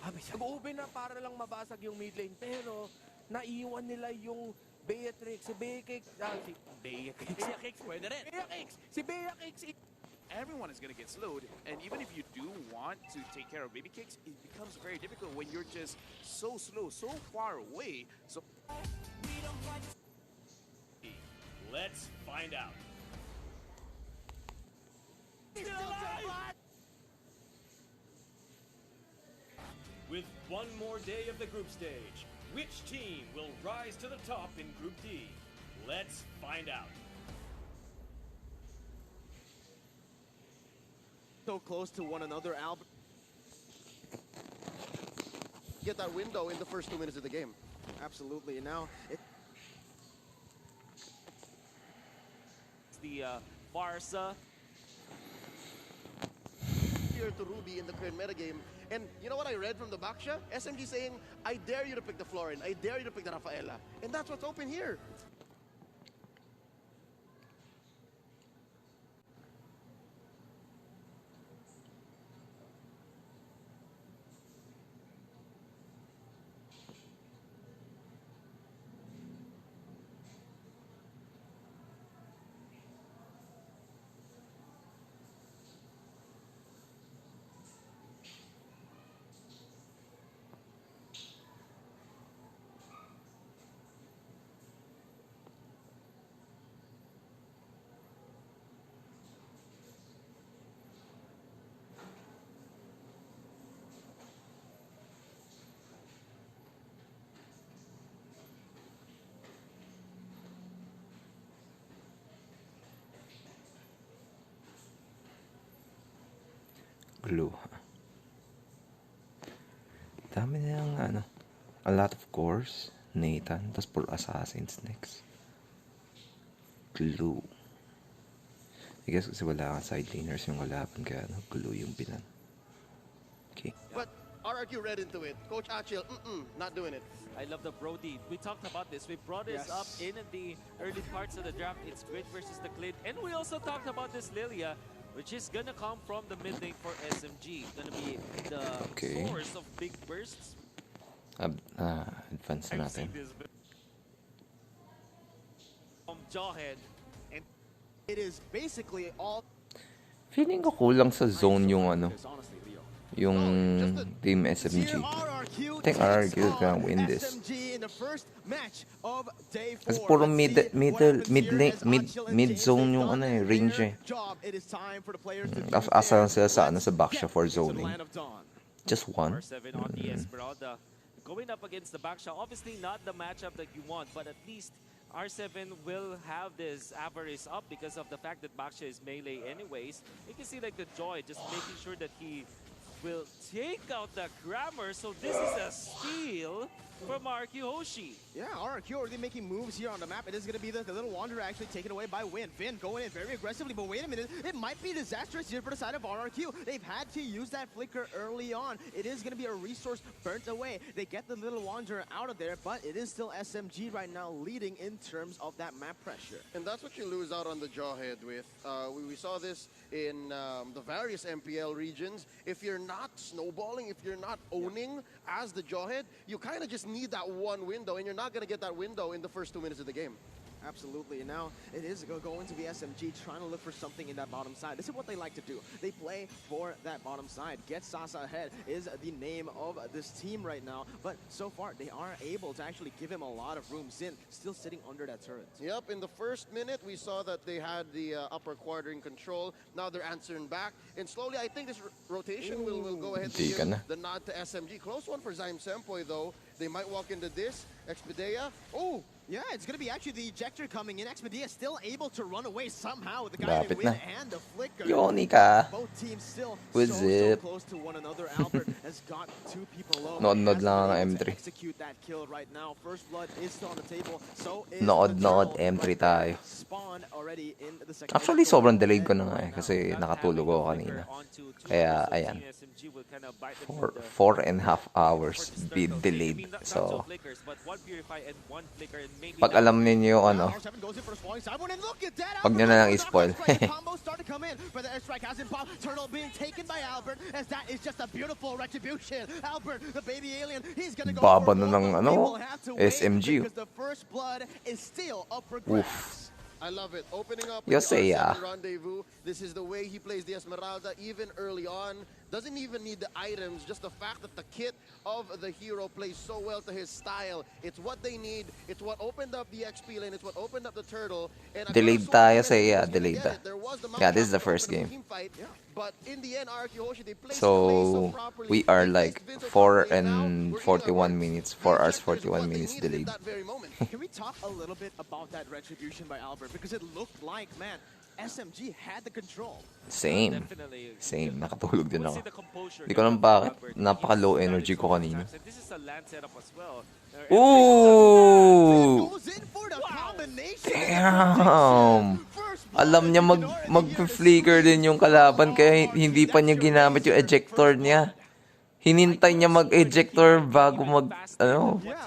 Nag-open na para lang mabasag yung mid lane, pero naiwan nila yung Beatrix, si Beatrix, pwede rin. Si Beatrix. Everyone is going to get slowed, and even if you do want to take care of baby kicks, it becomes very difficult when you're just so slow, so far away. So let's find out. With one more day of the group stage, which team will rise to the top in Group D? Let's find out. So close to one another, Albert. Get that window in the first 2 minutes of the game. Absolutely. And now it's the Barca. Here to Ruby in the current metagame. And you know what I read from the Baksha? SMG saying, I dare you to pick the Florin. I dare you to pick the Rafaela. And that's what's open here. Glue. Dami na yung ano. A lot of cores. Nathan. Tapos for assassins next. Glue. I guess kasi wala kang side laners yung walaban kaya ano, Glue yung binan. Okay. But RRQ read into it. Coach Achil, not doing it. I love the Brody. We talked about this. We brought this up in the early parts of the draft. It's Grid versus the Clid. And we also talked about this Lilia, which is gonna come from the mid lane for SMG. Gonna be the source of big bursts. Advance na natin. From Jawhead. And it is basically all... Feeling ko kulang sa zone yung ano. Yung team SMG. I think RRQ can win this. Kasi puro mid zone yung ano eh, range eh. Asa sila sa ano sa Baksha for zoning. Just one. Going up against the Baksha, obviously not the matchup that you want, but at least R7 will have this avarice up because of the fact that Baksha is melee anyways. You can see like the Joy just making sure that he will take out the grammar, so this is a steal from RQ Hoshi. Yeah, RQ already making moves here on the map. It is going to be the little Wanderer actually taken away by Win. Finn going in very aggressively, but wait a minute, it might be disastrous here for the side of RRQ. They've had to use that flicker early on. It is going to be a resource burnt away. They get the little Wanderer out of there, but it is still SMG right now leading in terms of that map pressure. And that's what you lose out on the Jawhead with. We saw this in the various MPL regions. If you're not snowballing, if you're not owning as the Jawhead, you kind of just need that one window, and you're not going to get that window in the first 2 minutes of the game. Absolutely, and now it is going to be SMG trying to look for something in that bottom side. This is what they like to do. They play for that bottom side. Get Sasa ahead is the name of this team right now, but so far they are able to actually give him a lot of room. Xin still sitting under that turret. Yep, in the first minute we saw that they had the upper quarter in control. Now they're answering back, and slowly I think this rotation will go ahead and give the nod to SMG. Close one for Zyme Sempoy though. They might walk into this. Expedia. Oh! Yeah, it's going to be actually the ejector coming in. Expedia still able to run away somehow with the guy in win and the flicker. Yonika. Both teams still so close to one another. Albert has got two people low. Nod lang ang M3. Execute that kill right now. First blood is still on the table. So is Nod M3 tayo. Spawn already in the second. Actually, sobrang delayed ko na nga eh kasi nakatulog ako kanina. Kaya, ayan. SMG will kind of bite them For in the 4.5 hours for this be turtle. delayed. Maybe not So, flickers, but one purify and one flicker, and maybe pag that alam would be ninyo yung ano, R7 goes in for a spawning sideboard, and look at that, wag nyo Albert na lang goes for i-spoil. the knockdown strike. The combos start to come in, but the airstrike hasn't popped. Turtle being taken by Albert, as that is just a beautiful retribution. Albert, the baby alien, he's gonna go Baba for na more, ng but ano, we will have to wait SMG. because the first blood is still up for Oof. grabs. I love it. Opening up You with the say, R7 rendezvous. This is the way he plays the Esmeralda even early on. Doesn't even need the items. Just the fact that the kit of the hero plays so well to his style. It's what they need. It's what opened up the XP lane. It's what opened up the turtle. And Delayed tayo sa iya, delayed ta. Yeah, this is the first game. But in the end, RQ Hoshi, they placed So, the properly. we are They like placed Vince 4 properly. Now, and we're 41 either minutes, the 4 hours, objective is 41 what they minutes needed at delayed. that very moment. Can we talk a little bit about that retribution by Albert? Because it looked like, man, SMG had the control. Same. definitely. Same. Nakatulog din We'll ako. see the composure Di ko alam from bakit. Albert. Napaka-low He's energy ko started so kanina. many times, and this is a land setup as well. Ooh! Goes in for the combination. Damn! First blood Alam niya mag-flicker din yung kalaban kaya hindi pa niya ginamit yung ejector niya. Hinintay niya mag-ejector bago ano. What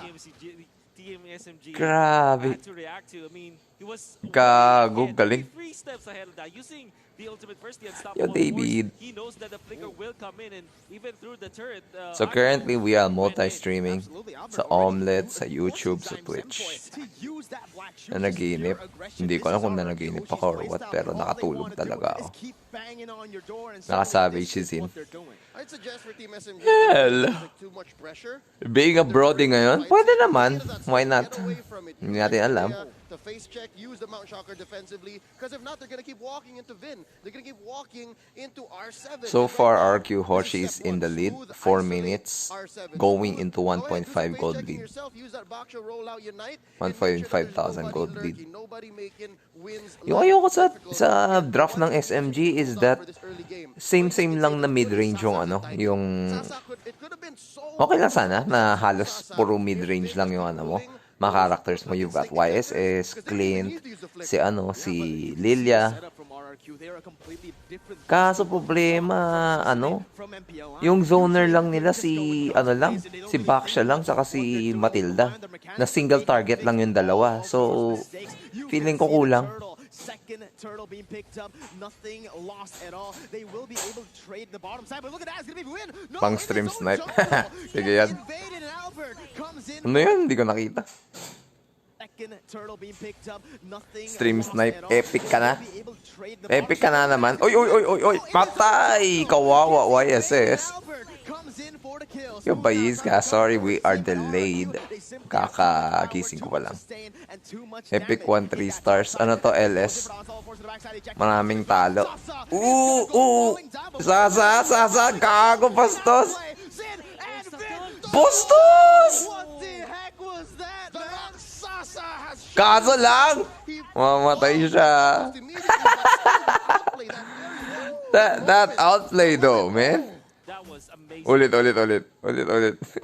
Team SMG Grabe. had to react to. I mean, he was Gago, way ahead, galing. 3 steps ahead of that. Using the ultimate first, the Yo, unstoppable David. force, he knows that the flicker will come in, and even through the turret. So currently we are multi-streaming Absolutely, Albert sa already Omelette, used sa YouTube, sa the Twitch. to use that black shoe Na naginip. to secure aggression. Hindi ko alam This kung is na our naginip Hoshi's ako or what, playstyle. pero All they nakatulog wanna do talaga is ako. keep banging on your door and Nakasabi this si is Zin. what they're doing. I'd suggest for Team SMG Hell. like too much pressure. Being a brody ngayon, pwede naman. Why not? Get away from it. Hindi natin alam. The face check, use the Mount Shocker defensively, because if not, they're gonna keep walking into Vin. They're gonna keep walking into R7. So And far, right now, RQ Hoshi is this step in the one. lead, Smooth 4 isolate minutes, R7. going Smooth. into Go ahead, do some 1.5 face gold checking lead. yourself. Use that Baksha rollout unite. 1.5,000 gold lead. Nobody making wins Yung ayoko sa draft ng SMG is that same lang na mid-range yung ano, yung okay lang sana na halos puro mid-range lang yung ano mo. Mga characters mo, you've got YSS, Clint, si ano, si Lilia. Setup from RRQ, they are a completely different Kaso problema, ano, yung zoner lang nila si, ano lang, si Baksha lang, saka si Matilda. Na single target lang yung dalawa. So, feeling ko kulang. Second turtle being picked up, nothing lost at all. They will be able to trade the bottom side, but look at that, it's gonna be win. No, Pang in the stream zone snipe. jungle. Sige yan. Invaded and Albert comes in. Ano yun? Hindi ko nakita. Second turtle being picked up, nothing Stream lost snipe. at all. Epic ka na. They will be able to trade the Epic ka bottom na side. naman. Oy, oy, oy, oy, oy. Patay! Kawawa YSS. Albert comes in for the kill. Yo, bayis ka. Sorry, we are delayed. Kakagising ko pa lang. Epic 1 3 stars. Ano to, LS? Maraming talo. Ooh! Sasa! Gago, bastos! Bastos! What the heck was that, man? Sasa has Kaso lang! Mamatay siya. That outplay though, man. That was amazing. Ulit.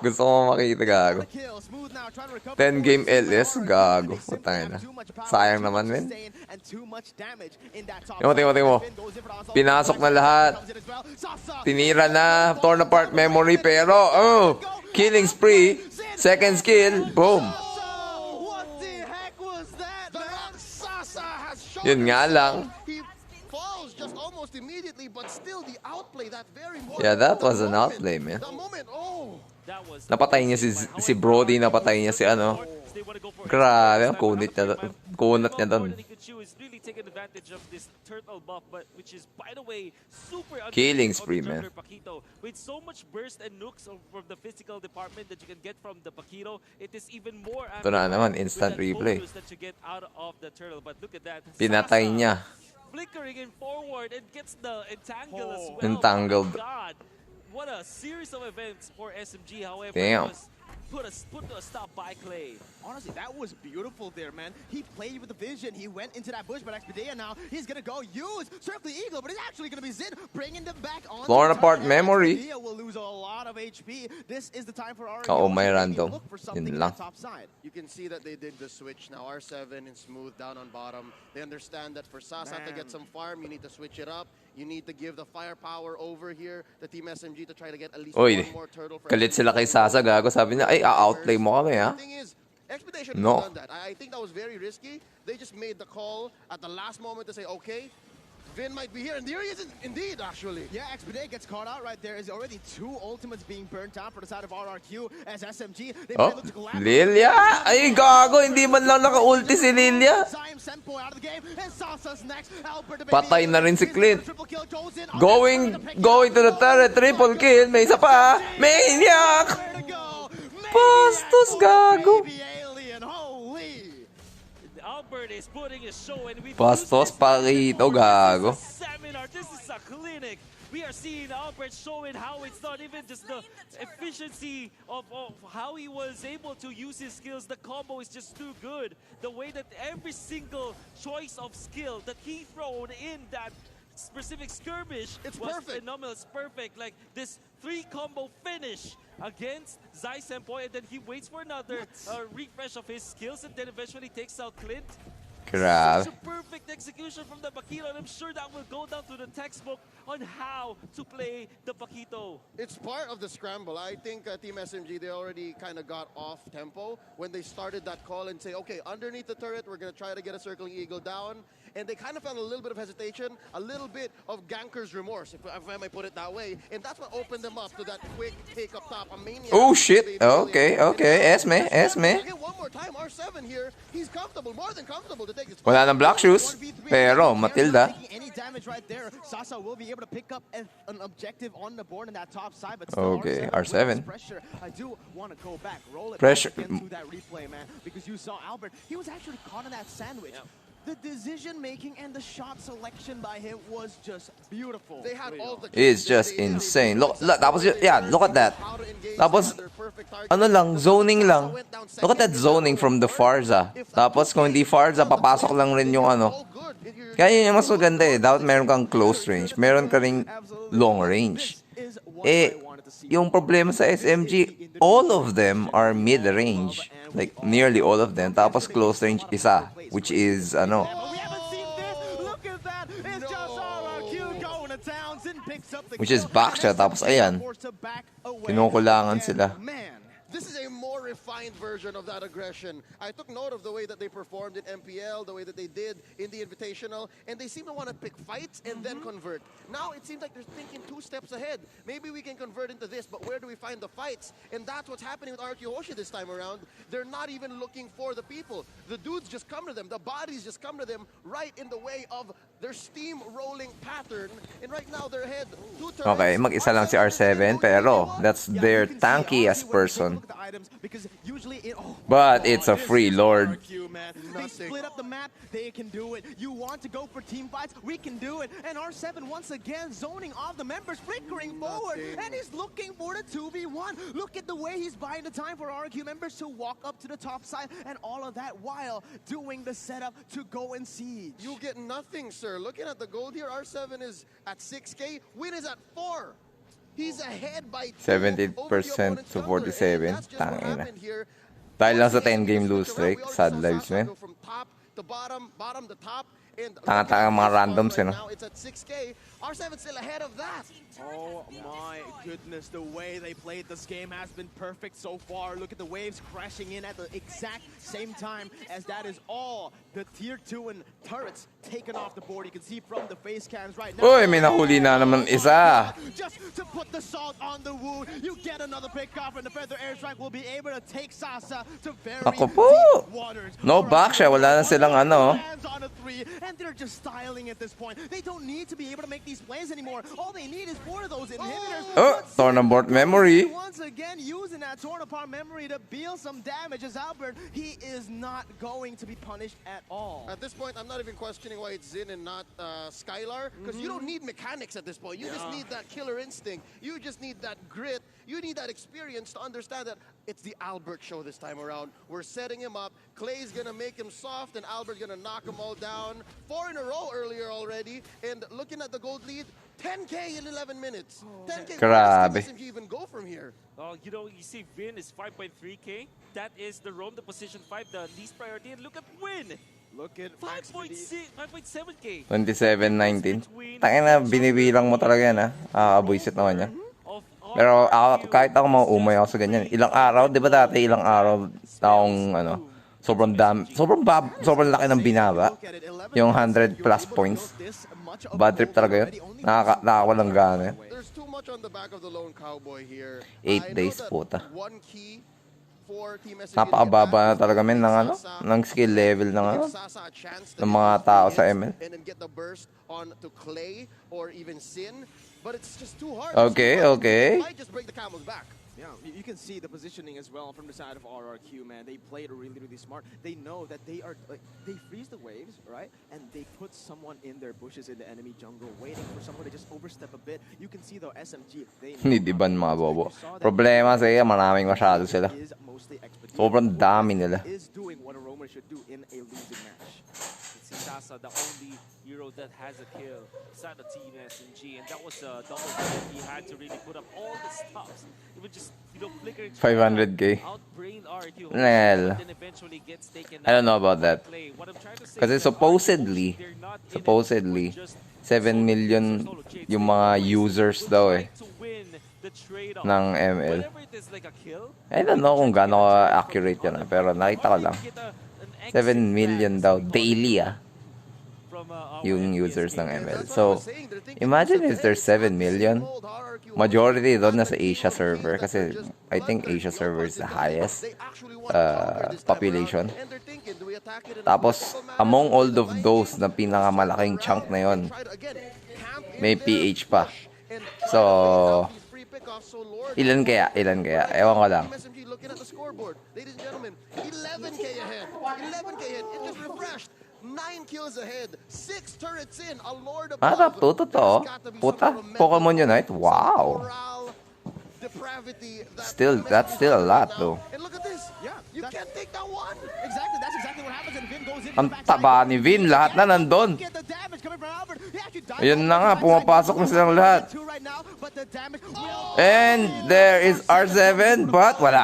Gusto ko makita, gago. 10 game LS, gago. Putang na. Sayang naman, men. Tingnan mo. Pinasok na lahat. Tinira na. Torn apart memory, pero, killing spree. Second skill. Boom. What the heck was that, man? Sasa has shown Yun nga lang. He falls just almost immediately, but still the outplay that very moment. Yeah, that was The an moment, outplay, man. The moment, oh. That was Napatay niya si Brody, napatay niya si ano. They wanna go for Grabe, it. kunat niya doon. Is really taking advantage of this turtle buff, but which is, by the way, super Killing underrated on spree, the man. jungler Paquito. With so much burst and nukes from the physical department that you can get from the Paquito, it is even more Ito na naman, with instant that replay. bonus that you get out of the turtle. But look at that. Pinatay Sasa niya. flickering in forward and gets the entangle as well. Entangled. My God. What a series of events for SMG. However, Damn. it was put to a stop by Clay. Honestly, that was beautiful there, man. He played with the vision. He went into that bush, but Expedia now, he's going to go use Circle Eagle, but it's actually going to be Zin bringing them back on. Torn apart memory. Expedia will lose a lot of HP. This is the time for our May random. Yun lang. top side. You can see that they did the switch. Now R7 and Smooth down on bottom. They understand that for Sasa to get some farm, you need to switch it up. You need to give the firepower over here to Team SMG to try to get at least Uy, one more turtle. For galit SMG. sila kay Sasa, gago. Sabi niya, ay, outplay mo kami, ha? The thing is, Expedition No. have done that. I think that was very risky. They just made the call at the last moment to say, okay, Vin might be here, and there he is indeed, actually. Yeah, Expedite gets caught out right there. There's already 2 ultimates being burnt out for the side of RRQ as SMG. They Oh, might look to collapse. Lilia! Ay, gago, hindi man lang naka-ulti si Lilia. Zion Senpo out of the game, and Sasa's next. Albert, the Patay baby, na rin si Clint. triple kill goes in. Going to the turret, triple kill. May isa pa. Maniac! Where to go? Bastos, gago. Baby alien, holy. Albert is putting a show, and we Bastos pa rito, gago. This is a seminar. This is a clinic. We are seeing Albert showing how it's not even just the efficiency of how he was able to use his skills. The combo is just too good. The way that every single choice of skill that he thrown in that specific skirmish was perfect. phenomenal. It's perfect. Like this 3-combo finish against Zai Senpoi, and then he waits for another refresh of his skills, and then eventually takes out Clint. Grabe. Such a perfect execution from the Paquito, and I'm sure that will go down to the textbook on how to play the Paquito. It's part of the scramble. I think Team SMG, they already kind of got off tempo when they started that call and say, okay, underneath the turret, we're going to try to get a circling eagle down. And they kind of felt a little bit of hesitation, a little bit of ganker's remorse, if I might put it that way. And that's what opened them up to that quick take up top. A maniac. Oh, shit. Okay. Esme. Again, one more time, R7 here. He's comfortable, more than comfortable to take his. Wala ng black shoes. Pero, Matilda. Any damage right there, Sasa will be able to pick up an objective on the board on that top side, but still Okay, R7 R7. with pressure. I do want to go back, roll it Pressure. back again to that replay, man, because you saw Albert. He was actually caught in that sandwich. Yeah. The decision-making and the shot selection by him was just beautiful. They had all the It's just insane. Look, that was, yeah, look at that. Tapos, ano lang, zoning lang. Look at that zoning from the Farza. Tapos, kung hindi Farza, papasok lang rin yung ano. Kaya yun yung mas maganda eh. Dapat meron kang close range. Meron ka ring long range. Eh, yung problema sa SMG, all of them are mid-range. Like, nearly all of them. Tapos, close range isa, which is, ano. We haven't seen this. Look at that. It's just RRQ going to Townsend, picks up the Which is kill. back siya. Tapos, ayan. Kinukulangan sila. Man. This is a more refined version of that aggression. I took note of the way that they performed in MPL, the way that they did in the Invitational, and they seem to want to pick fights and then convert. Now it seems like they're thinking 2 steps ahead. Maybe we can convert into this, but where do we find the fights? And that's what's happening with RQ Hoshi this time around. They're not even looking for the people. The dudes just come to them. The bodies just come to them right in the way of their steam-rolling pattern. And right now they're ahead. Okay, mag-isa lang si R7, pero that's their tankiest person. But it's a free lord. They split up the map, they can do it. You want to go for team fights, we can do it. And R7 once again zoning off the members, flickering forward, and he's looking for the 2v1. Look at the way he's buying the time for RQ members to walk up to the top side, and all of that while doing the setup to go and siege. You get nothing, sir. Looking at the gold here, R7 is at 6K, Win is at 4. He's ahead by 70% to 47. Tangina. Dahil lang sa 10-game lose streak, sad lives, man. From top to bottom, bottom to top. Tanga-tanga mga randoms, eh, no? Now it's at 6K. R7 still ahead of that. Oh my goodness, the way they played this game has been perfect so far. Look at the waves crashing in at the exact same time as that is all the tier 2 and turrets taken off the board. You can see from the face cams right now. Uy, may nahuli na naman isa. Just to put the salt on the wound, you get another pick off, and the Feather Airstrike will be able to take Sasa to very Ako po. deep waters. No back siya, wala na silang ano. Hands on a 3, and they're just styling at this point. They don't need to be able to make these plays anymore. All they need is 4 of those inhibitors. Oh, torn abort memory. Once again, using that torn apart memory to deal some damage as Albert, he is not going to be punished at all. At this point, I'm not even questioning why it's Zin and not Skylar, because you don't need mechanics at this point. You just need that killer instinct. You just need that grit. You need that experience to understand that it's the Albert show this time around. We're setting him up. Clay's going to make him soft, and Albert's going to knock them all down. 4 in a row earlier already. And looking at the gold lead, 10K in 11 minutes. 10K. Where does SMG even go from here? Oh, you know, you see Vin is 5.3K. That is the roam, the position 5, the least priority. And look at Win. Look at 5.6, 5.7K. 27-19. Tangin na, binibilang mo talaga yan, ha? Buisit naman yan. Of Pero kahit ako mauumay ako sa ganyan. Ilang araw, di ba dati ilang araw akong, sobrang laki ng binaba. Yung 100 plus points. Bad trip talaga yun. Nakakawalang gana yun. There's too much on the back of the lone cowboy here. 8 days, puta. One key for Team SMG Napakababa na talaga men ng skill level ng mga tao sa ML. and then get the burst on to Clay or even Sin, but it's just too hard. Okay, okay. Might just break the camel's back. Yeah, you can see the positioning as well from the side of RRQ, man. They played really, really smart. They know that they are, they freeze the waves, right? And they put someone in their bushes in the enemy jungle, waiting for someone to just overstep a bit. You can see though, SMG, they know. Hindi ban mga bobo. Problema sa iya, maraming masyado sila. Sobrang dami nila. Is doing what a roamer should do in a losing match. Si Sasa, the only hero that has a kill inside the team SMG, and that was a double kill. He had to really put up all the stops. It would just, flicker 500K. outbrain RQ. Well, Then eventually gets taken I don't know about that. What I'm trying to say Kasi is that supposedly, they're not in it for 7 million yung mga users daw eh to win the trade-off. ng ML. Whenever it is like a kill, I don't know kung gaano accurate yun, pero nakita ko lang. 7 million daw daily yung users ng ML. So, imagine if there's 7 million. Majority doon nasa Asia server kasi I think Asia server is the highest population. Tapos, among all of those na pinakamalaking chunk na yon, may PH pa. So, ilan kaya? Ewan ko lang. SMG looking at the scoreboard. Ladies and gentlemen, 11K ahead. 11K ahead. It just refreshed. 9 kills ahead. 6 turrets in. A lord above. Top 2, totoo. Puta, Pokemon Unite. Wow. That's still a lot though. And look at this. Yeah, You can't take that one. Exactly, that's exactly what happens. And Vin goes in. Ang taba ni Vin, lahat na nandun. Get the damage coming from Albert. He actually died. Ayun na nga, pumapasok na silang lahat. Two right now, but the damage will. And there is R7, but wala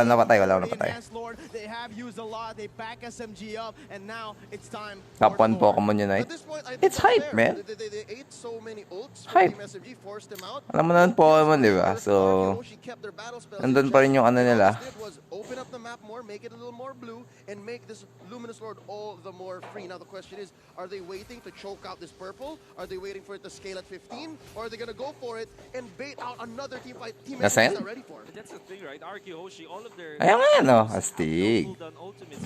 napatay. Enhanced Lord, they have used a lot. They back SMG up, and now it's time. Top 1 Pokemon Unite. At this point, I think It's hype, fair. man. They ate so many ults. Hype. Team SMG forced them out. Alam mo naman Pokemon, di ba? So, She kept their battle spells nandun in pa check. rin yung ano nila. What they did was open up the map more, make it a little more blue, and make this Luminous Lord all the more free. Now the question is, are they waiting to choke out this purple? Are they waiting for it to scale at 15? Or are they gonna go for it and bait out another team fight? Team Nasaan? SMG is not ready for it. That's the thing, right? RQ, Hoshi, all of their Ayan nga, no? Astig. cooldown ultimates.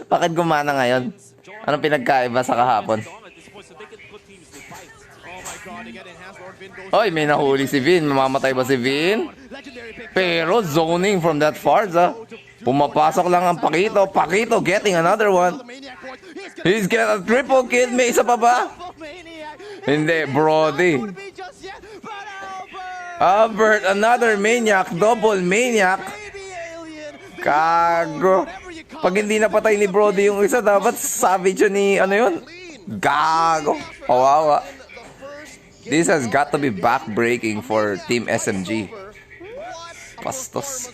Bakit gumana ngayon? Anong pinagkaiba sa kahapon? At this point, so they can put teams to fight. Oh my God, they get enhanced Lord. Vin goes. Oy, may nahuli si Vin. Mamamatay ba si Vin? Legendary pick. Pero zoning from that Farza. Pumapasok lang ang Pakito. Pakito getting another one. Maniac Force. He's get a triple kill. May isa pa ba? Maniac. Hindi, Brody. Would be just yet, but Albert. Albert, another maniac. Double maniac. Baby alien. Kago. Pag hindi napatay ni Brody yung isa, dapat savage yun ni, ano yun? Gago. Kawawa. This has got to be backbreaking for Team SMG. Pastos.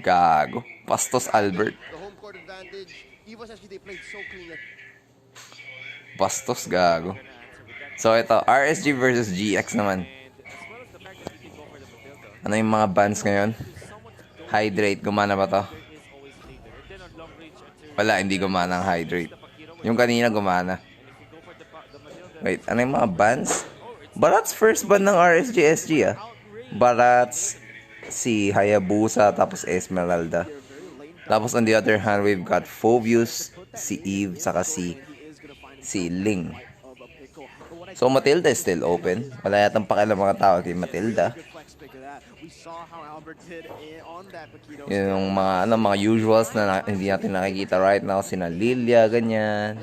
Gago. Pastos Albert. The home court advantage. Evos actually they played so clean. Pastos gago. So ito, RSG versus GX naman. Ano yung mga bans ngayon? Hydrate, gumana ba to? Wala, hindi gumana ang hydrate. Yung kanina gumana. Wait, ano yung mga bans? Barat's first ban ng RSG-SG ah. Barat's si Hayabusa, tapos Esmeralda. Tapos on the other hand, we've got Phobius, si Eve, saka si Ling. So Matilda is still open. Wala yatang pakialam mga tao kay Matilda. Yung mga usuals na hindi natin nakikita right now, sina Lilia, ganyan.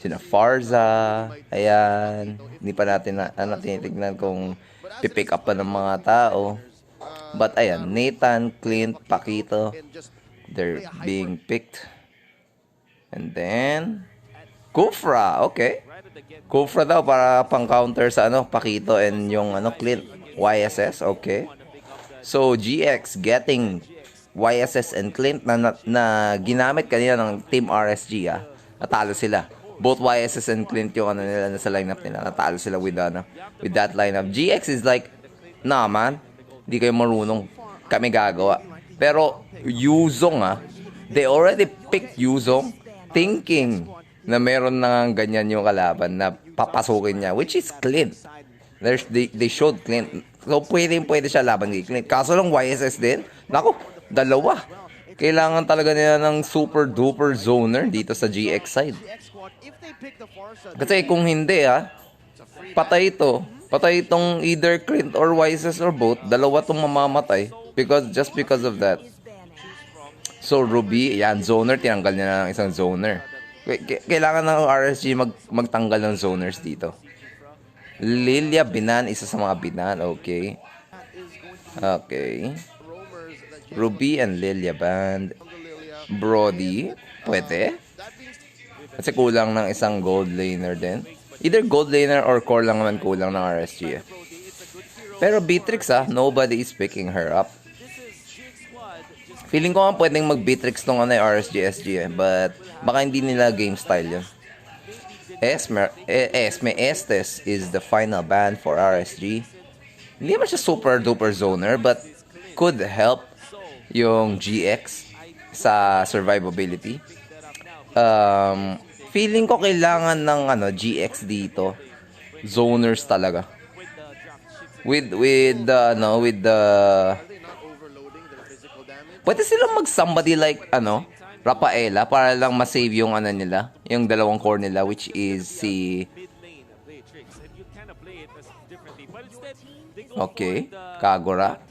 Sina Farza, ayan. Hindi pa natin tinitignan kung pipick up pa ng mga tao. But ayan, Nathan, Clint, Pakito, they're being picked. And then Kufra, okay. Kufra daw para pang-counter sa Pakito and yung Clint YSS, okay. So GX getting YSS and Clint na ginamit kanina ng Team RSG, natalo sila. Both YSS and Clint yung nila nasa lineup nila. Natalo sila with that lineup. GX is like, nah man, di kayo marunong. Kami gagawa. Pero Yuzong they already picked Yuzong thinking na meron na ganyan yung kalaban na papasukin niya, which is Clint. They showed Clint. So pwede siya laban kay Clint. Kaso lang YSS din. Naku, dalawa. Kailangan talaga nila ng super duper zoner dito sa GX side. Kasi kung hindi patay ito. Patay itong either Clint or YSS or both. Dalawa itong mamamatay. Just because of that. So Ruby, yan, zoner. Tinanggal niya na ng isang zoner. Kailangan ng RSG magtanggal ng zoners dito. Lilia Binan, isa sa mga Binan. Okay. Okay. Ruby and Lilia band. Brody, pwede. Kasi kulang ng isang gold laner din. Either gold laner or core lang naman kulang ng RSG. Pero Beatrix nobody is picking her up. Feeling ko nga pwedeng mag-Beatrix tong RSG SG but baka hindi nila game style yun. Esme Estes is the final ban for RSG. Hindi naman siya super duper zoner but could help yung GX sa survivability. Feeling ko kailangan ng GX dito. Zoners talaga. With the pwede silang mag-somebody like Rafaela para lang ma-save yung nila, yung dalawang core nila which is si okay, Kagura.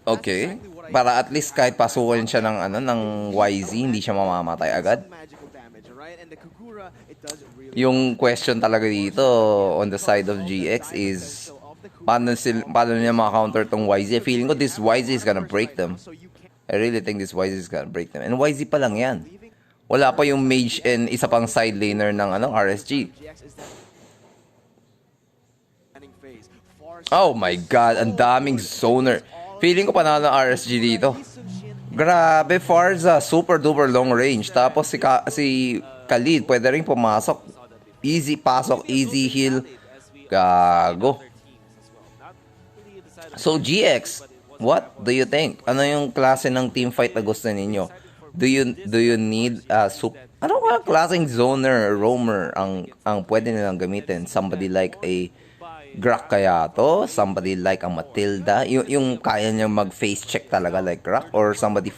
Okay. Para at least kahit pasukan siya ng YZ, hindi siya mamamatay agad. Yung question talaga dito on the side of GX is paano niya maka-counter tong YZ? Feeling ko this YZ is gonna break them. I really think this YZ is gonna break them. And YZ pa lang yan. Wala pa yung mage and isa pang side laner ng RSG. Oh my god, ang daming zoner. Feeling ko panalo ng RSG dito. Grabe, Farza, super duper long range. Tapos si Khalid, pwede rin pumasok. Easy pasok, easy heal. Gago. So GX, what do you think? Ano yung klase ng team fight na gusto ninyo? Do you need ano ba klaseng zoner roamer ang pwede nilang gamitin? Somebody like a Grak kaya to? Somebody like a Matilda? Yung kaya niya mag-face check talaga like Grak? Or somebody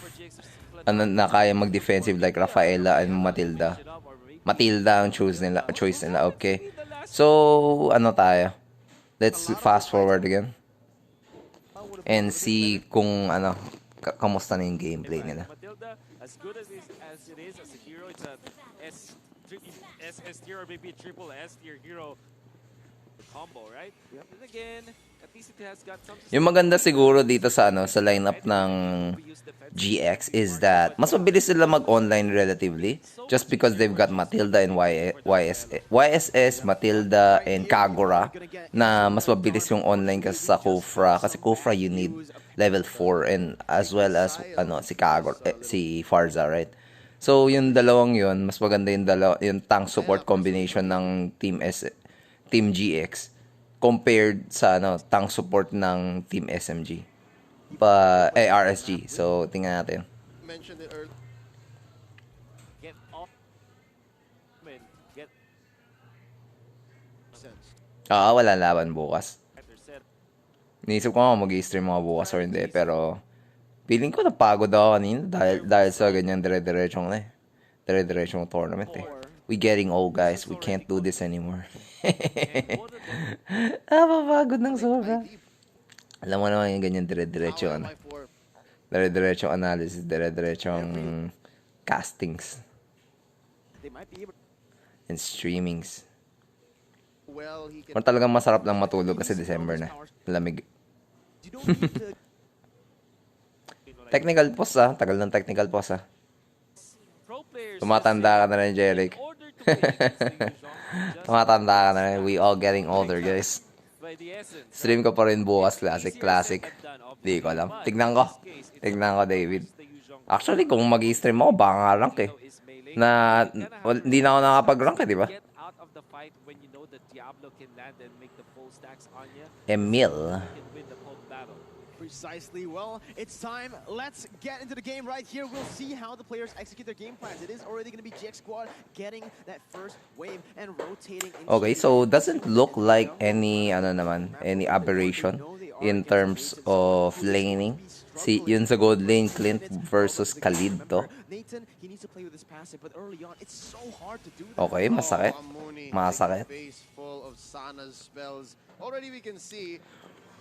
na kaya mag-defensive like Rafaela and Matilda? Matilda ang choice nila. Okay. So, tayo? Let's fast forward again. And see kung kamusta na yung gameplay nila. Matilda, as good as it is as a hero, it's a S tier or maybe triple S tier hero combo, right? Yep. And again, at least it has got some. Yung maganda siguro dito sa lineup ng GX is that mas mabilis sila mag-online relatively just because they've got Matilda and YSS, Matilda and Kagura na mas mabilis yung online kasi sa Kufra kasi Kufra you need level 4 and as well as si Kagura si Farza, right? So yung dalawang yun mas maganda yung tank support combination ng Team GX compared sa tank support ng Team SMG. RSG. So tingnan natin. Mentioned it earlier. Wala laban bukas. Niisip ko nga mag-i-stream mga bukas or hindi pero feeling ko napagod ako kanina dahil sa ganyan dire-diretsong dire-diretsong tournament We getting old, guys. We can't do this anymore. Mapapagod ng sobra. Alam mo naman yung ganyan dire-diretso dire-diretsong analysis, dire-diretsong castings and streamings. Or talagang masarap lang matulog kasi December na. Lamig. Technical pause tagal ng technical pause Tumatanda ka na rin, Jeric. Tumatanda ka na rin. We all getting older, guys. by the essence. Stream ko pa rin bukas, classic. Di ko alam. Tignan ko, David. Actually, kung mag-i-stream ako, baka nga rank eh. Hindi na ako nakapag-rank eh, di ba? Get out of the fight when you know that Diablo can land and make the full stacks on you. Emil. Can win the whole battle. Precisely. Well, it's time. Let's get into the game right here. We'll see how the players execute their game plans. It is already going to be GX Squad getting that first wave and rotating. Okay, so doesn't look like any aberration in terms of laning. See, yun sa gold lane, Clint versus Khalid to. Nathan, he needs to play with his passive, but early on, it's so hard to do that. Okay, masakit. Masakit. Face full of Sana's spells. Already we can see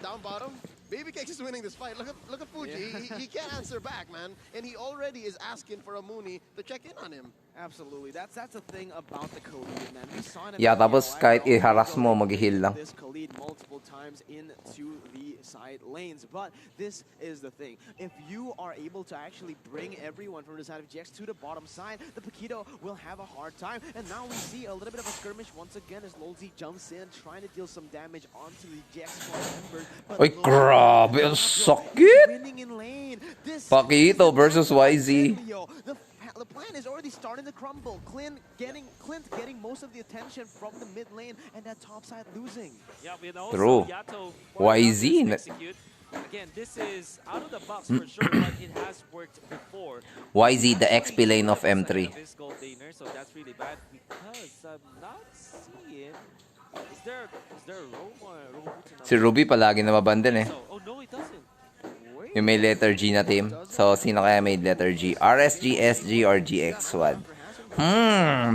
down bottom, Baby Cakes is winning this fight. Look at Fuji. Yeah. He can't answer back, man. And he already is asking for a Mooney to check in on him. Absolutely. That's the thing about the Khalid, man. We saw him Yeah, tapos kahit i-harass mo, mag-heal lang. this Khalid multiple times into the side lanes. But this is the thing. If you are able to actually bring everyone from the side of GX to the bottom side, the Paquito will have a hard time. And now we see a little bit of a skirmish once again as Lolzy jumps in, trying to deal some damage onto the GX squad members. But Ay, grabe, ang sakit! winning in lane. This Paquito versus YZ. The plan is already starting to crumble. Clint getting most of the attention from the mid lane, and that top side losing. Yeah, we know. True. Yato, YZ. execute. Again, this is out of the box for sure, but it has worked before. YZ, the XP lane of M3. This gold laner, so that's really bad because I'm not seeing. Is there a roam Si Ruby palagi nababandon eh. Oh no, it doesn't. Yung may letter G na team. So, sino kaya may letter G? RSG, SG, or GX Squad?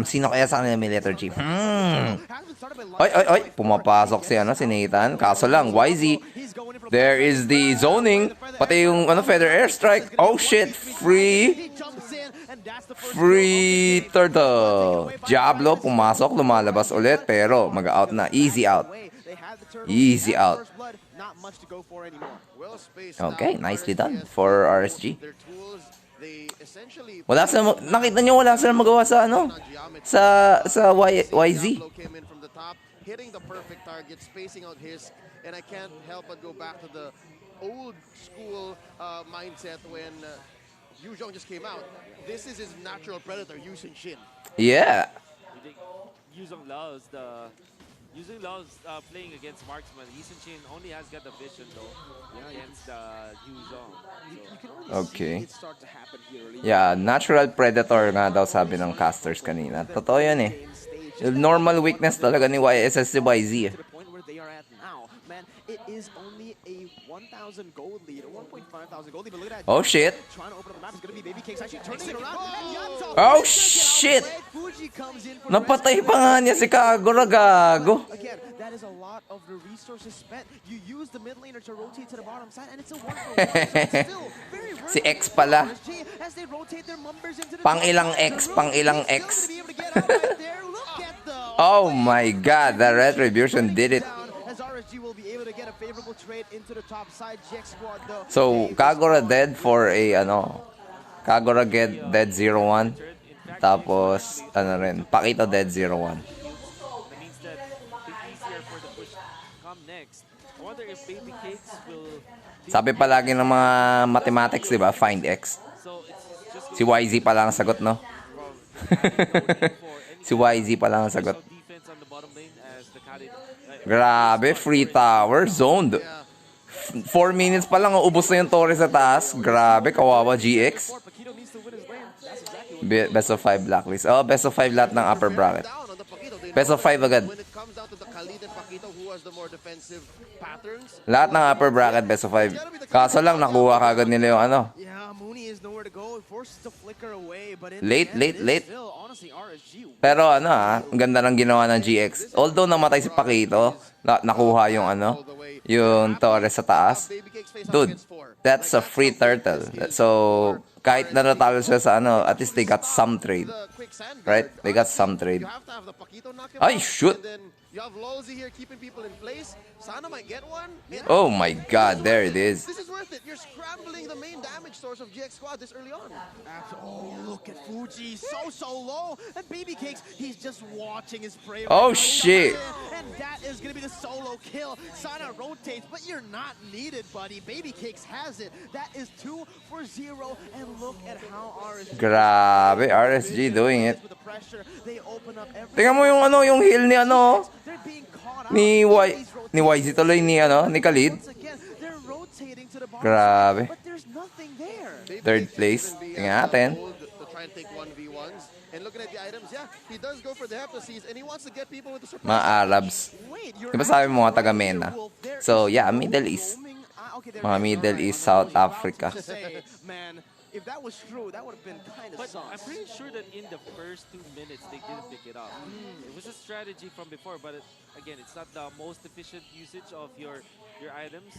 Sino kaya sa kanila may letter G? Ay. Pumapasok si Nathan. Kaso lang, YZ. There is the zoning. Pati yung feather airstrike. Oh shit. Free turtle. Diablo, pumasok, lumalabas ulit. Pero, mag-out na. Easy out. Easy out. Okay, nicely done for RSG. Wala sila, nakita nyo wala sila magawa sa YZ. Hitting the perfect target, spacing out his, and I can't help but go back to the old school mindset when Yuzhong just came out. This is his natural predator, Yushin Shin. Yeah. Yuzhong loves playing against marksman. Yushin Shin only has got the vision though against Yuzhong. Okay. Yeah, natural predator nga daw sabi ng casters kanina. Totoo yan eh. Normal weakness talaga ni YSS si YZ. It is only a 1,000 gold lead, or 1,500 gold lead, but look at that. Oh shit. Trying to open up the map is going to be Baby Cakes actually turning it around. And Yato Oh shit. Fuji comes in for Napatay pa nga niya si Kagura, gago. Again, that is a lot of the resources spent. You use the mid laner to rotate to the bottom side, and it's a 1-for-1. So it's still very Si X pala. as they rotate their members into the Pang ilang X, pang ilang X. Still gonna be able to get out right there. Look at the Oh my god, the retribution did it. as RSG will be able to get a favorable trade into the top side. GX squad though. So, Kagura dead for a Kagura dead 0-1. Tapos, rin, Paquito dead 0-1. That means that it's easier for the push to come next. I wonder if Baby Cakes will. Sabi palagi ng mga mathematics, di ba? Find X. So it's just Si YZ pa lang ang sagot, no? Si YZ pa lang ang sagot. defense on the bottom lane as the Khalid. Grabe, free tower, zoned. 4 minutes pa lang, ubos na yung torre sa taas. Grabe, kawawa GX. Paquito needs to win his lane. That's exactly Best of 5 blacklist. Oh, best of 5 lahat ng upper bracket. Best of 5 agad. When it comes down to the Khalid and Paquito, who has the more defensive patterns? Lahat ng upper bracket, best of 5. Kaso lang, nakuha kagad nila yung Yeah, Mooney is nowhere to go. Forced to flicker away, but in Late, the end, late. it is still, honestly, RSG. Pero ang ganda ng ginawa ng GX. Although namatay si Paquito, nakuha yung yung torre sa taas. Dude, that's a free turtle. So, kahit na natalo sila sa at least they got some trade. Right? They got some trade. You have to have the Paquito knock him Ay, out, shoot. and then you have Lolzy here keeping people in place. Sana might get one. And Oh my god, there it is. this is worth worth it. You're scrambling the main damage source of GX Squad this early on. Oh, look at Fuji, so low. And Baby Cakes, he's just watching his prey. Oh, right now. shit. And that is gonna be the solo kill. Sana rotates, but you're not needed, buddy. Baby Cakes has it. That is 2 for 0. And look at how RSG. Grabe, RSG doing it. With the pressure, they open up every. Tingnan mo yung ano, yung heal ni ano, They're being caught out. ni YZ tuloy ni ano, ni Khalid. Once again, they're rotating to the bottom Grabe. side, but there's nothing there. Third place. Tingnan natin. To try and take 1v1s. And looking at the items, yeah, he does go for the heptacies and he wants to get people with the surprise. Mga Arabs. Wait, you're Diba sabi mo mga actually taga right MENA? there, Wolf. There So, is yeah, no Middle East. roaming. Okay, there Mga is. Middle Alright, East, I'm South about Africa. to say, man, if that was true, that would have been kind of But sus. I'm pretty sure that in the first 2 minutes, they didn't pick it up. It was a strategy from before, but again, it's not the most efficient usage of your items.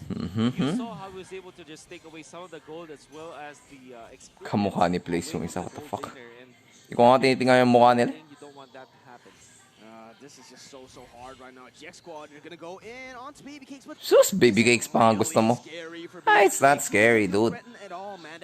You saw how he was able to just take away some of the gold as well as the experience. Kamukha ni Place yung away isa. from What the gold fuck? laner, and Hindi ko nga tinitingnan yung mukha nila. you don't want that to happen. This is just so hard right now. GX Squad, you're gonna go in onto Baby Cakes, but Sus, Baby Cakes pa nga gusto mo. scary for Ah, Baby it's not Cakes. scary, You're dude. not threatened at all, man.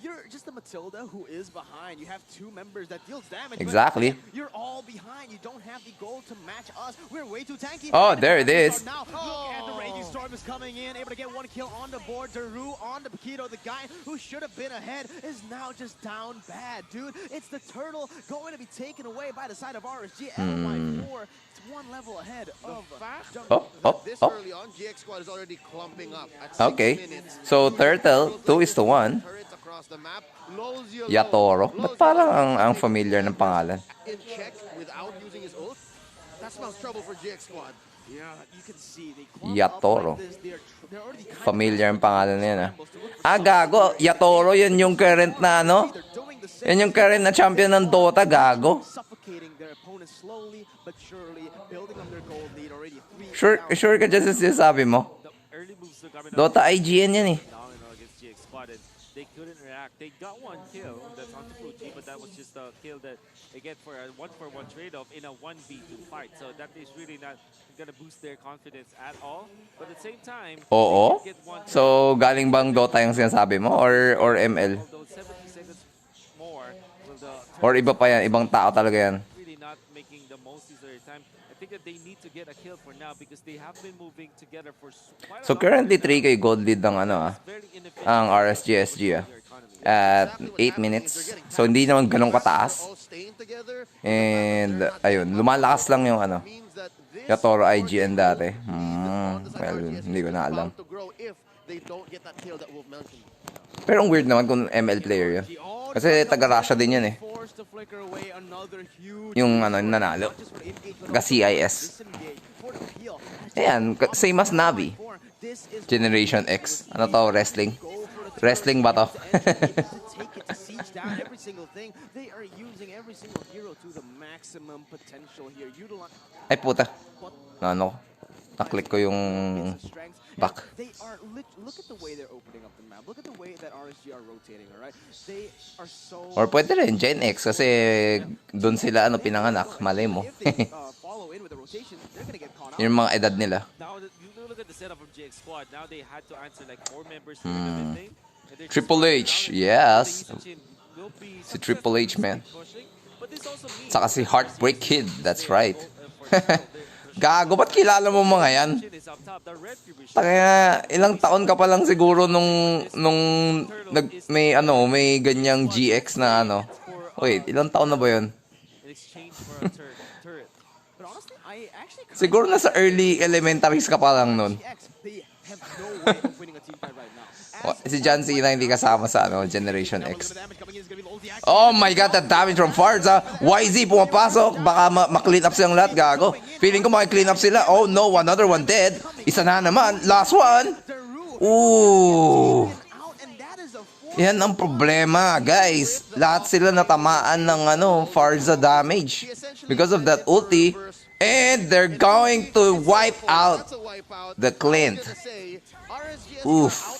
You're just a Matilda who is behind. You have 2 members that deals damage. but Exactly. You're all behind. You don't have the gold to match us. We're way too tanky. Oh, there it is. Now, look at the Raging Storm is coming in, able to get 1 kill on the board. Daru on the Paquito. The guy who should have been ahead is now just down bad, dude. It's the turtle going to be taken away by the side of RSG. LY4, it's 1 level ahead of This Oh. early on, GX Squad is already clumping up at 6 Okay. minutes. So, Turtle, 2-1. Turrets across the map. Lozio Yatoro. Ba't parang ang familiar ng pangalan? in check without using his ult. That smells trouble for GX Squad. Yeah, you can see they clump Yatoro. up like this. They're already kind of Familiar ang pangalan na yan, ah. Ah, gago. Yatoro, yun yung current na ano? they're doing the same. Yan yung current na champion ng Dota, gago. Suffocating their opponents slowly but surely, building up their gold lead already 3 Sure ka dyan sa sinasabi mo? The early moves look coming Dota IGN yan eh. phenomenal against GX Squad, and they couldn't react. They got 1 kill, that's onto Fuji, but that was just a kill that they get for a 1-for-1 trade-off in a 1v2 fight. So that is really not gonna boost their confidence at all. But at the same time, Oo? they did get 1 kill. So, galing bang Dota yung sinasabi mo? Or ML? Although 70 seconds more, will the Or iba pa yan? Ibang tao talaga yan? really not making the most use of their time. I think that they need to get a kill for now because they have been moving together for quite a So, long currently time 3K gold lead ng ano ah. now. Very inefficient Ang RSGSG ah. their economy. At 8 minutes. So, hindi naman ganun kataas. All staying together. And, ayun, lumalakas lang yung ano. Means that this Yatoro IGN dati. on the side Well, of RGS hindi ko is na alam. bound to grow if they don't get that kill that Wolf mentioned. Pero ang weird naman kung ML player yun. Kasi taga-Russia din yun eh. forced to flicker away another huge Yung ano, nanalo. just for engage, but Taga also CIS. disengage for the peel. Ayan, same as Navi. This is Generation X. Ano to? Wrestling? go for the Wrestling ba to? to take it to siege down every single thing. They are using every single hero to the maximum potential here. Utilize Ay puta. Ano? Naklik ko yung strength. back. They are look at the way they're opening up the map. Look at the way that RSG are rotating, all right? They are so Or pwede rin, Gen X. Kasi doon sila ano pinanganak. Malay mo. if they follow in with the rotation, they're gonna get caught out. Yung mga edad nila. Now that you look at the setup of GX Squad, now they had to answer like 4 members during the mid lane. And they're just Triple running H, around, and yes. the Issachin will be Si Triple H, successful man. in pushing, but this also means Saka si Heartbreak Kid. That's right. for Gago, ba't kilala mo mga yan? is up top. The Retribution Taka, ilang taon ka pa lang siguro nung may ganyang GX na ano. Wait, ilang taon na ba yun? in exchange for a turret. But honestly, I actually Siguro nasa early elementaries ka pa lang nun. GX, they have no way of winning a team fight right now. Si John Cena hindi kasama sa ano, Generation X. Oh my God, that damage from Farza. YZ pumapasok. Baka ma-clean up silang lahat, gago. Feeling ko maki-clean up sila. Oh no, another one dead. Isa na naman. Last one. Ooh. Yan ang problema, guys. Lahat sila natamaan ng ano, Farza damage. Because of that ulti. And they're going to wipe out the Clint. Oof.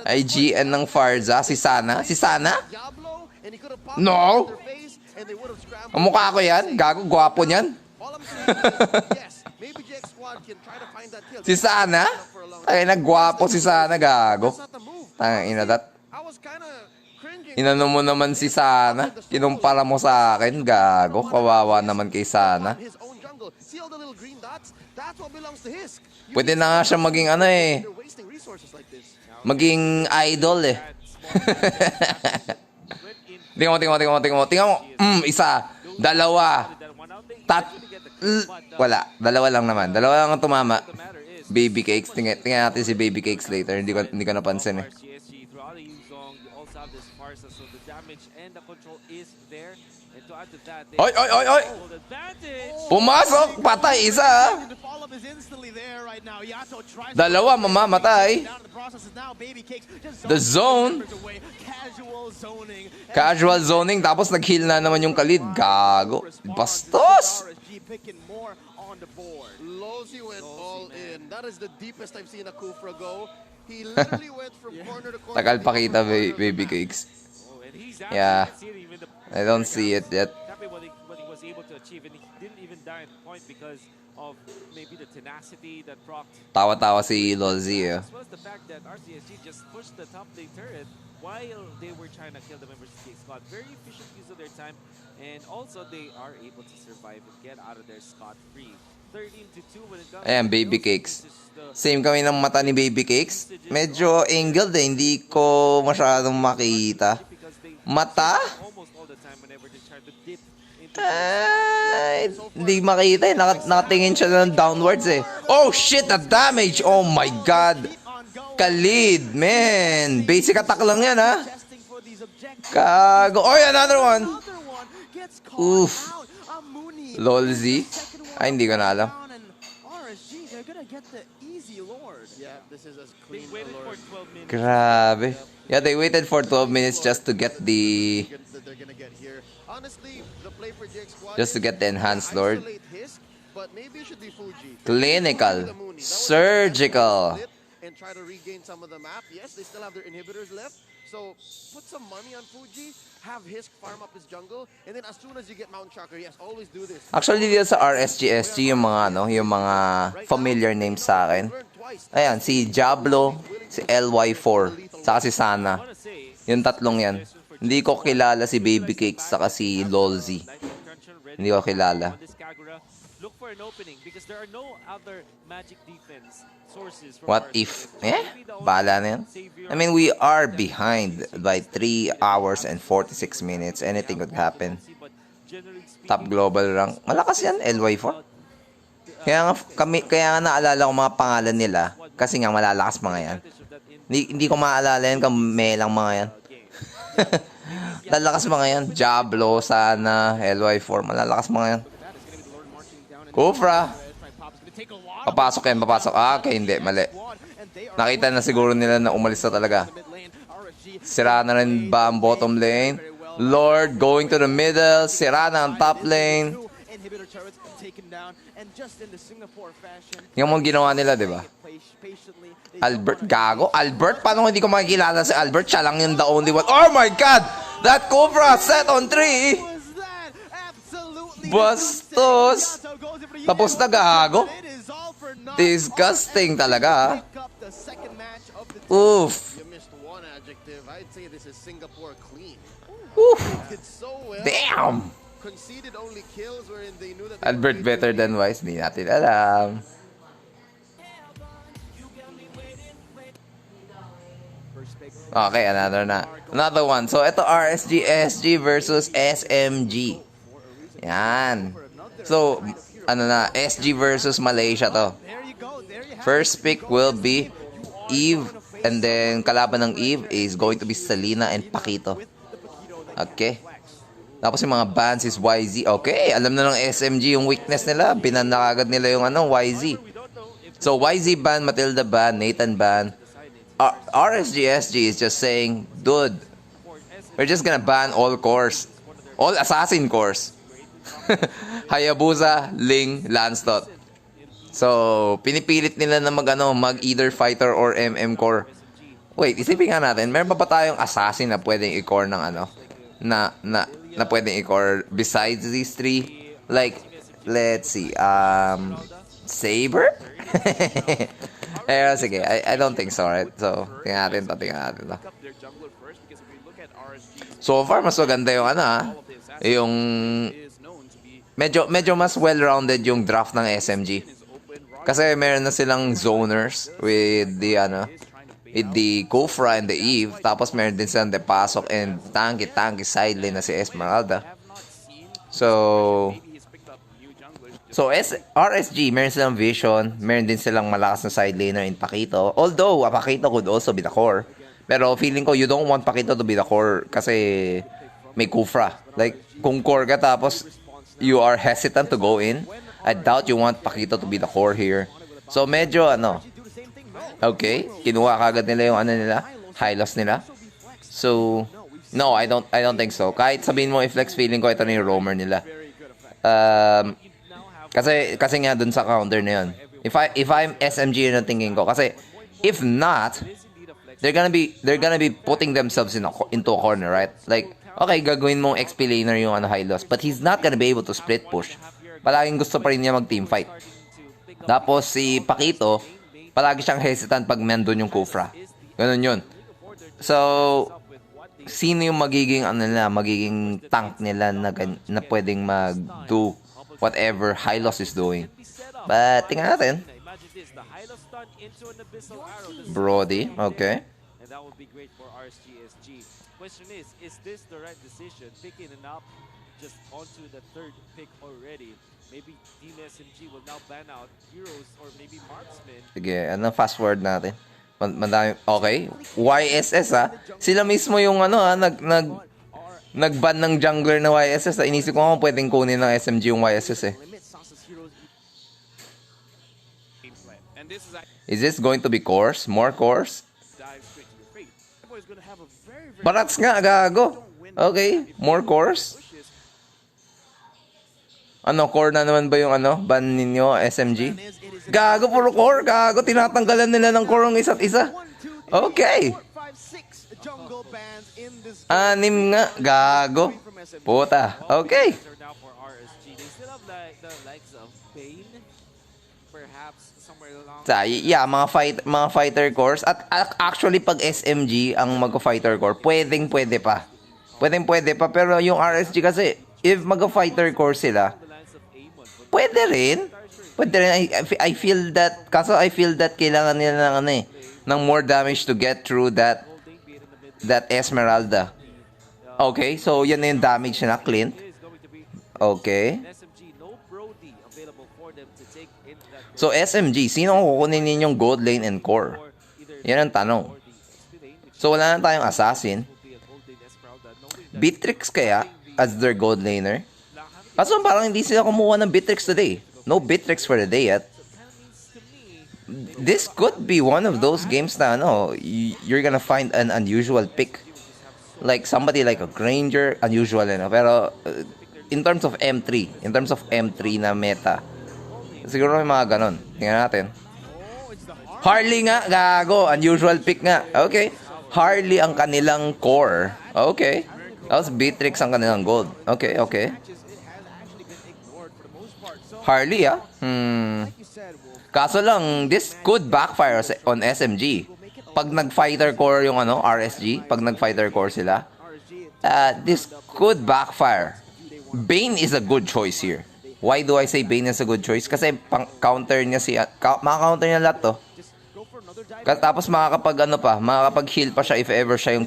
IGN ng Farza. Si Sana? Si Sana? No! Ang mukha ko yan. Gago, gwapo niyan. All I'm saying is, yes, maybe GX Squad can try to find that kill. Si Sana? Ay, nagwapo si Sana, gago. That's not the move. Tangina that. I was kind of cringing. Inano mo naman si Sana. Kinumpara mo sa akin, gago. Kawawa naman kay Sana. His own jungle. See all the little green dots? That's what belongs to Hisk. Pwede na nga siya maging ano eh. They're wasting resources like this. Maging idol eh. Tingnan mo. Isa. Dalawa. Wala. Dalawa lang naman. Dalawa lang ang tumama. Baby Cakes. Tingnan natin si Baby Cakes later. Hindi ko napansin eh. Oy! Pumasok! Patay! Isa! Dalawa mamamatay. The zone. Casual zoning. Tapos nag-heal na naman yung Khalid. Gago. Bastos! Lozi went all in. That is the deepest I've seen a Kufra go. He literally went from corner to corner. Tagal pakita, Baby Cakes. Yeah. I don't see it yet. What he was able to achieve, and he didn't even die at the point because of maybe the tenacity that procced. Tawa-tawa si Lolzy eh. As well as the fact that RCSG just pushed the top lane turret while they were trying to kill the members of the squad. Very efficient use of their time, and also they are able to survive and get out of there scot-free. 13-2 when it comes. Ayan, Baby Cakes. Same kami ng mata ni Baby Cakes. Medyo angled eh. Hindi ko masyadong makita. Mata? Hindi makita eh. Nakatingin siya ng downwards eh. Oh shit, the damage! Oh my god! Khalid, man! Basic attack lang yan ha. Kago. Oh, another one! Oof. Lolzy. Ay, hindi ko na alam. Grabe. Yeah, they waited for 12 minutes just to get the... Just to get the enhanced lord. Clinical. Surgical. And try to regain some of the map. Yes, they still have their inhibitors left. So put some money on Fuji, have Hisk farm up his jungle, and then as soon as you get Mount Chakra, yes, always do this. Actually, dito sa RSGSG, yung mga, yung mga familiar names sa akin. Ayan, si Diablo, si LY4, saka si Sana. Yung tatlong yan. Hindi ko kilala si Baby Cakes, saka si Lolzy. Hindi ko kilala. Look for an opening because there are no other magic defense sources. What if? Bahala na yan. I mean, we are behind by 3 hours and 46 minutes. Anything could happen. Top global rank. Malakas yan, LY4. Kaya nga naalala ko mga pangalan nila. Kasi nga malalakas mga yan. Hindi ko maalala yan kung may lang mga yan. Lalakas mga yan. Diablo, Sana, LY4. Malalakas mga yan. Kufra. Papasok yan, papasok. Okay, hindi, mali. Nakita na siguro nila na umalis na talaga. Sira na rin ba ang bottom lane? Lord going to the middle. Sira na ang top lane. Yung mga ginawa nila, di ba? Albert, gago. Albert? Paano hindi ko makikilala si Albert? Siya lang yung the only one. Oh my God! That Kufra set on 3! Bastos! Tapos na, gago. Disgusting talaga. Oof. Oof. Damn. Albert better than Wise. Hindi natin alam. Okay, another one. So, ito RSGSG versus SMG. Yan. So, SG versus Malaysia to. First pick will be Eve, and then kalaban ng Eve is going to be Selena and Paquito. Okay. Tapos yung mga bans is YZ. Okay, alam na ng SMG yung weakness nila. Binan na agad nila yung YZ. So, YZ ban, Matilda ban, Nathan ban. RSGSG is just saying, dude, we're just gonna ban all cores. All assassin cores. Hayabusa, Ling, Lancelot. So, pinipilit nila na mag either fighter or MM core. Wait, isipin nga natin, meron ba tayong assassin na pwedeng i-core ng na pwedeng i-core besides these three? Like let's see. Saber? Sige, I don't think so, right? So, tingnan natin to. Pick up their jungler first, because if we look at RSG's So far, mas maganda yung yung is known to be medyo mas well-rounded yung draft ng SMG. Kasi meron na silang zoners with the Kufra and the Eve. Tapos meron din silang the Pasok and tanky side lane na si Esmeralda. So RSG, meron silang Vision. Meron din silang malakas na side laner in Pakito. Although, Pakito could also be the core. Pero feeling ko, you don't want Pakito to be the core kasi may Kufra. Like, kung core ka tapos you are hesitant to go in, I doubt you want Pakito to be the core here. So, medyo okay, kinuha kagad nila yung high-loss nila. So, no, I don't think so. Kahit sabihin mo i-flex, feeling ko ito na yung roamer nila. Kasi nga dun sa counter na yun. If I'm SMG, yun ang thinking ko. Kasi, if not, they're gonna be putting themselves into a corner, right? Like, okay, gagawin mong XP laner yung high-loss, but he's not gonna be able to split push. Palaging gusto pa rin niya mag-team fight. Tapos si Pakito, palagi siyang hesitant pag nandun yung Kufra. Ganun yun. So, sino yung magiging magiging tank nila na pwedeng mag-do whatever Hylos is doing? But, tingnan natin. Brody, okay. And that would be great for RSGSG. Question is this the right decision? Picking it up just onto the third pick already. Maybe Team SMG will now ban out heroes or maybe marksmen. Sige, fast forward natin. Madami. Okay. YSS Sila mismo yung nag-ban ng jungler na YSS Inisip ko kung pwedeng kunin ng SMG yung YSS Is this going to be cores? More cores? Barats nga, gago. Okay, more cores? Core na naman ba yung ban ninyo, SMG? Gago, puro core. Gago, tinatanggalan nila ng core ng isa't isa. Okay. 6 nga. Gago. Puta. Okay. Yeah, mga fighter cores. At actually, pag SMG ang mag-fighter core, pwede pa. Pwede pa. Pero yung RSG kasi, if mag-fighter core sila, pwede rin. I feel that kailangan nila ng more damage to get through that Esmeralda. Okay, so yan na yung damage na Clint. Okay. So SMG, sino ang kukunin ninyong gold lane and core? Yan ang tanong. So wala na tayong assassin. Beatrix kaya as their gold laner? Kaso parang hindi sila kumuha ng Beatrix today. No Beatrix for the day yet. This could be one of those games na you're gonna find an unusual pick. Like somebody like a Granger, unusual pero in terms of M3 na meta, siguro may mga ganon. Tingnan natin. Harley nga, gago, unusual pick nga. Okay. Harley ang kanilang core. Okay. Tapos Beatrix ang kanilang gold. Okay. Harley, Kaso lang, this could backfire on SMG. Pag nag-fighter core yung RSG, pag nag-fighter core sila, this could backfire. Bane is a good choice here. Why do I say Bane is a good choice? Kasi counter niya maka-counter niya lahat to. Tapos makakapag-heal pa siya if ever siya yung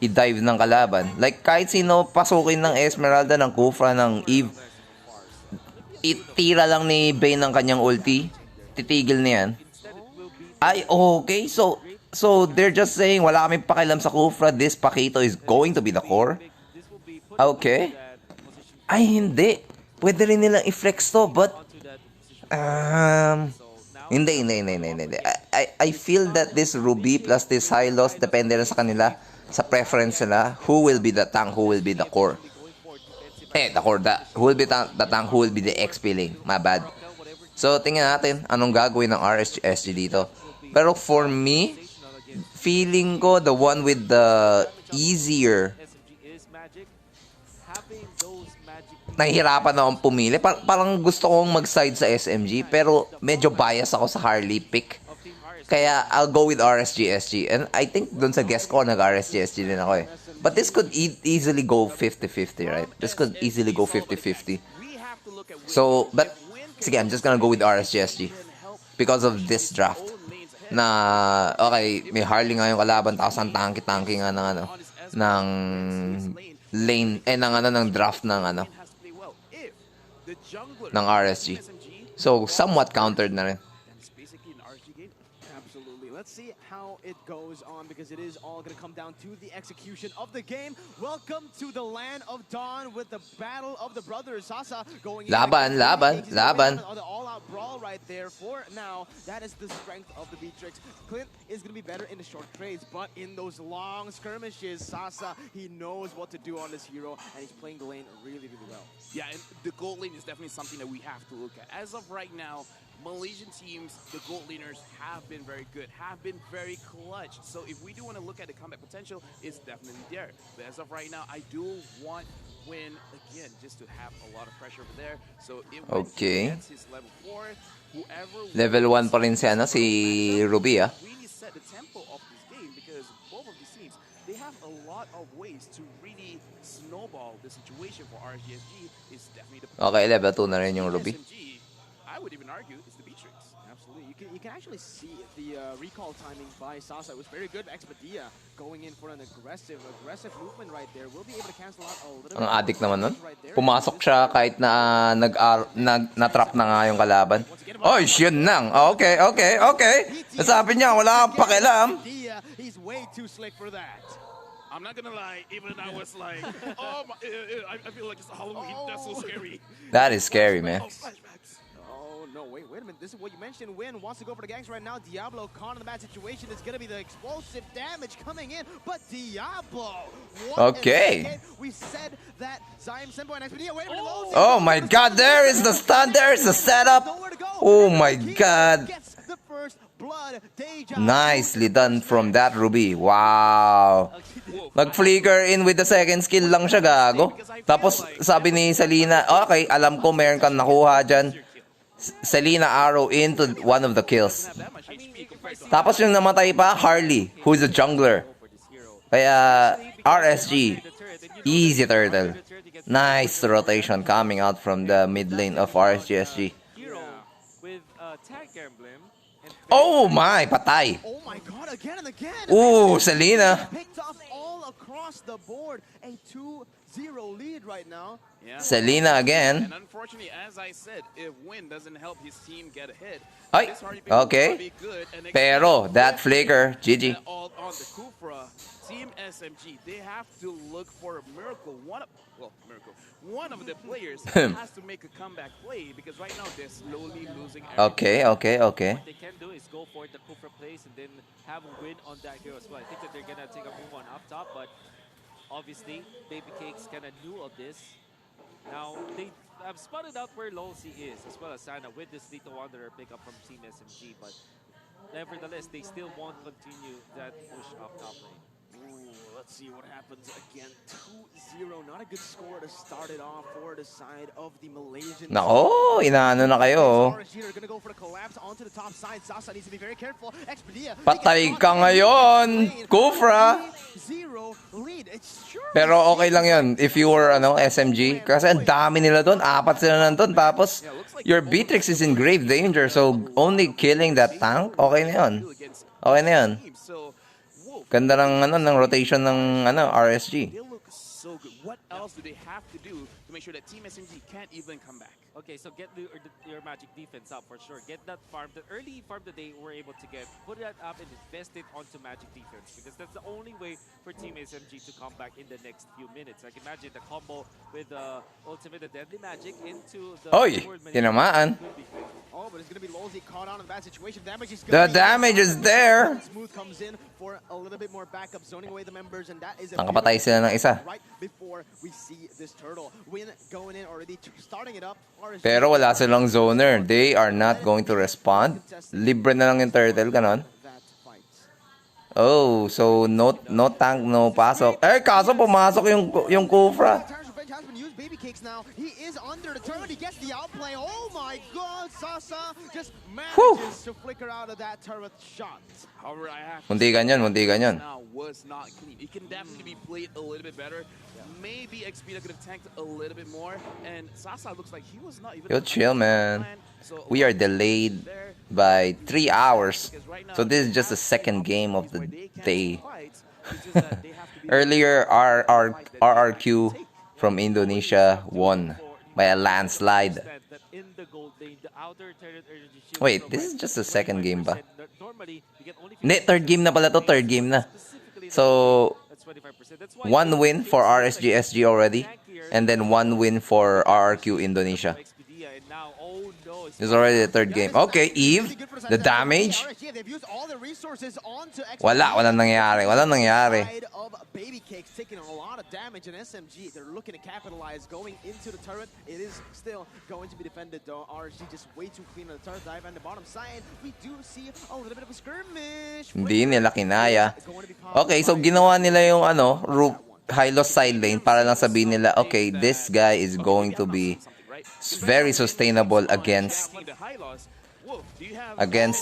i-dive ng kalaban. Like kahit sino pasukin ng Esmeralda, ng Kufra, ng Eve, itira lang ni Bane ng kanyang ulti, titigil na yan. Ay, okay. So they're just saying, wala kaming pakialam sa Kufra, this Pakito is going to be the core. Okay. Ay, hindi. Pwede rin nilang i-flex to, but hindi. I feel that this Ruby plus this Hylos, depende rin sa kanila, sa preference nila, who will be the tank, who will be the core. Who will be the tank, who will be the XP lane. My bad. So, tingnan natin anong gagawin ng RSG dito. Pero for me, feeling ko the one with the easier nahihirapan akong pumili. Parang gusto kong mag-side sa SMG, pero medyo bias ako sa Harley pick. Kaya I'll go with RSG-SG. And I think dun sa guest ko, nag-RSG-SG din ako eh. But this could easily go 50-50, right? This could easily go 50-50. So, but, sige, I'm just gonna go with RSG-SG. Because of this draft. Na, okay, may Harley nga yung kalaban, tapos ang tanky-tanky nga ng ano, ng lane, ng draft ng ano, ng RSG. So, somewhat countered na rin. Absolutely. Let's see how it goes on because it is all going to come down to the execution of the game. Welcome to the land of Dawn with the battle of the brothers. Sasa going laban. The all-out brawl right there for now. That is the strength of the Beatrix. Clint is going to be better in the short trades, but in those long skirmishes, Sasa, he knows what to do on this hero, and he's playing the lane really, really well. Yeah, and the gold lane is definitely something that we have to look at. As of right now, Malaysian teams, the gold laners have been very good, have been very clutch. So if we do want to look at the comeback potential, it's definitely there. But as of right now, I do want Win again just to have a lot of pressure over there. So it gets his level 4, whoever level 1 pa rin si ano, si Ruby really set the tempo of this game because both of these teams, they have a lot of ways to really snowball the situation for RGSG. Is definitely the okay, level 2 na rin yung Ruby. SMG, I would even argue it's the Beatrix. Absolutely. You can actually see the recall timing by Sasa. It was very good. Expedia going in for an aggressive movement right there. We'll be able to cancel out a little bit. Ang addict naman nun. Pumasok siya kahit na na-trap na nga yung kalaban. Oy, yun lang. Okay. Nasabi niya, wala kang pakialam. He's way too slick for that. I'm not gonna lie, even I was like, oh, I feel like it's Halloween. That's so scary. That is scary, man. Oh, no, wait a minute. This is what you mentioned. Win wants to go for the ganks right now. Diablo caught in the bad situation. It's going to be the explosive damage coming in. But Diablo, okay. We said that Zion, Simbo, and Expedia. Wait a minute. Oh my god, there is the stun. There is the setup. Oh my god. Nicely done from that Ruby. Wow. Nag-flicker in with the second skill lang siya, gago. Tapos sabi ni Selena, okay, alam ko meron kang nakuha dyan. Selena arrow into one of the kills. Tapos yung namatay pa, Harley, who's a jungler. Kaya RSG, easy turtle. Nice rotation coming out from the mid lane of RSGSG. Oh my, patay. Oh my god, again and again. Ooh, Selena. Picked off all across the board. A 2-0 lead right now. Yeah. Selena again. And unfortunately, as I said, if Win doesn't help his team get ahead, ay, okay. Pero that flicker, GG. On the Kufra, Team SMG, they have to look for a miracle. One of the players has to make a comeback play because right now they're slowly losing everything. Okay. What they can do is go for the Kufra plays and then have a win on that hero as well. I think that they're gonna take a move on up top, but obviously Baby Cakes kind of knew of this. Now they have spotted out where Lolzy is as well as Sana with this Lethal Wanderer pickup from Team SMG, but nevertheless they still won't continue that push up top lane. Ooh, let's see what happens again. 2-0, not a good score to start it off for the side of the Malaysian. Nako, inaano na kayo. Gonna go for the collapse onto the top side. Sasa needs to be very careful. Expedia. Patay ka ngayon, Kufra. Lead. Pero okay lang yun if you were SMG. Kasi ang dami nila doon. 4 sila nandun. Tapos, your Beatrix is in grave danger. So, only killing that tank, okay na yun. Okay na yun. Ganda ng rotation ng RSG. They look so good. What else do they have to do to make sure that Team SMG can't even come back? Okay, so get your magic defense up for sure. Get that farm, the early farm that they were able to get, put that up and invest it onto magic defense because that's the only way for Team SMG to come back in the next few minutes. Like imagine the combo with the ultimate, the deadly magic into the tinamaan. Oh, but it's gonna be Lolzy caught on in a bad situation. The damage is there. Smooth comes in for a little bit more backup, zoning away the members, and that is nakapatay sila ng isa. Right before we see this turtle. Win going in already, starting it up. Pero wala silang zoner. They are not going to respond. Libre na lang yung turtle, ganon. Oh, so no tank, no pasok. Eh, kaso pumasok yung Kufra. Cakes now. He is under the turret. He gets the outplay. Oh my god, Sasa just Whew. manages to flicker out of that turret shot. However, I have Muntikan yun, muntikan yun. now was not clean. It can definitely be played a little bit better. Maybe Xperia could have tanked a little bit more. And Sasa looks like he was not even... Yo, chill, man. So, We are delayed by 3 hours. So this is just the second game of the day. Earlier, RRQ from Indonesia won by a landslide. Wait, this is just the second game ba? Hindi, third game na pala to, third game na. So, 1 win for RSGSG already, and then 1 win for RRQ Indonesia. It's already the third game. Okay, Eve, the damage. Walang nangyari, walang nangyari. Baby Cakes taking a lot of damage, and SMG, they're looking to capitalize going into the turret. It is still going to be defended though. RSG just way too clean on the turret dive, and the bottom side, we do see a little bit of a skirmish. Hindi nila kinaya. Okay, so ginawa nila yung high-loss side lane para lang sabihin nila, okay, this guy is going to be very sustainable against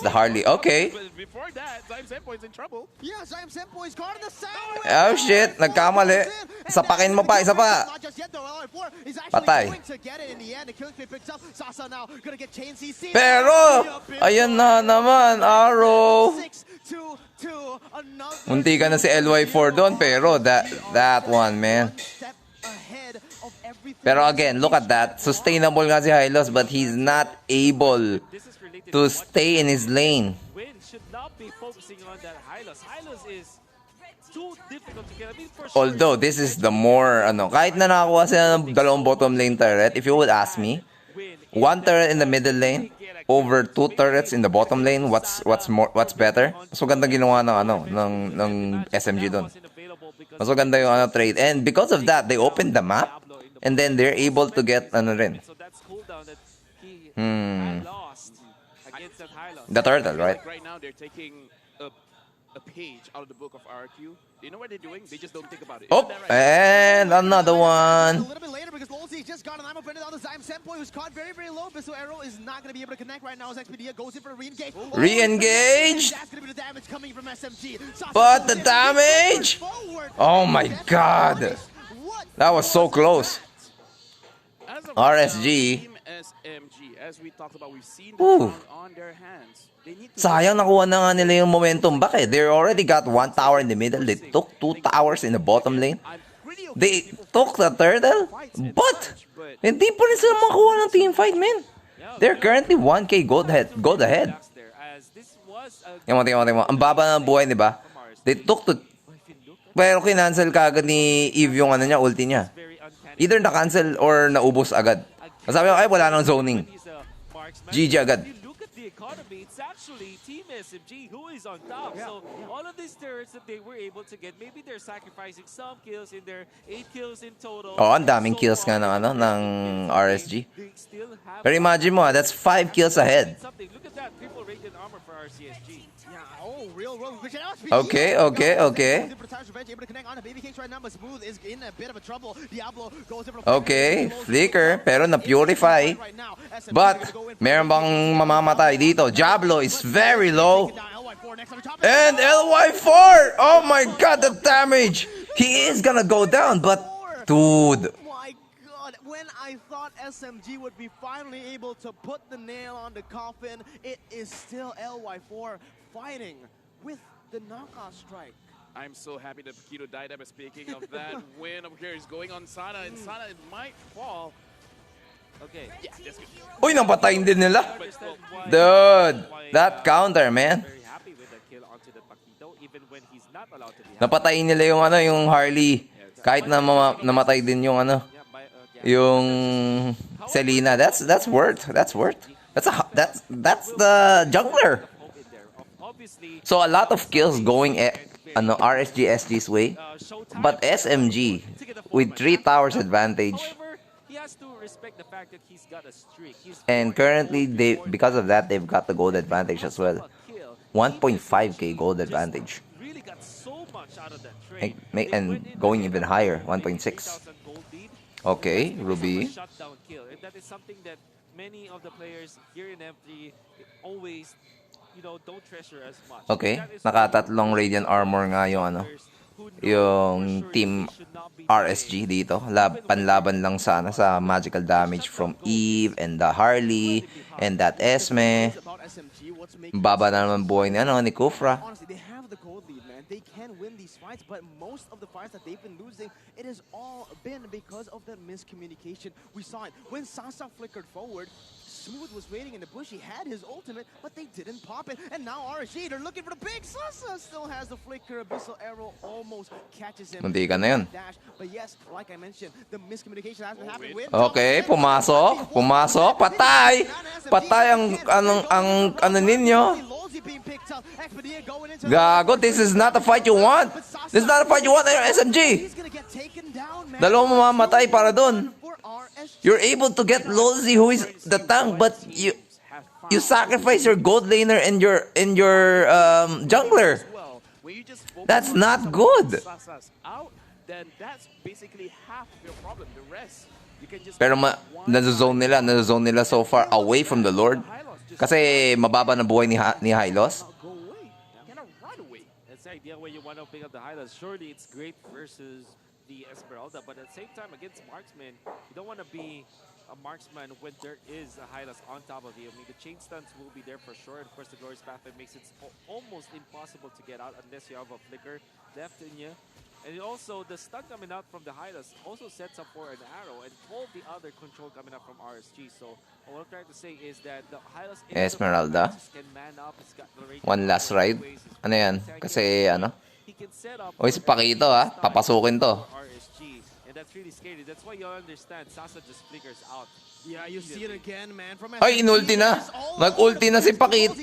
the Harley. Okay. But before that, Zaim Senpo is in trouble. Yeah, Zaim Senpo is caught in the side. Oh shit, nagkamali. Sapakin mo pa, isa pa. Patay. Pero, ayan na naman, Arrow. Munti ka na si LY4 doon, pero that one, man. Pero again, look at that. Sustainable nga si Hylos, but he's not able to stay in his lane. Win should not be focusing on that Hylos. Hylos is too difficult to get. I mean, for sure, Although this is the more kahit na nakakuha sila ng dalawang bottom lane turret, if you would ask me, 1 turret in the middle lane over 2 turrets in the bottom lane, what's better? Mas maganda ginawa ng SMG doon. Mas maganda yung trade. And because of that, they opened the map and then they're able to get rin. So that's cooldown that he had lost against that Hylos. The turtle, right? Like right now, they're taking a page out of the book of RQ. You know what they're doing? They just don't think about it. Oh, and another A one. little bit later because Lolzy just got an ammo printed on the Zaim Senpo who's caught very, very low. Bissell Arrow is not going to be able to connect right now as Xperia goes in for a re-engage. Re-engage? That's going to be the damage coming from SMG. But the damage! Oh my god. That was so close. As of RSG. Team SMG, as we talked about, we've seen the Ooh. crown on their hands. They need to Sayang nakuha na nga nila yung momentum. Bakit? They already got 1 tower in the middle. They took 2 towers in the bottom lane. They took the turtle, but hindi pa rin sila makuha ng team fight, man. They're currently 1k gold ahead. Tingnan mo. Ang baba ng buhay, di ba? They took to... Pero kinancel kagad ni Eve yung ulti niya. Either na-cancel or naubos agad. Sabi ko, ay, wala nang zoning. GG agad. The economy, it's actually Team SMG who is on top. So all of these turrets that they were able to get, maybe they're sacrificing some kills in their 8 kills in total. Oh, ang daming kills nga ng RSG. Pero imagine mo, that's 5 kills ahead. Look at that, triple rated armor for RCSG. Okay. Okay, Flicker, pero na-purify. But, meron bang mamamatay dito? Diablo is very low. And LY4! Oh my god, the damage! He is gonna go down, but... Dude. My god, when I thought SMG would be finally able to put the nail on the coffin, it is still LY4 fighting with the knockout strike. I'm so happy that Paquito died. But speaking of that, win over here is going on Sana, and Sana it might fall. Okay. Yeah, just good. Uy, napatayin din nila. Dude, that counter, man. Very happy with the kill onto the Paquito, even when he's not allowed to be. Napatayin nila yung Harley. Kahit na namatay din yung yung Selena. That's worth. That's the jungler. So a lot of kills going RSGSG's way, but SMG with 3 towers advantage. He has to respect the fact that he's got a streak. And currently, because of that, they've got the gold advantage as well. 1.5k gold advantage. Really got so much out of that trade. And going even higher, 1.6. Okay, Ruby. Shutdown kill. And that is something that many of the players here in M3 always, don't treasure as much. Okay, That is nakatatlong why Radiant Armor nga yung ano, who know yung for sure that team they should not be RSG dying. dito. Even when Panlaban lang sana sa magical damage from Eve and the Harley and that Esme. About SMG, what's making Baba na naman buhay ni, ni Kufra. honestly, they have the gold lead, man. They can win these fights, but most of the fights that they've been losing, it has all been because of the miscommunication. We saw it when Sasa flickered forward. Smooth was waiting in the bush. He had his ultimate, but they didn't pop it. And now RSG, they're looking for the big. Sasa still has the flicker. Abyssal arrow almost catches him. Hindi ka na yun. Dash. But yes, like I mentioned, the miscommunication has been happening with. Okay, pumasok. Patay. Patay ang ninyo. Gago, this is not a fight you want. This is not a fight you want, SMG. Dalawang mamamatay para dun. You're able to get Lolzy, who is the tank, but you sacrifice your gold laner and your jungler. That's not good. Then that's basically half your problem. The rest, you can just Pero na-zone nila so far away from the Lord. Kasi mababa na buhay ni Hylos. go away. You cannot run away. That's the idea when you want to pick up the highlights. Surely it's great versus the Esmeralda, but at the same time against marksman, you don't want to be a marksman when there is a highlights on top of you. I mean, the chain stunts will be there for sure. And of course, the Glorious Pathway makes it almost impossible to get out unless you have a flicker left in you. And also, the stun coming out from the highlights also sets up for an arrow and all the other control coming up from RSG. So what I'm trying to say is that the highlights Esmeralda. can man up. It's got the range One last ride. Ano yan? Kasi he can set up. Oy, si Pakito papasukin to. RSG, and that's really scary. That's why you understand Sasa just flickers out. Yeah, you see it again, man. From Ay, inulti na. Nag-ulti na si Pakito,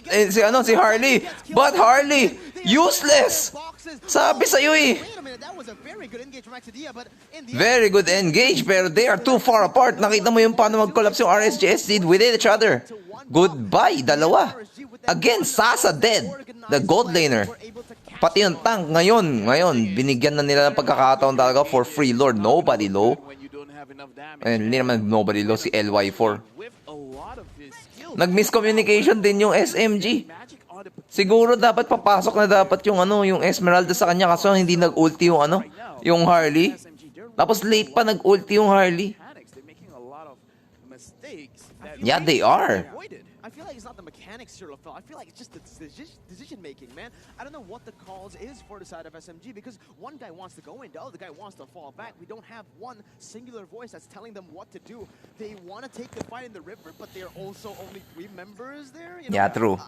si Harley. But Harley, useless. Sabi sa'yo eh. Wait a minute, that was a very good engage from Exodia, but in the Very good engage, pero they are too far apart. Nakita mo yung paano mag-collapse yung RSGS within each other. Goodbye, dalawa. Again, Sasa dead. The gold laner. Pati yung tank ngayon, binigyan na nila ng pagkakataon talaga for free Lord. Nobody low. when you don't have enough damage. Hindi naman nobody low, si LY4. With a lot of his skills, Nag-miscommunication din yung SMG. magic on the Siguro dapat papasok na dapat yung Esmeralda sa kanya kaso hindi nag-ulti yung Harley. SMG. They're Tapos late pa nag-ulti yung Harley. mechanics. They're making a lot of mistakes that Yeah, they are. avoided. I feel like it's not the mechanics here, LaFell. I feel like it's just the decision making, man. I don't know what the calls is for the side of SMG because one guy wants to go in, the other guy wants to fall back. We don't have one singular voice that's telling them what to do. They want to take the fight in the river, but they're also only 3 members there. Yeah, true.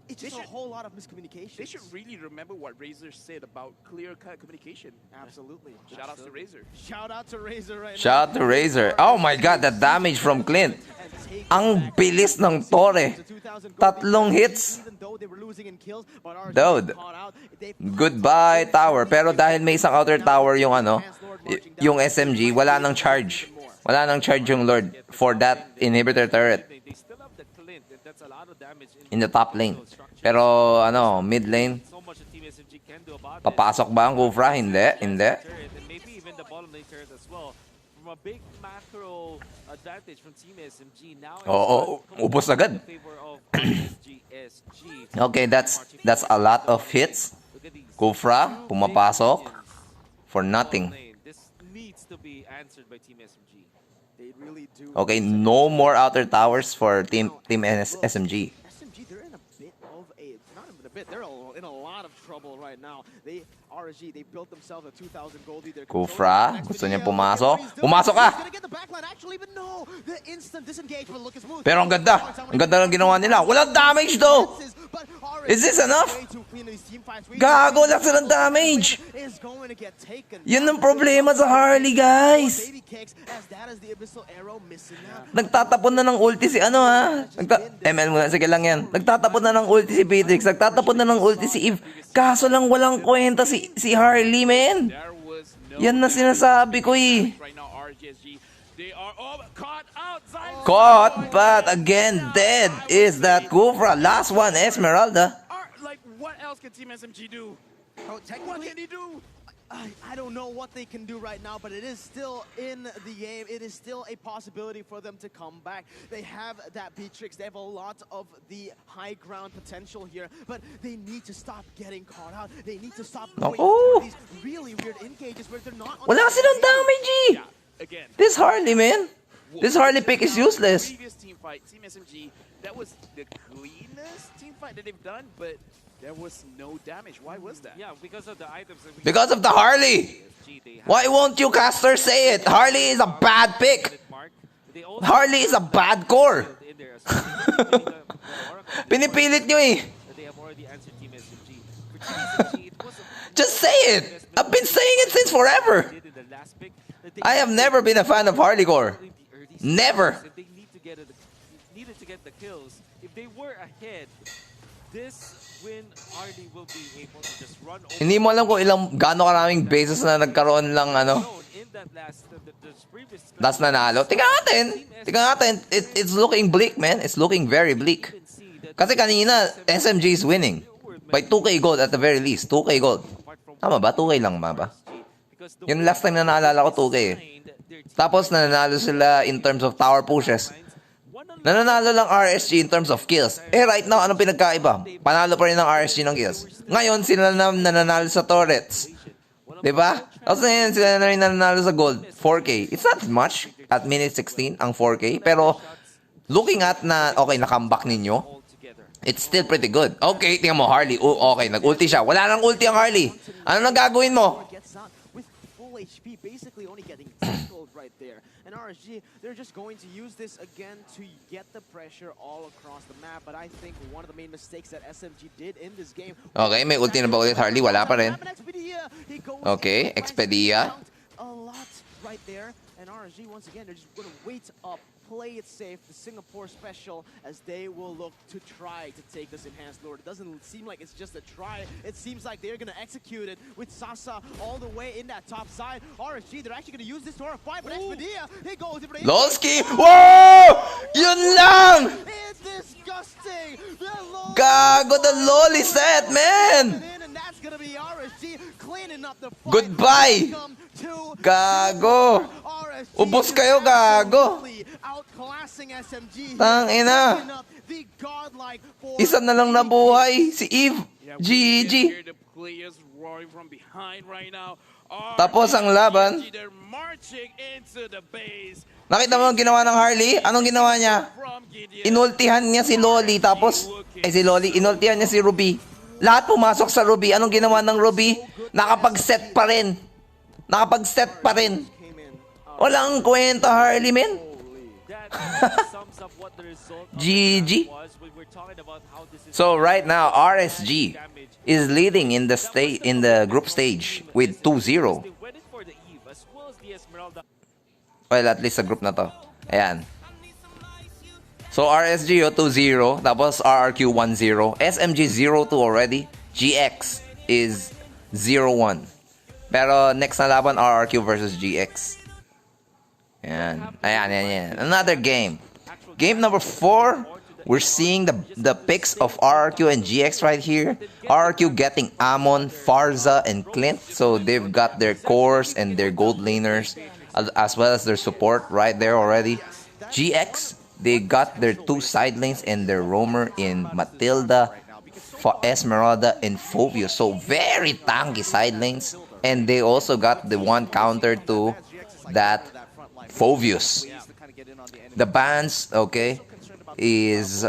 It's just a whole lot of miscommunication. They should really remember what Razor said about clear-cut communication. Absolutely. Shout outs to Razor. Shout out to Razor right Shout out to Razor. Oh my God, the damage from Clint. Ang bilis ng Torre. Tatlong hits. Dude. Goodbye, tower. Pero dahil may isang outer tower yung yung SMG, wala nang charge. Wala nang charge yung Lord for that inhibitor turret They still have the Clint, and that's a lot of damage in the top lane. Pero mid lane, so much that Team SMG can do about it. papasok ba ang Kufra? Hindi. And maybe even the bottom lane turret as well. From a big macro advantage from Team SMG, now Oo, ubos agad. in favor of SG. Okay, that's a lot of hits. Look at these. Kufra, pumapasok for nothing. This needs to be answered by Team SMG. They really do. Okay, no more outer towers for Team SMG. SMG, they're in a bit of not even a bit, they're in a lot of trouble right now. RSG, they built themselves a 2,000 gold lead. Kufra, gusto niya pumasok. Pumasok ka! Pero ang ganda ng ginawa nila. Walang damage though! Is this enough? Gago lang silang damage! Yan ang problema sa Harley, guys! Nagtatapon na ng ulti si ML muna, sige lang yan. Nagtatapon na ng ulti si Beatrix, nagtatapon na ng ulti si Eve. Kaso lang walang kwenta si Harley, man. There was no Yan na sinasabi ko eh. right now. RGSG, they are all caught out. Caught, but again, dead is that Kufra. Last one, Esmeralda. Like, what else can Team SMG do? Oh, What can he do? I don't know what they can do right now, but it is still in the game. It is still a possibility for them to come back. They have that Beatrix. They have a lot of the high ground potential here, but they need to stop getting caught out. They need to stop going for these really weird engages where they're not on Wala kasi ng damage eh. Again, This Harley, man. This Harley pick is useless. Previous team fight, Team SMG, that was the cleanest team fight that they've done, but there was no damage. Why was that? Yeah, because of the items. That we Because of the Harley. Why won't you, Caster, say it? Harley is a bad pick. Harley is a bad core. Pinipilit nyo eh. They have already answered Team SMG. For Team SMG, it was Just say it. I've been saying it since forever. did in the last pick. I have never been a fan of Harley core. Never. If they needed to get the kills, if they were ahead, this win Hardy will be able to just run over. Hindi mo alam kung gaano karaming bases na nagkaroon lang In that last, the previous das nanalo. Tingnan natin. It's looking bleak, man. It's looking very bleak. Kasi kanina, SMG is winning. By 2k gold at the very least. 2k gold. Tama ba? 2k lang ba? Yung last time na naalala ko, 2k eh. Tapos nananalo sila in terms of tower pushes. Nananalo lang RSG in terms of kills. Right now, anong pinagkaiba? Panalo pa rin ng RSG ng kills. Ngayon, sila na nananalo sa turrets. Diba? Tapos ngayon, sila na rin nananalo sa gold. 4k. It's not much at minute 16 ang 4k. Pero, looking at na, okay, na-comeback ninyo, it's still pretty good. Okay, tingnan mo, Harley. Okay, nag-ulti siya. Wala nang ulti ang Harley. Ano nang gagawin mo? With full HP, basically only getting tickled right there. And RSG, they're just going to use this again to get the pressure all across the map. But I think one of the main mistakes that SMG did in this game... Okay, may ulti na ba ulit Harley? Wala pa rin. Okay, Expedia. A lot right there. And RSG, once again, they're just going to wait up, play it safe, the Singapore special, as they will look to try to take this enhanced lord. It doesn't seem like it's just a try. It seems like they're going to execute it with Sasa all the way in that top side. RSG, they're actually going to use this to our fight, but Expedia, he goes... Lolski! Whoa! Yun lang! It's disgusting! Gago, the lolly set, man! And that's going to be RSG cleaning up the fight. Goodbye! Gago! Ubos kayo, gago! Tang ina! Isa na lang nabuhay, si Eve. GG. Tapos ang laban. Nakita mo ang ginawa ng Harley? Anong ginawa niya? Inultihan niya si Loli, tapos, inultihan niya si Ruby. Lahat pumasok sa Ruby. Anong ginawa ng Ruby? Nakapag-set pa rin. Walang kwenta, Harley, man. GG. So right now, RSG is leading in the group stage with 2-0. Well, at least sa group na to. Ayan. So RSG 2-0, tapos RRQ 1-0, SMG 0-2 already, GX is 0-1. Pero next na laban, RRQ versus GX. Ayan. Another game. Game number 4. We're seeing the picks of RRQ and GX right here. RRQ getting Amon, Farza, and Clint. So they've got their cores and their gold laners, as well as their support right there already. GX, they got their 2 side lanes and their roamer in Matilda, Esmeralda, and Phobius. So very tanky side lanes. And they also got the one counter to that Phobius. The bans, okay, is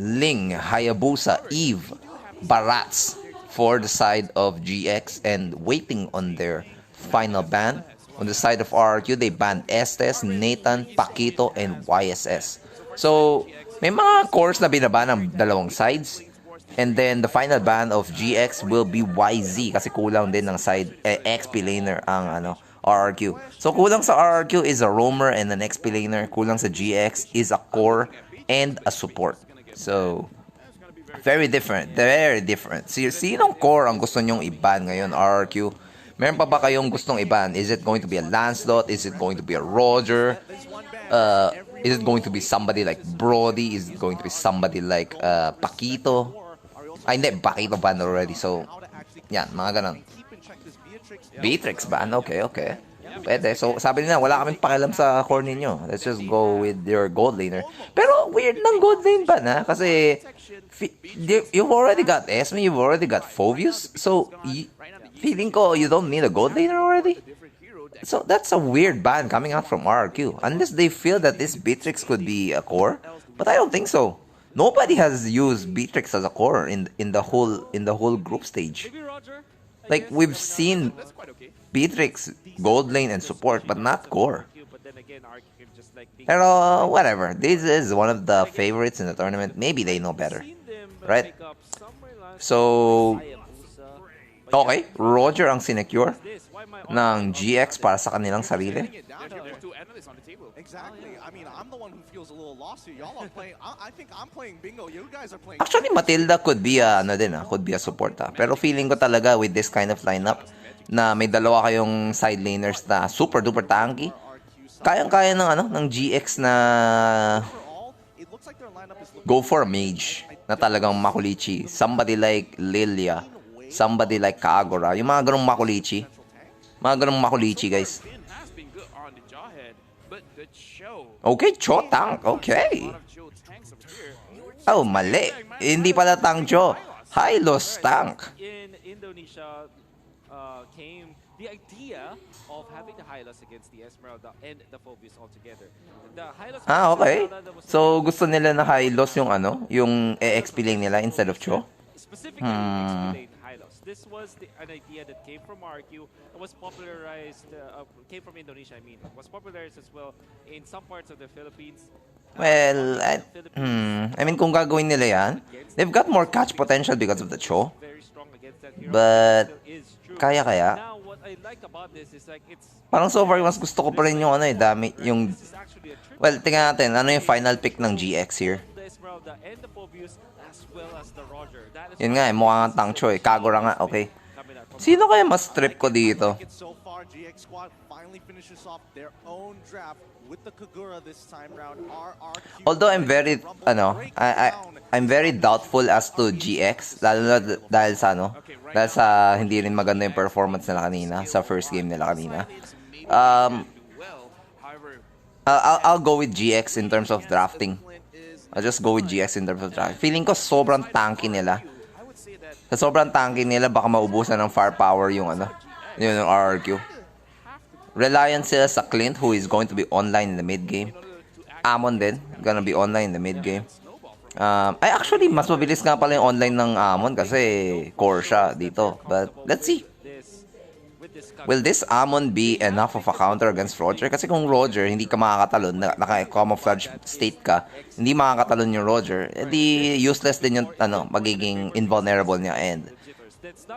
Ling, Hayabusa, Eve, Barats for the side of GX, and waiting on their final ban. On the side of RRQ, they banned Estes, Nathan, Paquito, and YSS. So, may mga cores na binaba ng dalawang sides. And then, the final ban of GX will be YZ kasi kulang din ng side XP laner ang RRQ. So, kulang sa RRQ is a roamer and an XP laner. Kulang sa GX is a core and a support. So, very different. Very different. Sinong core ang gusto nyong i-ban ngayon, RRQ? Meron pa ba kayong gustong i-ban? Is it going to be a Lancelot? Is it going to be a Roger? Is it going to be somebody like Brody? Is it going to be somebody like Paquito? Ay, hindi. Paquito ban already. So, yan. Mga ganun. Beatrix ban? Okay. Pwede. So, sabi nila, wala kaming pakialam sa core ninyo. Let's just go with your gold laner. Pero, weird ng gold lane ban, ha? Kasi, you've already got Esme, you've already got Phobius. So, feeling ko, you don't need a gold laner already? So, that's a weird ban coming out from RRQ. Unless they feel that this Beatrix could be a core. But I don't think so. Nobody has used Beatrix as a core in the whole group stage. Like, we've seen Beatrix, gold lane, and support, but not core. Pero, whatever. This is one of the favorites in the tournament. Maybe they know better. Right? So, okay. Roger ang sinecure ng GX para sa kanilang sarili. Exactly. I mean, I'm the one who feels a little lost here. Y'all are playing. I think I'm playing bingo. You guys are playing. Actually, Matilda could be a, could be a support. Pero feeling ko talaga with this kind of lineup na may dalawa kayong side laners na super duper tanky, kayang-kaya ng GX na go for a mage na talagang makulichi. Somebody like Lilia, somebody like Kagura. Yung mga ganong makulichi. Mga ganong makulichi, guys. Okay, Cho tank. Okay. Oh, mali. Hindi pala tank Cho. Hylos tank. In Indonesia came the idea of having the Hylos against the Esmeralda and the Phobius altogether. The Hylos Okay. So, gusto nila na Hylos yung yung EXP lane nila instead of Cho? Specifically, explain Hylos. This was an idea that came from RQ and was popularized, came from Indonesia, I mean. Was popularized as well in some parts of the Philippines. Well, I mean, kung gagawin nila yan, they've got more catch potential because of the Cho. But, kaya. Now, what I like about this is like it's Parang so far, mas gusto ko pa rin yung dami, yung... Well, tingnan natin, ano yung final pick ng GX here? Yun nga mukha nga Tangcho Kagura nga, okay. Sino kaya mas trip ko dito? Although I'm very, I'm very doubtful as to GX, lalo na dahil sa hindi rin maganda yung performance nila kanina, sa first game nila kanina. I'll go with GX in terms of drafting. I'll just go with GX in terms of drafting. Feeling ko sobrang tanky nila. Sa sobrang tanky nila, baka maubusan ng firepower yung yung RRQ. Reliant sila sa Clint, who is going to be online in the mid-game. Amon din, gonna be online in the mid-game. Actually, mas mabilis nga pala yung online ng Amon kasi core siya dito. But, let's see. Will this Amon be enough of a counter against Roger? Kasi kung Roger, hindi ka makakatalon, naka-camouflage state ka, hindi makakatalon yung Roger, edi useless din yung, magiging invulnerable niya. And,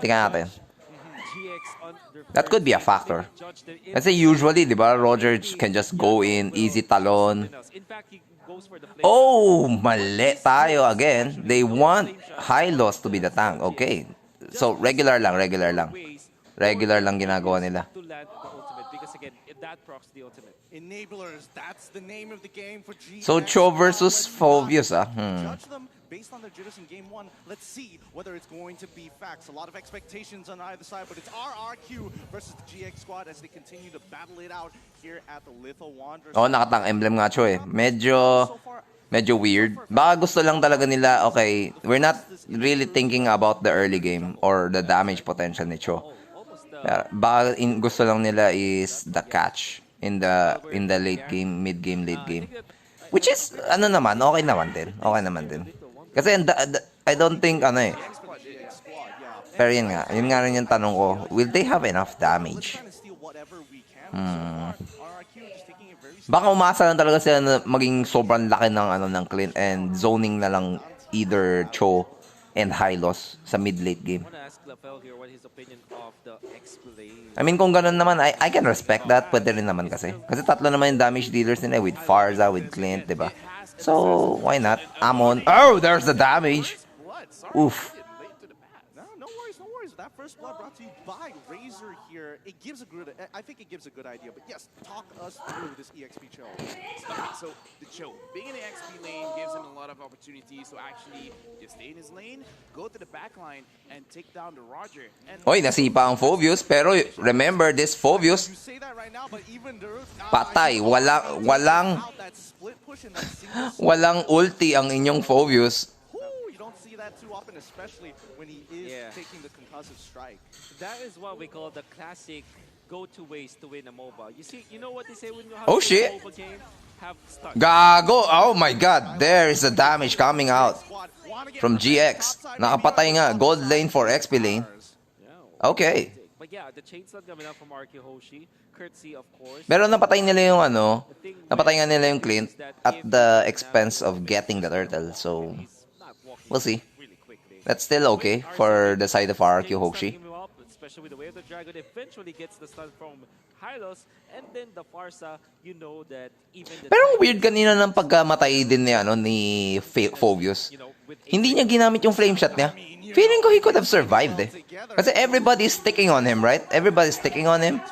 tingnan natin. That could be a factor. Kasi usually, di ba, Roger can just go in, easy talon. Oh, mali tayo again. They want Hylos to be the tank. Okay. So, regular lang. Regular lang ginagawa nila. So, Cho versus Phobius, Based on their jitters in game one, let's see whether it's going to be facts. A lot of expectations on either side, but it's RRQ versus the GX squad as they continue to battle it out here at the Little Wanderers. Oh, nakatang emblem nga Cho Medyo weird. Baka gusto lang talaga nila, okay, we're not really thinking about the early game or the damage potential ni Cho. Baka gusto lang nila is the catch in the late game, mid game, late game. Which is, okay naman din. Kasi I don't think, Pero yun nga rin yung tanong ko, will they have enough damage? Baka umasa lang talaga sila na maging sobrang laki ng Clint and zoning na lang either Cho and Hylos sa mid-late game. I mean, kung ganun naman, I can respect that. Pwede rin naman kasi. Kasi tatlo naman yung damage dealers nila with Farza, with Clint, diba? So, why not? Amon. Oh, there's the damage. Oof. that first blood brought to you by Razor here. It gives a good, I think it gives a good idea. But yes, talk us through this EXP chill. Okay, so the chill, being in the XP lane gives him a lot of opportunities to actually just stay in his lane, go to the back line, and take down the Roger. And Oy, nasipa ang Phobius, pero remember this Phobius, You say that right now, but even there, patay. Walang ulti ang inyong Phobius. You don't see that too often, especially when he is taking the concussive strike. That is what we call the classic go-to ways to win a MOBA. You know what they say when you have Oh, a shit. MOBA game? Have stun. Gago! Oh my god, there is the damage coming out from GX. Nakapatay nga, gold lane for XP lane. Yeah. Okay. But yeah, the chain stun coming out from RQ Hoshi, courtesy of course. Pero napatay nila yung ano, napatay nga nila yung Clint at the expense of getting the turtle. So, we'll see. Really quickly. That's still okay for the side of RQ Hoshi. Him up, especially with the way of the dragon, eventually gets the stun from Hylos, and then the Farsa, you know that even the Pero weird kanina ng pagkamatay din ni, ano, ni Phobius. Hindi niya ginamit yung flame shot niya. Feeling ko he could have survived eh. Kasi everybody's sticking on him, right? Everybody's sticking on him.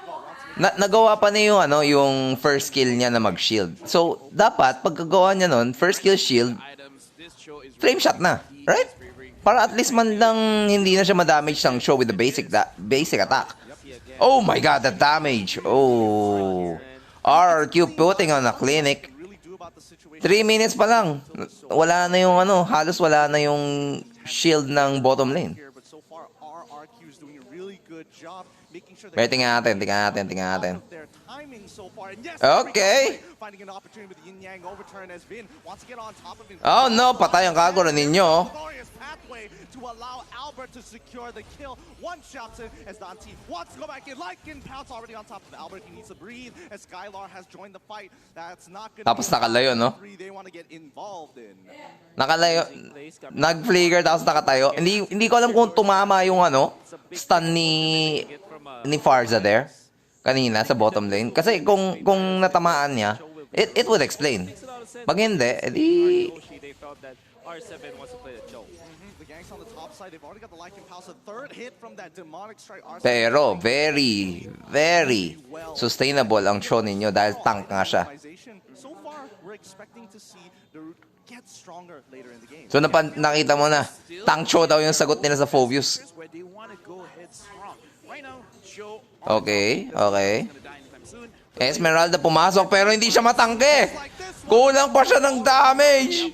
Nagawa pa niya yung, ano, yung first kill niya na mag-shield. So, dapat, pagkagawa niya nun, first kill shield, flame shot na, right? Para at least man lang hindi na siya madamage ng show with the basic attack. Oh my god, the damage. Oh. RRQ putting on a clinic. 3 minutes pa lang. Wala na yung ano, halos wala na yung shield ng bottom lane. But so far, RRQ is doing a really good job making sure Pero tingnan natin. their timing so far. And yes, Okay. finding an opportunity with the Yin Yang overturn as Vin wants to get on top of him. Oh no, patay ang Kagura ninyo. Glorious pathway to allow Albert to secure the kill. One shots in as Dante wants to go back in. Lycan Pounce already on top of Albert. He needs to breathe as Skylar has joined the fight. That's not going to Tapos nakalayo, no? they want to get involved in. Nakalayo. Nag-flicker tapos nakatayo. Hindi ko alam kung tumama yung ano, stun ni Farza there kanina sa bottom lane. Kasi kung natamaan niya, it would explain. Pag hindi, edi They felt that R7 wants to play the choke. The gangs on the top side, they've already got the Lycan Pounce. A third hit from that demonic strike. pero very sustainable ang show ninyo dahil tank nga siya. So far, we're expecting to see the root get stronger later in the game. So nakita mo na, tank show daw yung sagot nila sa Phobius. where they want to go ahead strong. Right now, Joe Okay. Esmeralda pumasok pero hindi siya matangke. Kulang pa siya ng damage.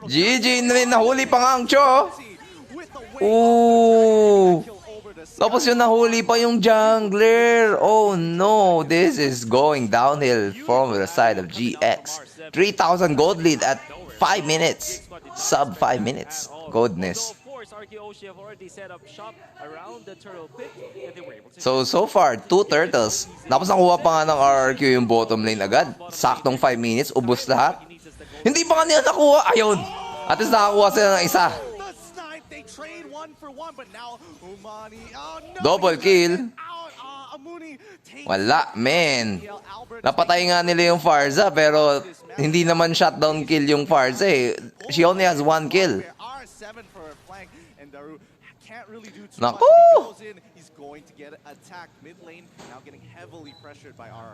GG, nahuli pa nga ang Cho. Ooh. Tapos yung nahuli pa yung jungler. Oh no, this is going downhill from the side of GX. 3,000 gold lead at 5 minutes. Sub 5 minutes. Goodness. So far, 2 turtles. Tapos nakuha pa nga ng RRQ yung bottom lane agad. Saktong 5 minutes, ubos lahat. Hindi pa kanila nakuha. Ayun. At least nakakuha sila ng isa. Double kill. Wala, man. Napatay nga nila yung Farza, pero hindi naman shutdown kill yung Farza eh. She only has 1 kill. Naku!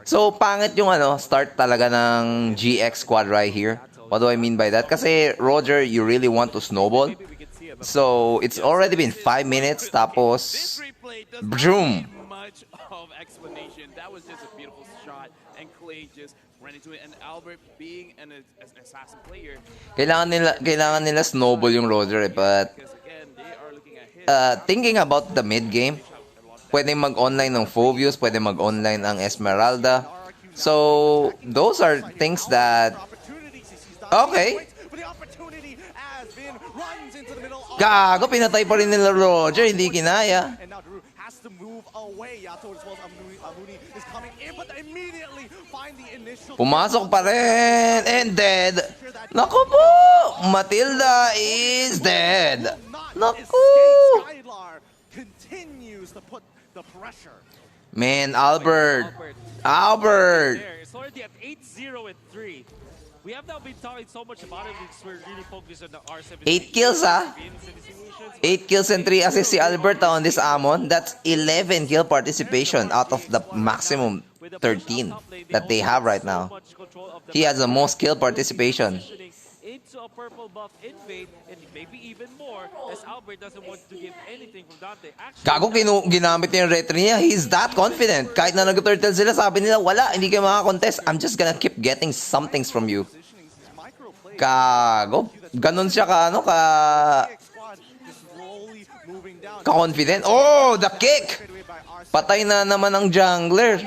So, pangit yung ano, start talaga ng GX squad right here. What do I mean by that? Kasi, Roger, you really want to snowball. So, it's already been 5 minutes, tapos, boom! much of explanation. That was just a beautiful shot, and Clay just ran into it. And Albert, being an assassin player, Kailangan nila snowball yung Roger eh, but because again, they are looking at him. thinking about the mid game, pwede mag-online ng Phobius, pwede mag-online ang Esmeralda. So, those are things that... Okay. Gago, pinatay pa rin nila Roger, hindi kinaya. Pumasok pa rin, and dead. Naku po, Matilda is dead. Naku. Man, Albert. It's already at 8-0 and 3. We have now been talking so much about it because we're really focused on the R7. 8 kills, ah. 8 kills and 3 assists si Albert on this Amon. That's 11 kill participation out of the maximum 13 that they have right now. He has the most kill participation. Into a purple buff invade and maybe even more as Albert doesn't want to give anything from Dante. Gago, ginamit niya yung retry niya. He's that confident. Kahit na nag-turtle sila, sabi nila, wala, hindi kayo makakontest. I'm just gonna keep getting somethings from you. Gago. Ganon siya ka-confident. Oh, the kick! Patay na naman ang jungler.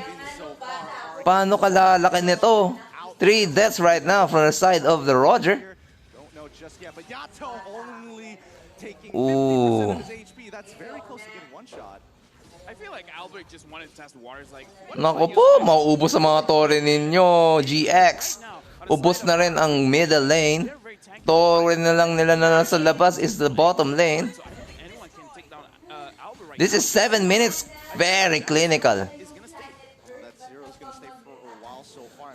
Paano ka lalaki nito? 3 deaths right now from the side of the Roger. Ooh. That's very close to getting one shot. I feel like Albert just wanted to test the waters. Like, Naku po, mauubos ang mga tore ninyo. GX. Ubos na rin ang middle lane. Tore na lang nila na nasa labas is the bottom lane. anyone can take down Albert right This is 7 minutes. Very clinical.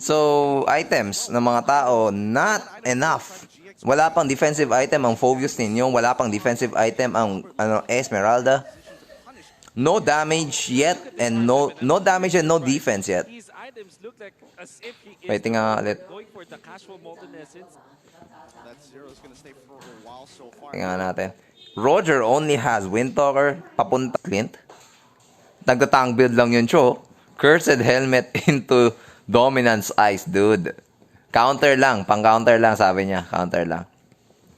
So, items ng mga tao, not enough. Wala pang defensive item ang Phobius ninyo. Wala pang defensive item ang Esmeralda. No damage yet and no damage and no defense yet. These items look like as if he is Waiting nga ulit. going for the casual molten essence. That Zero's gonna stay for a while so far. Tingnan natin. Roger only has Windtalker papunta Clint. Nagtatang build lang yun, Cho. Cursed Helmet into Dominance Ice, dude. Counter lang. Pang-counter lang, sabi niya. Counter lang.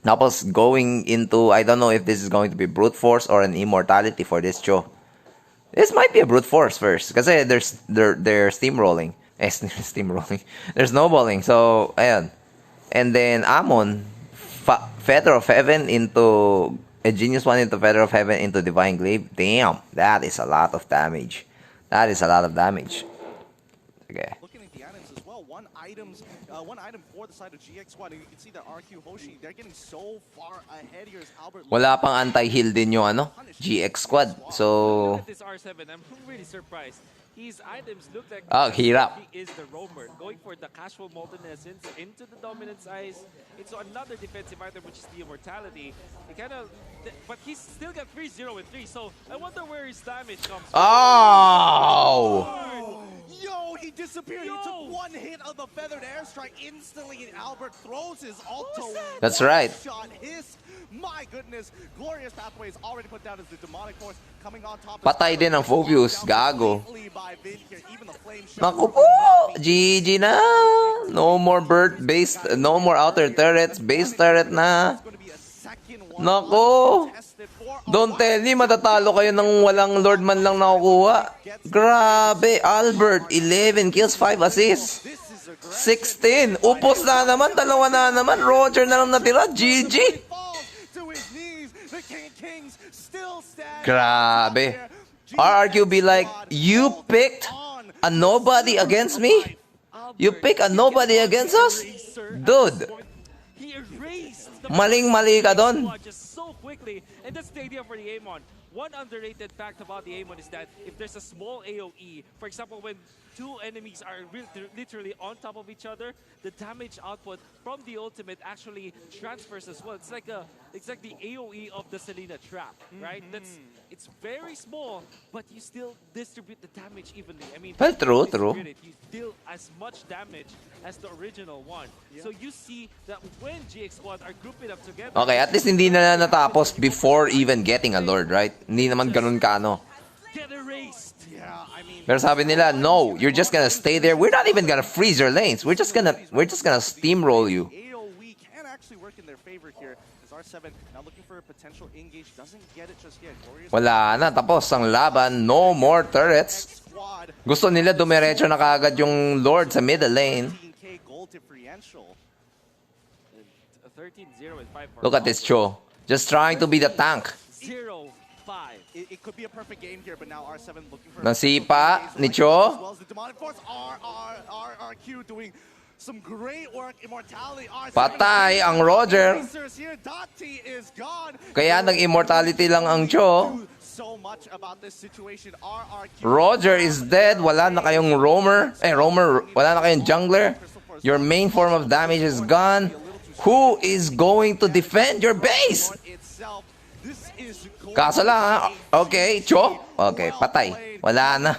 Tapos, going into, I don't know if this is going to be brute force or an immortality for this Cho. This might be a brute force first. Kasi they're steamrolling. Steamrolling. They're snowballing. So, ayan. And then, Amon, Feather of Heaven into a Genius One into Feather of Heaven into Divine Glaive. Damn, that is a lot of damage. That is a lot of damage. Okay. Looking at the items as well, one item for the side of GX Squad. And you can see that RQ Hoshi, they're getting so far ahead here as Albert. Wala pang anti-heal din yung GX Squad. So, Look at this R7. I'm really surprised. His items look like hirap. he is the roamer, going for the casual molten essence into the dominance eyes, into another defensive item which is the immortality. He but he's still got 3-0 and 3. So I wonder where his damage comes from. oh! Yo, he disappeared. He took one hit of the feathered airstrike instantly, and Albert throws his ult to That's right. shot his. My goodness, glorious pathway is already put down as the demonic force coming on top. Patay din ang Phobius, gago. Even the flame Naku po! GG na! No more bird-based, no more outer turrets, base turret na. Naku! Don't tell me matatalo kayo ng walang Lord man lang nakukuha. Grabe! Albert, 11 kills, 5 assists. 16. Upos na naman, dalawa na naman. Roger na lang natira. GG! Grabe. RRQ be like, you picked a nobody against me? You pick a nobody against us? Dude. He erased the Maling-mali ka doon. just so quickly, and that's the idea for the Amon. One underrated fact about the Amon is that if there's a small AoE, for example, when two enemies are literally on top of each other, the damage output from the ultimate actually transfers as well. It's like the AoE of the Selena trap, right? It's very small, but you still distribute the damage evenly. I mean, Well, true. You deal as much damage as the original one. So you see that when GX Squad are grouping up together. Okay, at least hindi na natapos before even getting a Lord, right? Hindi naman ganun ka, Get erased. Pero sabi nila, no, you're just gonna stay there. We're not even gonna freeze your lanes. We're just gonna steamroll you. AoE can actually work in their favor here. As R7 now looking for a potential engage, doesn't get it just yet. Glorious Wala na, tapos ang laban. No more turrets. Squad. Gusto nila dumiretso na kaagad yung Lord sa middle lane. 15K gold differential. 13-0 and 5 for Look at this Cho. Just trying to be the tank. 0-5. It could be a perfect game here, but now R7 looking for Nasipa ni Cho. as well as the demonic force. RRQ doing some great work. Immortality. R7 Patay ang Roger. here. Dati is gone. Kaya nag-immortality lang ang Cho. So much about this situation. RRQ. Roger is dead. Wala na kayong roamer. Wala na kayong jungler. Your main form of damage is gone. Who is going to defend your base? Itself This is Kaso lang, ha? Okay, Cho. Okay, patay. Wala na.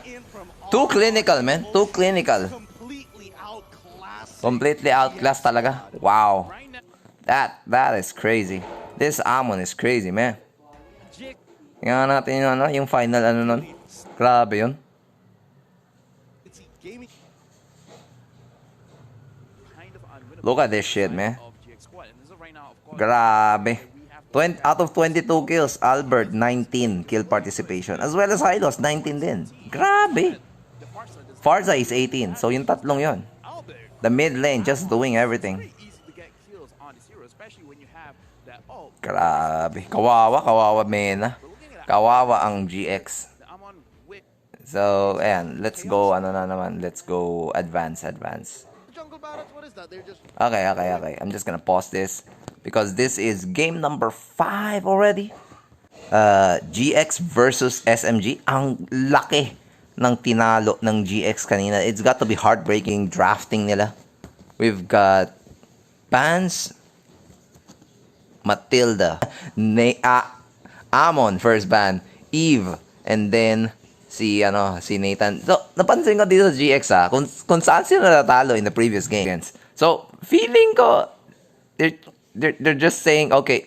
Too clinical, man. Too clinical. Completely outclassed talaga. Wow. That is crazy. This Amon is crazy, man. Tingnan natin yung, yung final nun. Grabe yun. Look at this shit, man. Grabe. 20, out of 22 kills, Albert 19 kill participation. As well as Hylos, 19 din. Grabe. Farza is 18. So yung tatlong yon. The mid lane just doing everything. Grabe. Kawawa Mena. Kawawa ang GX. So, ayan. Let's go, let's go advance. Okay. I'm just gonna pause this because this is game number 5 already. GX versus SMG. Ang laki ng tinalo ng GX kanina. It's got to be heartbreaking drafting nila. We've got Pans, Matilda, Amon first ban, Eve, and then si Nathan. So, napansin ko dito sa GX kung saan sila natalo in the previous games. So, feeling ko they're just saying, okay,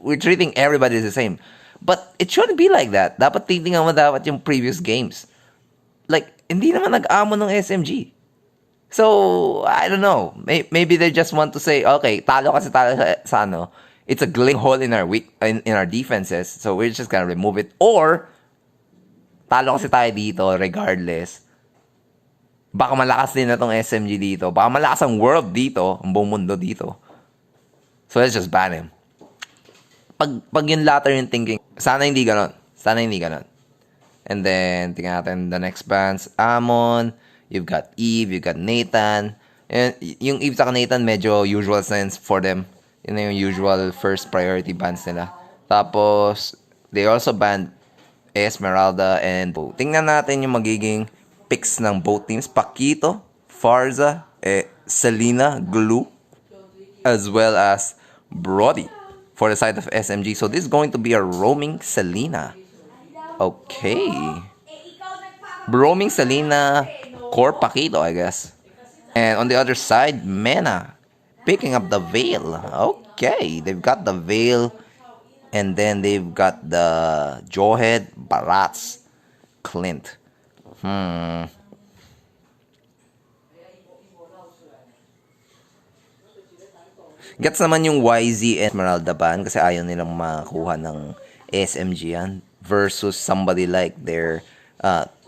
we're treating everybody the same. But it shouldn't be like that. Dapat titingnan mo dapat yung previous games. Like, hindi naman nag-amon ng SMG. So, I don't know. Maybe they just want to say, okay, talo sa it's a glaring hole in our defenses, so we're just gonna remove it. Or, talo kasi tayo dito regardless. Baka malakas din na tong SMG dito. Baka malakas ang world dito, ang buong mundo dito. So, let's just ban him. Pag yung latter yung thinking, sana hindi ganon. And then, tingnan natin the next bans. Amon, you've got Eve, you've got Nathan. And yung Eve sa Nathan, medyo usual sense for them. Yun na yung usual first priority bans nila. Tapos, they also banned Esmeralda and Bo. Tingnan natin yung magiging picks ng both teams. Paquito, Farza, Selena, Glue, as well as Brody for the side of SMG. So, this is going to be a roaming Selena. Okay. Roaming Selena, core Paquito, I guess. And on the other side, Mena picking up the Veil. Okay, they've got the Veil. And then they've got the Jawhead, Barats, Clint. Gets naman yung YZ and Esmeralda ban kasi ayaw nilang makuha ng SMG yan versus somebody like their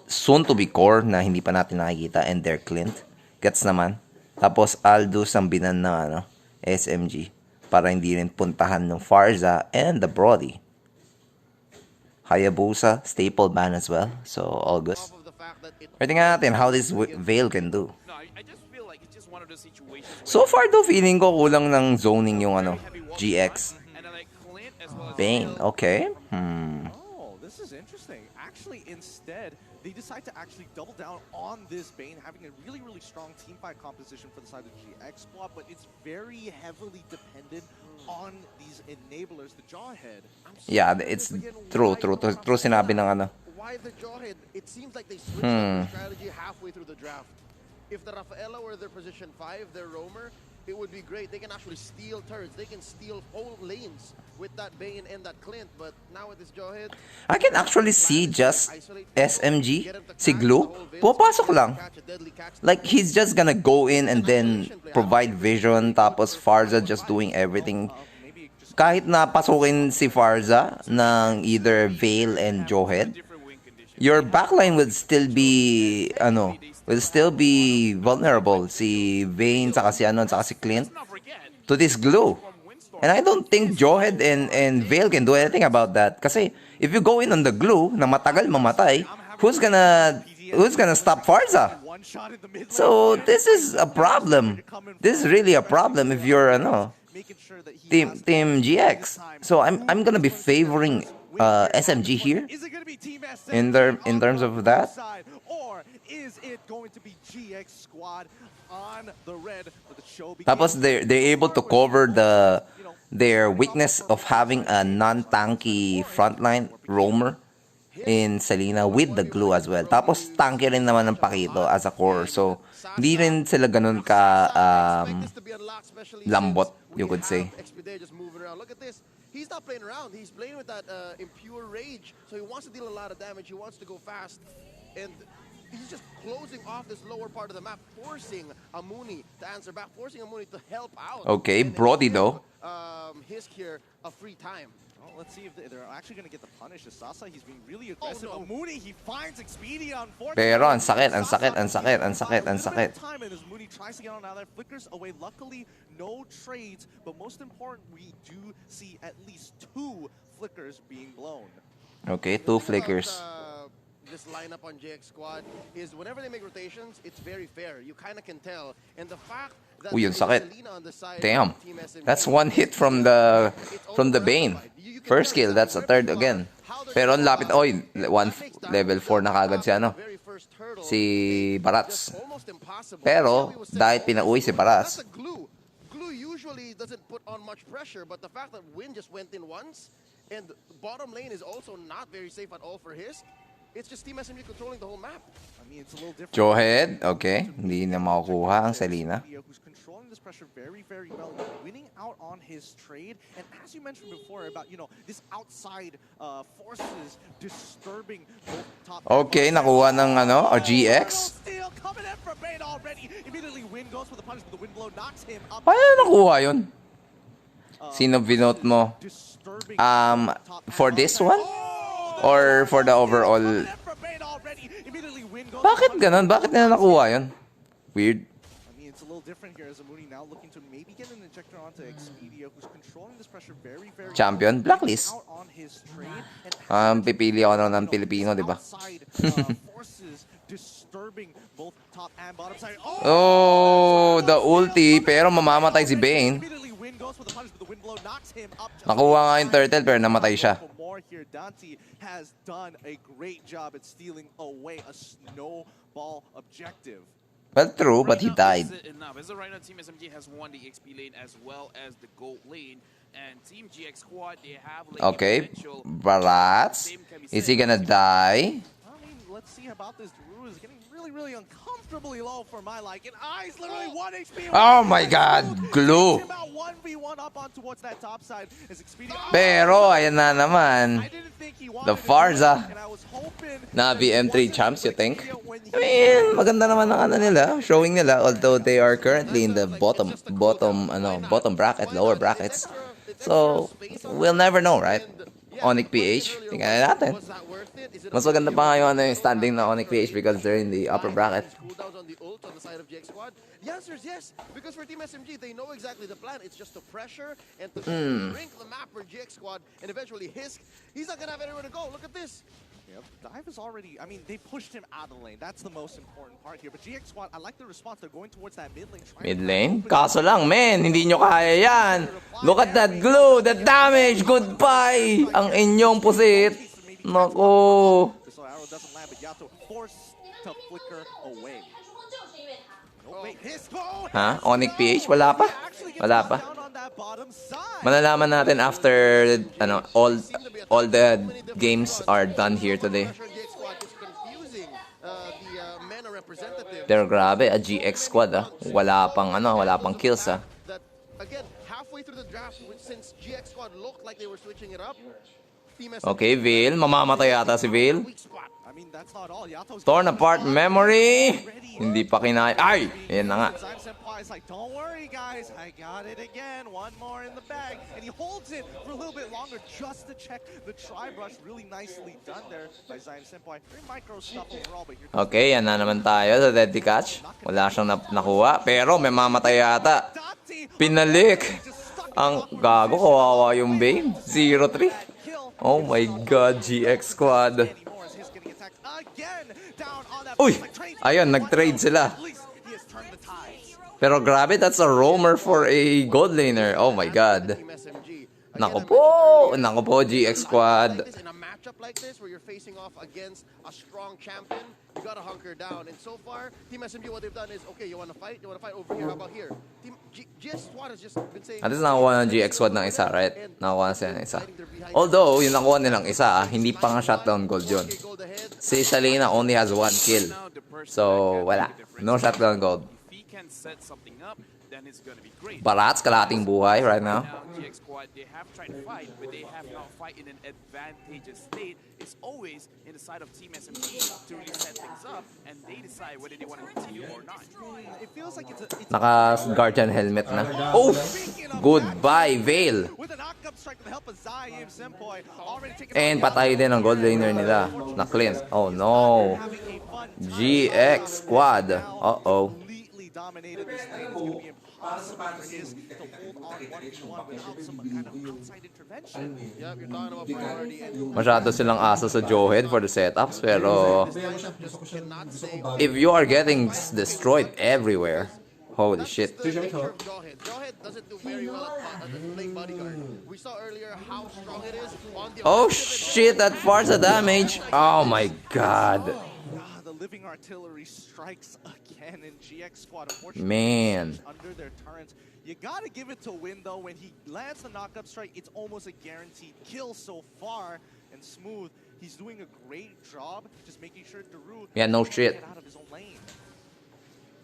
soon-to-be core na hindi pa natin nakikita and their Clint. Gets naman. Tapos Aldous ang binan ng SMG para hindi rin puntahan ng Farza and the Brody. Hayabusa, staple ban as well. So, all good. Tingnan natin how this Veil can do. So far though, feeling ko kulang ng zoning yung GX. Bane, okay. Oh, this is interesting. Actually, instead, they decide to actually double down on this Bane, having a really, really strong team fight composition for the side of the GX squad, but it's very heavily dependent on these enablers, the Jawhead. Yeah, it's true sinabi ng Why the Jawhead? It seems like they switched up their strategy halfway through the draft. If the Rafaela were their position 5, their roamer, it would be great. They can actually steal turrets. They can steal whole lanes with that Bane and that Clint. But now with this Jawhead, I can actually see just SMG, si Glue, pupasok lang. Like, he's just gonna go in and then provide vision, tapos Farza just doing everything. Kahit na pasukin si Farza ng either Veil and Jawhead, your backline would still be, vulnerable. Si Vayne, saka si Clint, to this Glue. And I don't think Jawhead and Veil can do anything about that. Kasi if you go in on the Glue na matagal mamatay, who's gonna stop Farza? So this is a problem. This is really a problem if you're Team GX. So I'm gonna be favoring SMG here in terms of that. Or is it going to be GX squad on the red for the show? Tapos they're able to cover their weakness of having a non-tanky frontline roamer in Selena with the glue as well. Tapos tanky rin naman ng Pakito as a core. So hindi rin sila ganun ka lambot, you could say. Look at this. He's not playing around. He's playing with that impure rage. So he wants to deal a lot of damage. He wants to go fast. And he's just closing off this lower part of the map, forcing Amuni to answer back, forcing Amuni to help out. Okay, Brody though. Hisk here a free time. Well, let's see if they're actually going to get the punish. Sasa, he's being really aggressive. Oh, no. Amuni, he finds Expedia, unfortunately. Pero ang sakit, ang sakit, ang sakit, ang sakit, ang sakit. Time and as Amuni tries to get on out there, flickers away. Luckily, no trades, but most important, we do see at least 2 flickers being blown. Okay, 2 flickers. This lineup on JX Squad is whenever they make rotations, it's very fair. You kind of can tell. And the fact that Uy, yun sakit. Selena on the side Damn. of Team SMG, That's 1 hit from the Bane. First kill, that's a 3rd again. Pero ang lapit, oy, level 4 na kagad si ano, si Barats. Pero dahil pinauwi si Barats, Glue usually doesn't put on much pressure, but the fact that Win just went in once, and bottom lane is also not very safe at all for his. It's just Team SMG controlling the whole map. I mean, it's a little different. Johead, okay, hindi na makukuha ang Selena. Who's controlling this pressure very, very well, winning out on his trade. And as you mentioned before about, you know, this outside forces disturbing both top. Okay, nakuha ng ano, GX. Steal coming in from Bane already. Immediately Win goes for the punch, but the Wind blow knocks him up. Paano nakuha yun? Sino binote mo? For this one? Or for the overall? Bakit ganun? Bakit na nakuha yun? Weird. I mean, it's a little different here as Amuni now looking to maybe get an injector onto Expedia, who's controlling this pressure very, very Champion, Blacklist. out on his trade. And Pipili ako ng Pilipino, di ba? outside, forces disturbing both top and bottom side. Oh, the ulti, pero mamamatay si Bane. Immediately Win goes for the punch, but the Wind blow knocks him up. Nakuha nga yung turtle, pero namatay siya. For more here, Dante has done a great job at stealing away a snowball objective. Well, true, but he died. Enough. As of right now, Team SMG has won the XP lane as well as the gold lane. And Team GX Squad, they have lane Okay, potential. Barats, is he gonna die? I mean, let's see about this. Drew is getting really, really uncomfortably low for my liking. Eyes literally 1 HP. Oh my God, glue. About 1v1 up on towards that top side as Expedia. Pero, ayan na naman. I didn't think he The wanted to Farza. and I was hoping Na BM3 champs, you think? I mean, maganda naman ang ano nila, showing nila, although they are currently in the bottom bracket, lower brackets. So, we'll never know, right? Onyx PH, tingnan natin. Mas maganda pa nga yung standing na Onyx PH because they're in the upper bracket. The answer is yes, because for Team SMG, they know exactly the plan. It's just to pressure and to shrink the map for GX Squad, and eventually Hisk, he's not gonna have anywhere to go. Look at this. Yep. Dive is already, I mean, they pushed him out of the lane. That's the most important part here. But GX Squad, I like the response. They're going towards that mid lane. Mid lane? Kaso lang, men, hindi nyo kaya yan. Look at that glue, that damage, goodbye. Ang inyong pusit. Nako. So arrow doesn't land, but Yato forced to flicker away. No, wait, his phone! Ha? Onyx PH? Wala pa? Wala pa. Malalaman natin after all the games are done here today. Pero grabe, a GX squad wala pang kills Again, halfway through the draft, since GX Squad looked like they were switching it up. Okay, Veil, mamamatay yata si Veil. I mean, that's not all. Yato's Torn apart memory. Hindi pa kinaya. Ay, yan na nga. Senpai's like, don't worry, guys. I got it again. One more in the bag. And he holds it for a little bit longer just to check the tri-brush. Really nicely done there by Zion Senpai. Very micro stuff overall, but here... Okay, yan na naman tayo sa deadly catch. Wala siyang nakuha. Pero may mamatay yata. Pinalik. Ang gago, kawawa yung Bane. 0-3. Oh my God, GX Squad. Uy! Ayun, nag-trade sila. Pero grabe, that's a roamer for a gold laner. Oh my God. Nako po, GX Squad. matchup like this, where you're facing off against a strong champion, you gotta hunker down. And so far, Team SMG, what they've done is, okay, you wanna fight? You wanna fight over here? How about here? Team GS Squad has just been saying... At least nakakuha ng GX Squad ng isa, right? Nakakuha na sila ng isa. Although, yung nakuha nilang isa, hindi pa nga shutdown gold yun. Si Shalina only has 1 kill. So, wala. No shutdown gold. If he can set something up, then it's gonna be great. Barats, kalating buhay right now. Now, GX Squad, they have tried to fight, but they have not fight in an advantageous state. It's always in the side of Team SMG to really set things up, and they decide whether they want to continue or not. It feels like it's Naka-guardian helmet na. Oh! Goodbye, Veil! with a knock-up strike with the help of Zaim Sempoy, already taken And patay din ang gold laner nila. Na Clint. Oh no. GX Squad. Uh-oh. completely dominated this lane. It's going to be impossible for his to hold on 1v1 without some kind of outside intervention. Yep, you're talking about priority. And Masyado silang asa sa Joehead for the setups, pero just cannot say... if you are getting destroyed everywhere, holy shit. Jawhead doesn't do very well at playing bodyguard. We saw earlier how strong it is on the Oh shit, that Farsa damage. Oh my god. The living artillery strikes again in GX Squad. Unfortunately, Man. under their turrets. You gotta give it to Win though. When he lands the knock-up strike, it's almost a guaranteed kill so far. And Smooth, he's doing a great job just making sure Daru Yeah, no shit. get out of his own lane.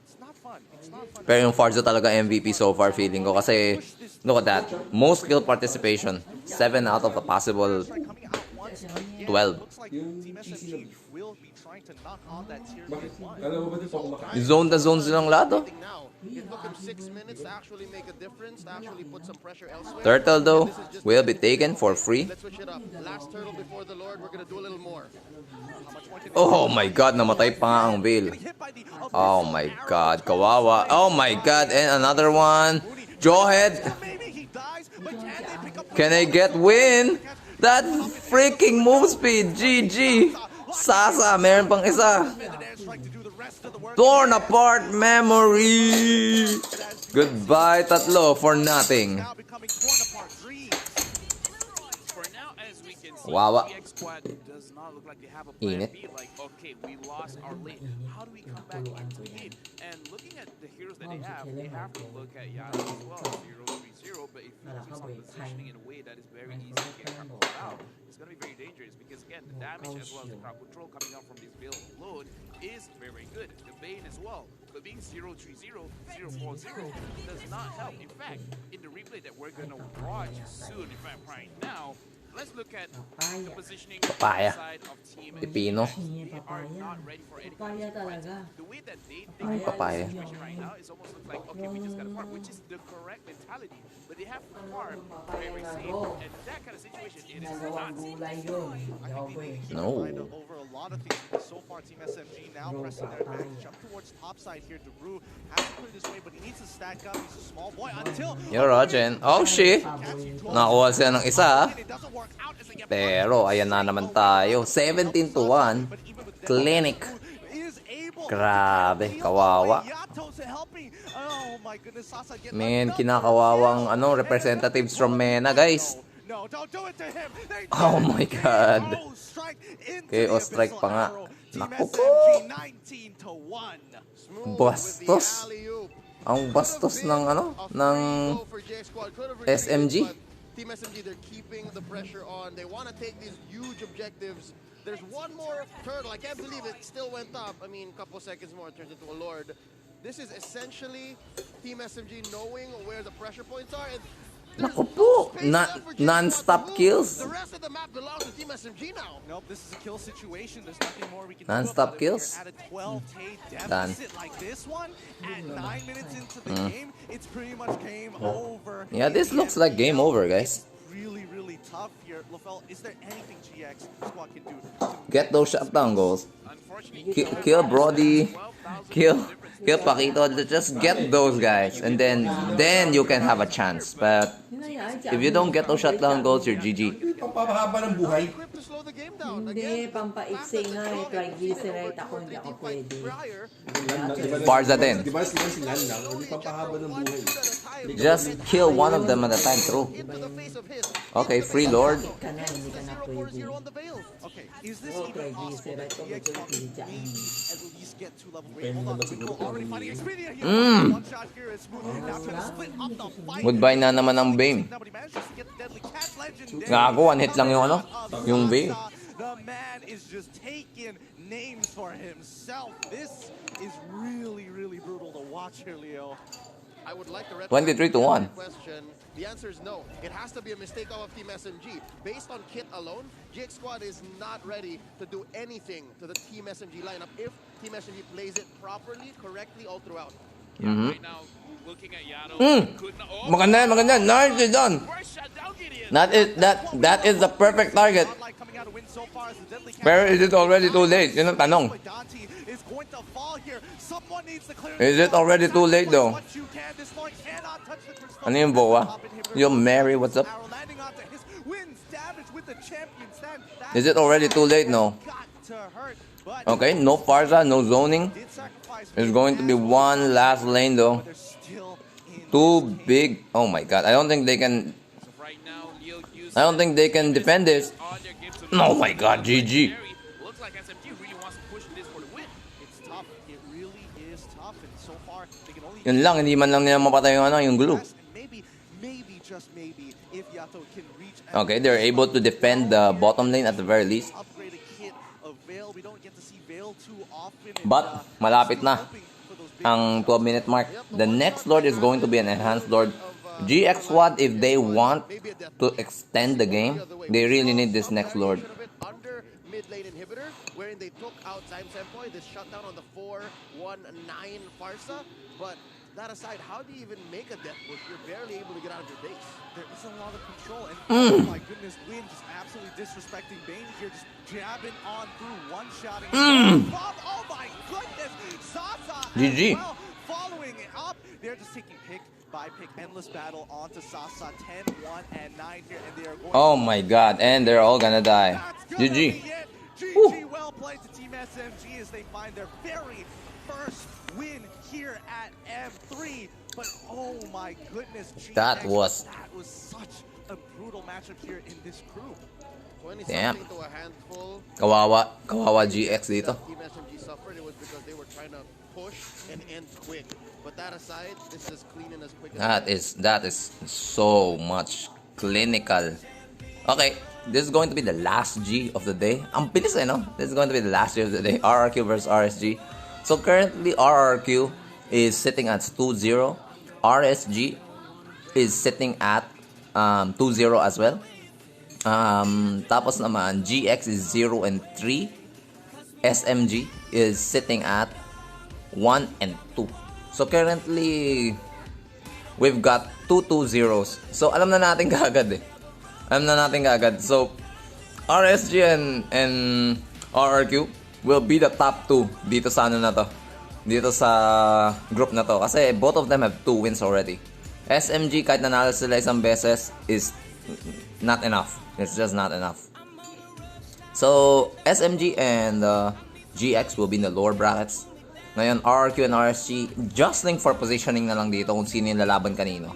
It's not fun. It's not fun. Pero yung Farsa talaga MVP so far feeling ko kasi look at that. Most kill participation. 7 out of the possible Coming out once again. 12. Looks like Team SMG will be trying to knock on that tier 1. Zone na zone silang lahat oh. Now, it took him 6 minutes to actually make a difference, to actually put some pressure elsewhere. Turtle though This is just- will be taken for free. Let's switch it up. Last turtle before the Lord, we're gonna do a little more. Oh my god, namatay pa nga ang Veil. Oh my god, kawawa. Oh my god, and another one. Jawhead. Maybe he dies, but can they pick up Can I get win? That freaking move speed. GG. Sasa, meron pang isa. the air strike to do the rest of the work? Torn apart memory. Goodbye, tatlo for nothing. Now becoming torn apart dreams. For now, as we can see, Wawa. GX Squad does not look like they have a plan Init. B. Like, okay, we lost our lane. How do we come back into the game? And looking at the heroes that they have to look at Yano as well, 0-3-0. But if you see some positioning in a way that is very easy to get crowd control out, it's going to be very dangerous because, again, the damage as well as the crowd control coming out from this build alone is very, very good. The Bane as well. But being 0-3-0, 0-4-0 does not help. In fact, in the replay that we're going to watch soon, in fact, right now, let's look at the positioning Papaya. side of Team Pipino. They are not ready for any kind of consequences. The way that they think about Papaya. the situation right now is almost look like, okay, we just gotta farm, which is the correct mentality. But they have to farm very safe. And that kind of situation, it is not safe. No. Over a lot of things because so far Team SMG now pressing their advantage up towards top side here. Daru has to clear this way, but he needs to stack up. He's a small boy until You're Rogen. Oh shit. Nakuha siya ng isa. it doesn't work out as they get Pero ayan na naman tayo. 17-1. Clinic. is able Grabe, kawawa. Yatos helping. Oh my goodness, Sasa get Man, left up. kinakawawang representatives from MENA, guys. No, don't do it to him. They Oh did my it. god. Oh, strike into Okay, the strike abyssal pa nga. arrow. Team Naku po. SMG 19-1. Smooth Bastos. with the alley-oop. Ang bastos ng ng For JX Squad. Could have retreated, SMG. but Team SMG, they're keeping the pressure on. They want to take these huge objectives. There's one more turtle. I can't believe it still went up. I mean, a couple seconds more, it turns into a Lord. This is essentially Team SMG knowing where the pressure points are. And there's Naku no po. space left for JX Non-stop Squad to move. kills. The rest of the map belongs to Team SMG now. Nope, this is a kill situation. There's nothing more we can Non-stop do about it. kills. We're at a 12K Done. deficit like this one. At 9 minutes into the game, it's pretty much game over. Yeah, this looks like game over, guys. Really, really tough here. LaFell, is there anything GX Squad can do to Get those shutdown goals. Unfortunately, Kill Brody. Kill Paquito. Just get those guys, and then you can have a chance. But if you don't get those shutdown goals, you're GG. Pampahaba ng buhay. Equipped to slow the game down. Hindi, Again, pampaiksi nga eh. Triglyceride ako, hindi ako pwede. Barza din. Di ba sila si Lan lang? Hindi pampahaba ng buhay. Just kill one of them at a time through. Okay, free lord. Bakit ka na, hindi ka na pwede. Okay, is this Oh, even possible? triglyceride ko, The EX medyo hindi dyan. at least get to level 3. Depende Hold on, naman siguro Twinkle already kung- fighting Expedia here. Mm. One shot here is smooth. Now trying to split up the fight. Goodbye na naman ang Bane. Now, but he manages to get the deadly catch legendary. Gago, one hit lang yung ano, yung Bane. The man is just taking names for himself. This is really, really brutal to watch here, Leo. I would like to 23 to 1. Question. The answer is no. It has to be a mistake of Team SMG. Based on kit alone, GX Squad is not ready to do anything to the Team SMG lineup if Team SMG plays it properly, correctly all throughout. Right now, looking at Yato, could not. Oh, Maganda yan, maganda. Nicely done. first shot down, Gideon. That is the perfect target. Godlike coming out to win so far as the deadly catch. Pero is it already too late? Yun ang tanong. Dante is going to fall here. Someone needs to clear Is it already too late though? What you can. This one cannot touch the crystal. Ano yung boa? Yung Mary, what's up? Arrow landing onto his wins damage with the champion stand. Is it already too late? No. Got to hurt, but Okay, no Farza, no zoning. did sacrifice. There's going to be one last lane though. They're still in Too big. Oh my god. I don't think they can. So right now, Leo used I don't think they can defend this. on their game. So Oh my god, GG. looks like SMG really wants to push this for the win. It's tough. It really is tough, and so far they can only. Yun lang, hindi man lang nila mapatay yung ano, yung glue. Maybe just maybe if Yato can reach. Okay, they're able to defend the bottom lane at the very least. Upgraded kit of Veil. We don't get to see Veil too often. But, malapit na ang 12-minute mark. The next Lord is going to be an enhanced Lord. GX Squad, if they want to extend the game, they really need this next Lord. Under mid lane inhibitor, wherein they took out Time Sempoy, this shutdown on the 4-1-9 Farsa. But that aside, how do you even make a death push? You're barely able to get out of your base. There is a lot of control, and oh my goodness, Win just absolutely disrespecting Bane here, just jabbing on through, one-shotting. Oh my goodness, Sasa GG. as well, following it up. They're just taking pick by pick, endless battle onto Sasa, 10, 1, and 9 here, and they are going. Oh my god, and they're all gonna die. That's gonna GG. be it. GG, well played to Team SMG as they find their very first win here at M3. But oh my goodness, That was such a brutal matchup here in this group. 20 Damn. something to a handful. Kawawa GX dito. Team SMG suffered. It was because they were trying to push and end quick. But that aside, this is as clean and as quick as That is so much clinical. Okay, this is going to be the last G of the day. Ang bilis no? This is going to be the last G of the day. RRQ versus RSG. So currently RRQ is sitting at 2-0. RSG is sitting at 2-0 as well. Tapos naman GX is 0-3. SMG is sitting at 1-2. So currently we've got 2-2-0s. So alam na natin kaagad So RSG and RRQ will be the top 2 dito sa ano na to. Dito sa group na to. Kasi both of them have 2 wins already. SMG, kahit nanalo sila isang beses, is not enough. It's just not enough. So, SMG and GX will be in the lower brackets. Ngayon, RRQ and RSG, jostling for positioning na lang dito kung sino yung lalaban kanino.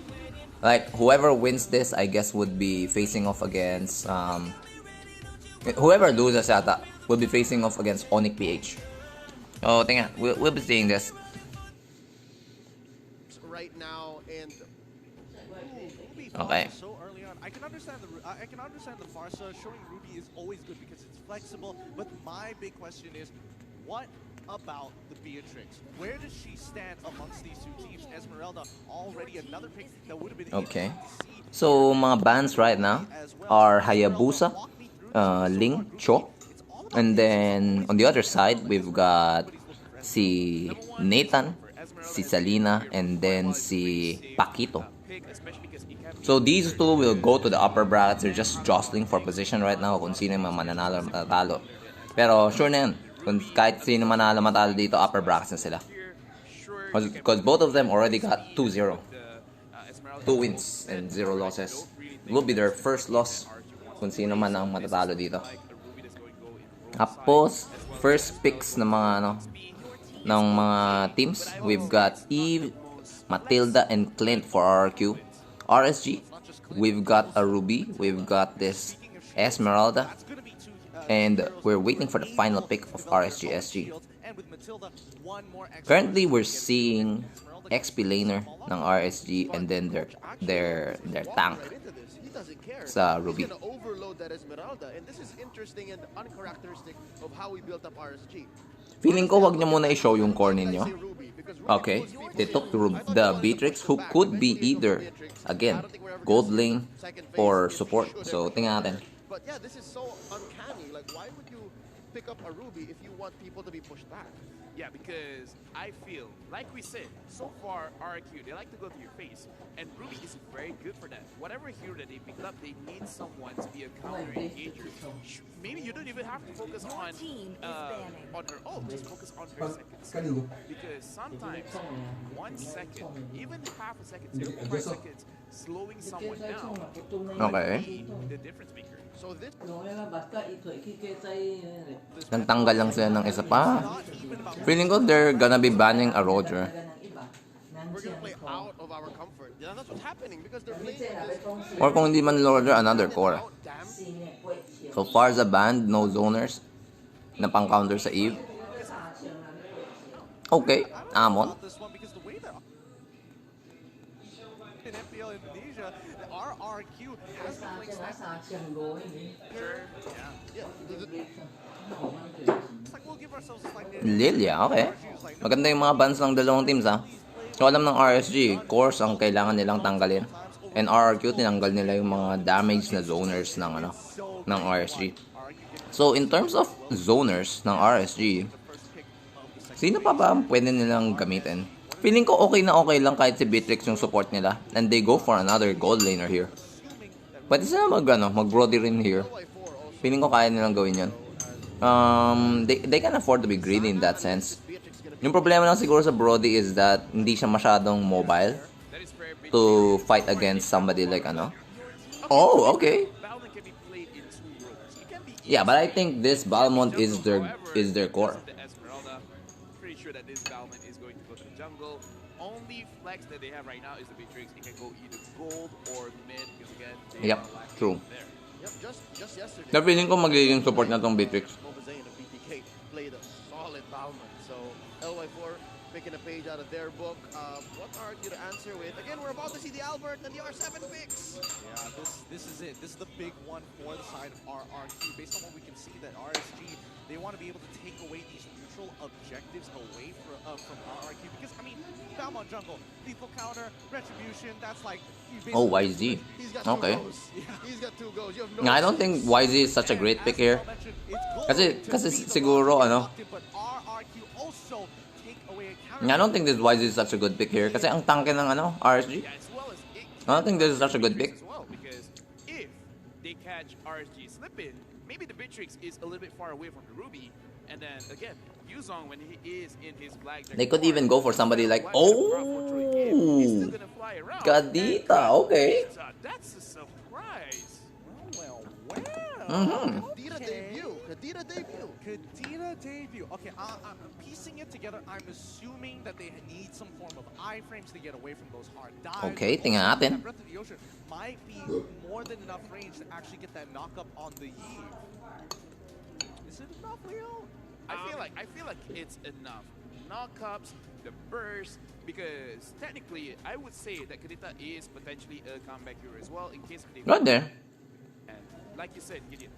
Like, whoever wins this, I guess, would be facing off against... whoever loses yata will be facing off against Onyx PH. Oh, tingnan. We'll be seeing this. right now, and Okay. So early on, I can understand the Farsa showing Ruby is always good because it's flexible. But my big question is, what about the Beatrix? Where does she stand amongst these two teams? Esmeralda already another pick that would have been Okay. interesting to see. So, mga bans right now are Hayabusa, Ling, Cho, and then on the other side, we've got si Nathan, si Salina, and then si Paquito. So these two will go to the upper brackets. They're just jostling for position right now kung sino yung mananalo at matatalo. Pero sure na yan. Kung kahit sino manalo matalo dito, upper brackets na sila. Because both of them already got 2-0. 2 wins and 0 losses. It will be their first loss kung sino man ang matatalo dito. Tapos, first picks ng mga ng mga teams, we've got Eve, Matilda, and Clint for RRQ. RSG, we've got a Ruby, we've got this Esmeralda, and we're waiting for the final pick of RSG SG. Currently, we're seeing XP laner ng RSG and then their tank sa Ruby. He's gonna overload that Esmeralda, and this is interesting and uncharacteristic of how we built up RSG. Feeling ko wag niyo muna i-show yung core ninyo. Okay, they took the Beatrix who could be either, again, gold lane or support. So, tingnan natin. But yeah, this is so uncanny. Like, why would you pick up a Ruby if you want people to be pushed back? Yeah, because I feel, like we said, so far, RQ, they like to go to your face. And Ruby is very good for that. Whatever hero that they pick up, they need someone to be a counter engager. Maybe you don't even have to focus on her ult, just focus on her seconds. Because sometimes 1 second, even half a second, 0.5 seconds, slowing someone down Okay. be the difference maker. So this Nagtanggal lang sila ng isa pa. Feeling ko they're gonna be banning a Roger. we're gonna play out of our comfort. Yeah, that's what's happening because they're playing with this. Or kung hindi man Roger, another core. Damn. So far sa band, no zoners na pang-counter sa Eve. Okay, Amon. This one because the way that in FPL Indonesia, the RRQ has been playing It's like we'll give ourselves a slight Lilia, okay. Maganda yung mga bans ng dalawang teams, ha. So, alam ng RSG, course ang kailangan nilang tanggalin. And RRQ, tinanggal nila yung mga damage na zoners ng RSG. So, in terms of zoners ng RSG, sino pa ba ang pwede nilang gamitin? Feeling ko okay na okay lang kahit si Beatrix yung support nila. And they go for another gold laner here. Pwede sila mag-Brody rin here. Feeling ko kaya nilang gawin yan. They can afford to be greedy in that sense. Yung problema lang siguro sa Brody is that hindi siya masyadong mobile to fight against somebody like Oh, okay. Yeah, but I think this Balmond is their core. Pretty sure that this Balmond is going to go to the jungle. Only flex that they have right now is the Beatrix. It can go either gold or mid because again, they Yep, are lacking true. there. Yep, just yesterday. Na feeling ko magiging support na tong Beatrix. Jose and BTK played a solid Balmond. So LY4 picking a page out of their book. What are you to answer with? Again, we're about to see the Albert and the R7 picks. Yeah, this is it. This is the big one for the side of RRQ. Based on what we can see, that RSG, they want to be able to take away these neutral objectives away from RRQ. Because, I mean, Balmond jungle, lethal counter, retribution, that's like... Oh, YZ. He's got Okay. two goes. Yeah. He's got 2 goes. You have no I don't think YZ is such a great pick here. Kasi siguro But RRQ also take away a counter. I don't think this YZ is such a good pick here. Kasi ang tanke ng RSG. Yeah, as well as it I don't think this is such a good pick. as well because if they catch RSG slipping, maybe the Beatrix is a little bit far away from the Ruby, and then again, Yuzong when he is in his black. They could even go for somebody like, He's still gonna fly around. Kadita, okay. That's a surprise. Well. Kadira debut. Kadira debut. Kadira debut. Okay, I'm piecing it together. I'm assuming that they need some form of iframes to get away from those hard dives. Okay, tingnan natin. That Breath of the Ocean might be more than enough range to actually get that knock-up on the Eve. Is it enough, Leo? I feel like it's enough. Knockups, the burst, because technically I would say that Kadita is potentially a comeback hero as well in case they Right there. And like you said, Gideon.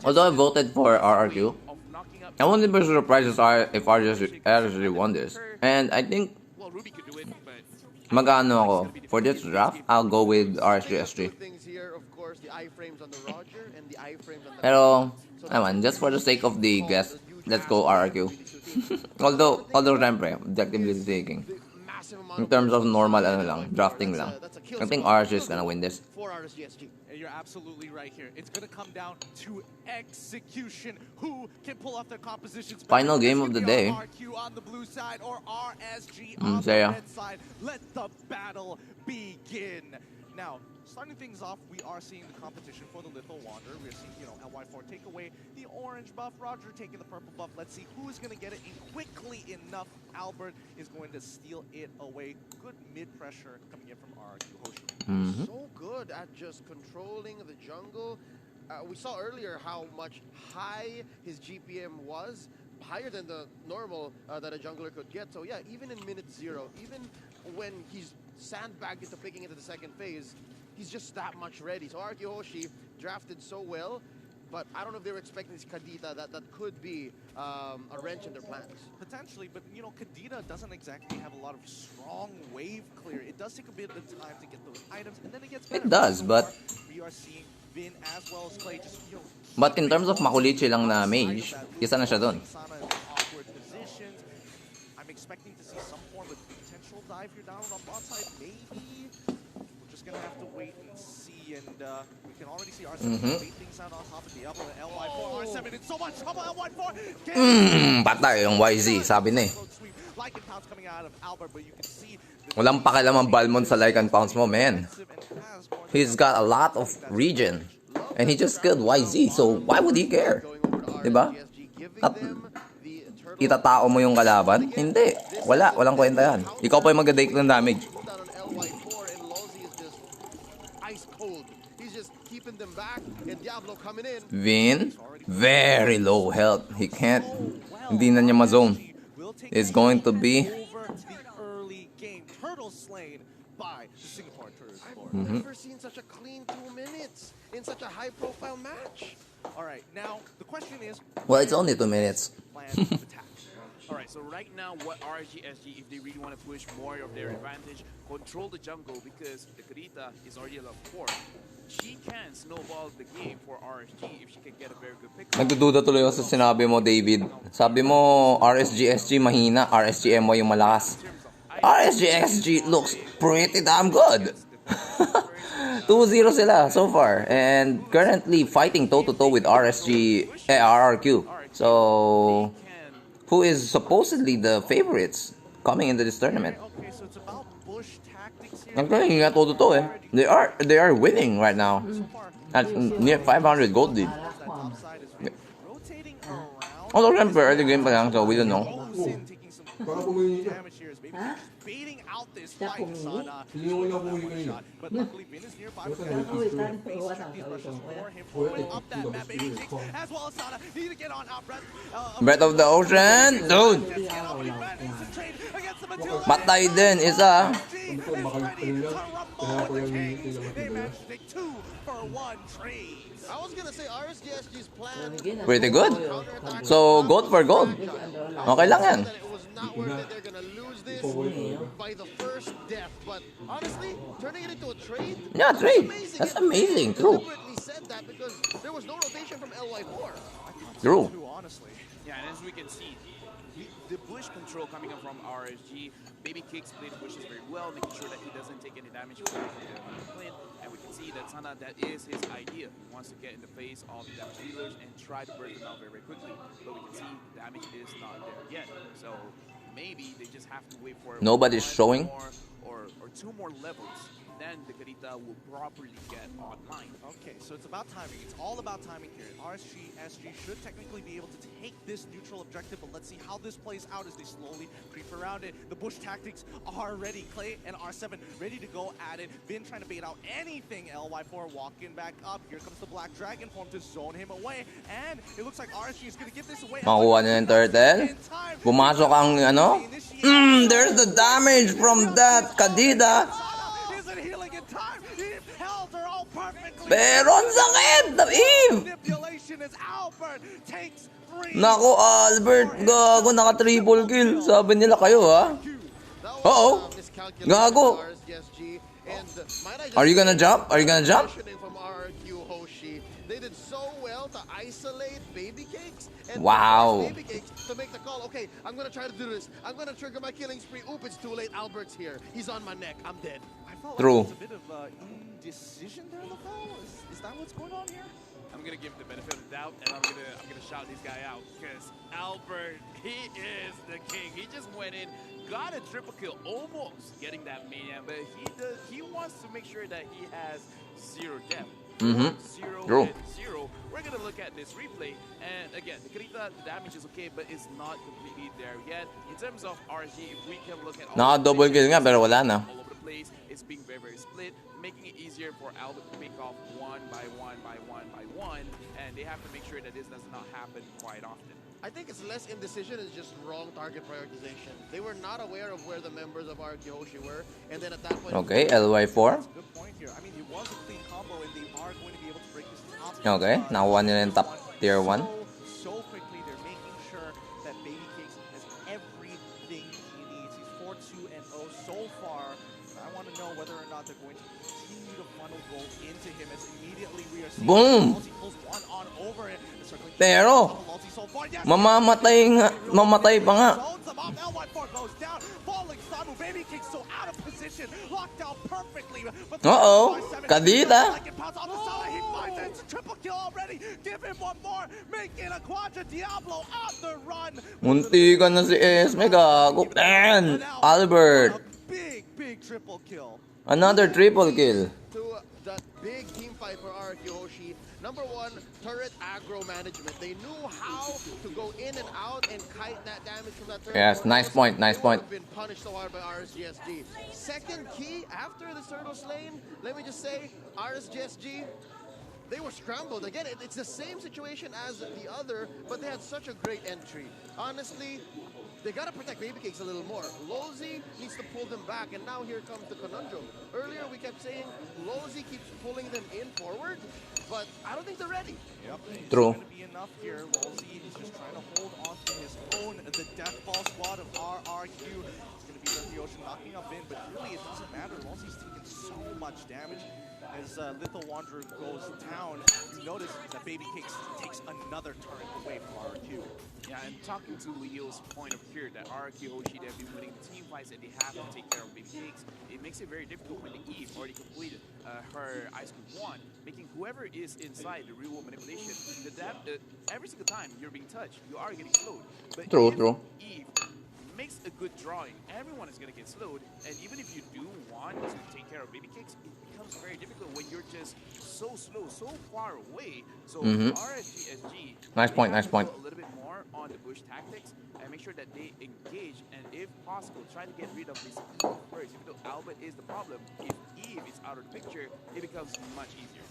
Although I voted for RRQ, Of knocking up I wouldn't be surprised if RSG won this. And I think well, Ruby could do it, but magano ako. For this draft, I'll go with RSG SG. Two things here, of course, the iframes on the Roger and the iframes on the Pero, naman, just for the sake of the guess, let's go RRQ. although syempre, objectively speaking, massive amount in terms of normal drafting lang, I think RSG is gonna win this. for RSGSG. And you're absolutely right here. It's going to come down to execution. Who can pull off their compositions? Final game It's of the gonna be day. RQ on the blue side or RSG on the Saya. red side. Let the battle begin. Now, starting things off, we are seeing the competition for the Litho Wanderer. We're seeing, LY4 take away the orange buff, Roger taking the purple buff. Let's see who's going to get it, and quickly enough, Albert is going to steal it away. Good mid-pressure coming in from RRQ Hoshi. So good at just controlling the jungle. We saw earlier how much high his GPM was, higher than the normal that a jungler could get. So yeah, even in minute 0, even when he's sandbagged into picking into the second phase, he's just that much ready. So RRQ Hoshi drafted so well, but I don't know if they were expecting this Kadita that could be a wrench in their plans. Potentially, but Kadita doesn't exactly have a lot of strong wave clear. It does take a bit of time to get those items, and then it gets better. It does, but we are seeing Vin as well as Clay just but in terms of makulichi lang na mage, isa na siya dun. I'm expecting to see some form of potential dive here down on bot side. Maybe we're just gonna have to wait and see, and we can already see R7 wait things out on top of Diablo and LY4. R7 in so much trouble. LY4 patay yung YZ, sabi na eh. Lycan Pounce coming out of Albert, but you can see Walang pakialam ang Balmon sa Lycan Pounce mo, man. He's got a lot of region. And he just killed YZ, so why would he care? Diba? At itatao mo yung kalaban? Hindi. Walang kwenta yan. Ikaw pa yung mag-dake ng damage. Vin, very low health. He can't, hindi na niya ma-zone. It's going to be... I've never seen such a clean 2 minutes in such a high-profile match. All right, now the question is... Well, it's only 2 minutes. All right, so right now, what RGSG, if they really want to push more of their advantage, control the jungle, because the Kadita is already level 4. She can snowball the game for RSG if she can get a very good pick. Nagdududa tuloy ako sa sinabi mo, David. Sabi mo, RSGSG mahina, RSGMY yung malakas. RSGSG looks pretty damn good. 2-0 sila so far, and currently fighting toe-to-toe with RRQ. So, who is supposedly the favorites coming into this tournament? Okay, so it's about Bush tactics here. Actually, hindi nga toe-to-toe eh. They are winning right now. At near 500 gold lead. Although, syempre, early game pa lang, so we don't know. Baiting out this fight, Sana. But luckily, Vin is nearby. Up that map, as well as Sana. Need to get on out. Breath of the Ocean, dude. Matay din, isa. I was gonna say RSGSG's plan. Pretty good. So, gold for gold. Okay lang yan. It was not worth it. They're gonna lose this by the first death. But honestly, turning it into a trade? Yeah, trade. That's amazing. True. Deliberately said that because there was no rotation from LY4. True. Honestly. Yeah, and as we can see, the bush control coming up from RSG, Baby Kicks played the bushes very well, making sure that he doesn't take any damage from the plane. And we can see that Sana, that is his idea. He wants to get in the face of the damage dealers and try to burn them out very, very quickly. But we can see damage is not there yet. So maybe they just have to wait for Nobody's showing. Or 2 more levels. Then the Kadita will properly get online. Okay, so it's about timing. It's all about timing here. SG should technically be able to take this neutral objective, but let's see how this plays out as they slowly creep around it. The bush tactics are ready. Clay and R7 ready to go at it. Vin trying to bait out anything. LY4 walking back up. Here comes the Black Dragon form to zone him away. And it looks like RSG is going to give this away. Makuha niya yung turtle. Pumasok ang ano. There's the damage from that Kadita. Pero ang sakit! Eve! Naku, Albert. Gago, naka-triple kill. Sabi nila kayo, ha? Uh-oh. Gago. Are you gonna jump? Are you gonna jump? They did so well to isolate Baby Cakes and wow. Baby Cakes to make the call. Okay, I'm gonna try to do this. I'm gonna trigger my killing spree. Oop, it's too late. Albert's here. He's on my neck. I'm dead. I felt True. like there's a bit of indecision there, LaFell. Is that what's going on here? I'm gonna give him the benefit of the doubt, and I'm gonna shout this guy out because Albert, he is the king. He just went in, got a triple kill, almost getting that Maniac, but he wants to make sure that he has 0 death. 0 and 0. We're gonna look at this replay, and again, the Krita, the damage is okay, but it's not completely there yet. In terms of RG, if we can look at all double kill nga pero wala na. all over the place, it's being very, very split, making it easier for Albert to pick off one by one, and they have to make sure that this does not happen quite often. I think it's less indecision, it's just wrong target prioritization. They were not aware of where the members of RRQ Hoshi were, and then at that point... Okay, LY4. Good point here. I mean, it was a clean combo, and they are going to be able to break this top. Okay, nakuha nila yung top tier 1. So quickly, they're making sure that Baby Cakes has everything he needs. He's 4-2-0 so far. I want to know whether or not they're going to continue to funnel gold into him as immediately we are seeing Boom! Multi pulls one on over it. Pero, mamatay pa nga. Uh-oh, kadita. Munti ka na si Esme, gago. And Albert. Big triple kill. Another triple kill. To that big team fight for RRQ Hoshi. Number one, turret aggro management. They knew how to go in and out and kite that damage from that turret. Yes, nice point, nice point. Been punished so hard by RSGSG. Second key, after the turtle lane, let me just say, RSGSG, they were scrambled. Again, it's the same situation as the other, but they had such a great entry. Honestly, they gotta protect Baby Cakes a little more. Lozy needs to pull them back, and now here comes the conundrum. Earlier we kept saying Lozy keeps pulling them in forward, but I don't think they're ready. Yep. True. It's going to be enough here. Lozy is just trying to hold on to his own. The Death Ball squad of RRQ. It's going to be the Ocean knocking up in, but really it doesn't matter. Lozy's taking so much damage. As Little Wanderer goes down, you notice that Baby Cakes takes another turret away from RRQ. Yeah, and talking to Leo's point of here that RRQ Hoshi, they've been winning the team fights and they have to take care of Baby Cakes. It makes it very difficult when the Eve already completed her Ice Cube 1, making whoever is inside the real world manipulation, every single time you're being touched, you are getting slowed. But True, if true. Eve makes a good drawing, everyone is going to get slowed, and even if you do want to take care of Baby Cakes, it becomes very difficult when you're just so slow, so far away. So RSGSG, Nice point, nice point. a little bit more on the bush tactics and make sure that they engage, and if possible, try to get rid of this Eve first. Even though Albert is the problem, if Eve is out of the picture, it becomes much easier.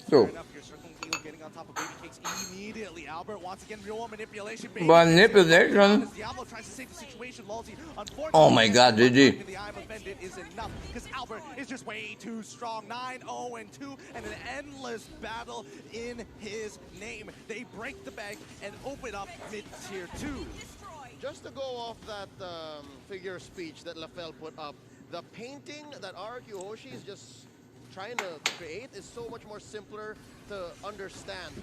True. Fair enough. You're circling Eel getting on top of Baby Cakes immediately. Albert once again real manipulation. Manipulation. As Diablo tries to save the situation, Lulzy, unfortunately, Oh my God, GG. the Eye of Offended is enough because Albert is just way too strong. 9-0-2 and an endless battle in his name. They break the bank and open up mid-tier 2. Just to go off that figure of speech that LaFell put up, the painting that RRQ Hoshi is just trying to create is so much more simpler to understand.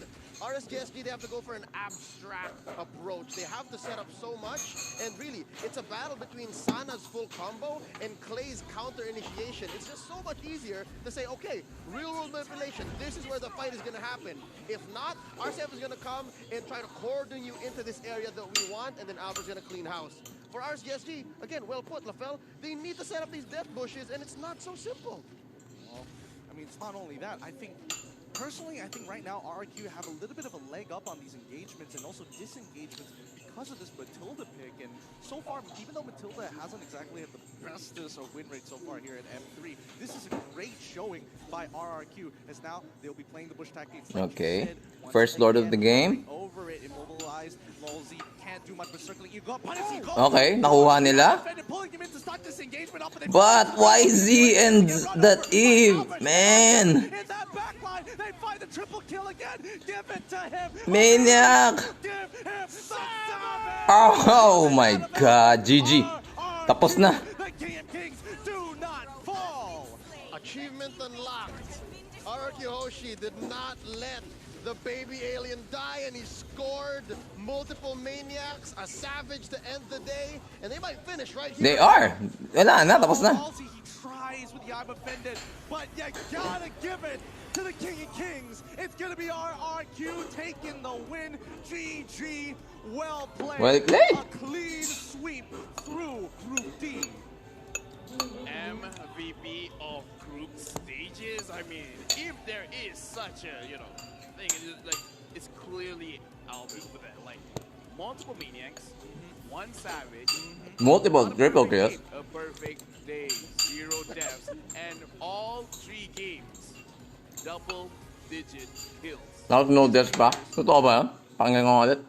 RSGSG, they have to go for an abstract approach. They have to set up so much, and really, it's a battle between Sana's full combo and Clay's counter initiation. It's just so much easier to say, okay, real world manipulation, this is where the fight is going to happen. If not, RCF is going to come and try to cordon you into this area that we want, and then Albert's going to clean house. For RSGSG, again, well put, LaFell, they need to set up these death bushes, and it's not so simple. I mean, it's not only that. Personally, I think right now RRQ have a little bit of a leg up on these engagements and also disengagements because of this Matilda pick. And so far, even though Matilda hasn't exactly had the bestest of win rate so far here at M3, this is a great showing by RRQ as now they'll be playing the bush tactics. Like Okay. First Lord of the game. Over it, immobilized. Lulzy can't do much but circling. You go, punish, you go. Okay, nakuha nila. But YZ and that Eve, man. In that backline, they find the triple kill again. Give it to him. Maniac. Give him the Oh my God, GG. Tapos na. The Kings do not fall. Achievement unlocked. RRQ Hoshi did not let the baby alien die, and he scored multiple maniacs, a savage to end the day, and they might finish right here. They are. Wala na, tapos na. He tries with the I'm offended, but you gotta give it to the King of Kings. It's going to be RRQ taking the win. GG, well played. Well played. A clean sweep through Group D. MVP of group stages. I mean, if there is such a thing, it's clearly Albert with it. Like multiple maniacs, one savage, Multiple triple kills. a perfect day, 0 deaths, and all 3 games double-digit kills. Tapos no deaths pa. Totoo ba yan? Pakinggan ulit.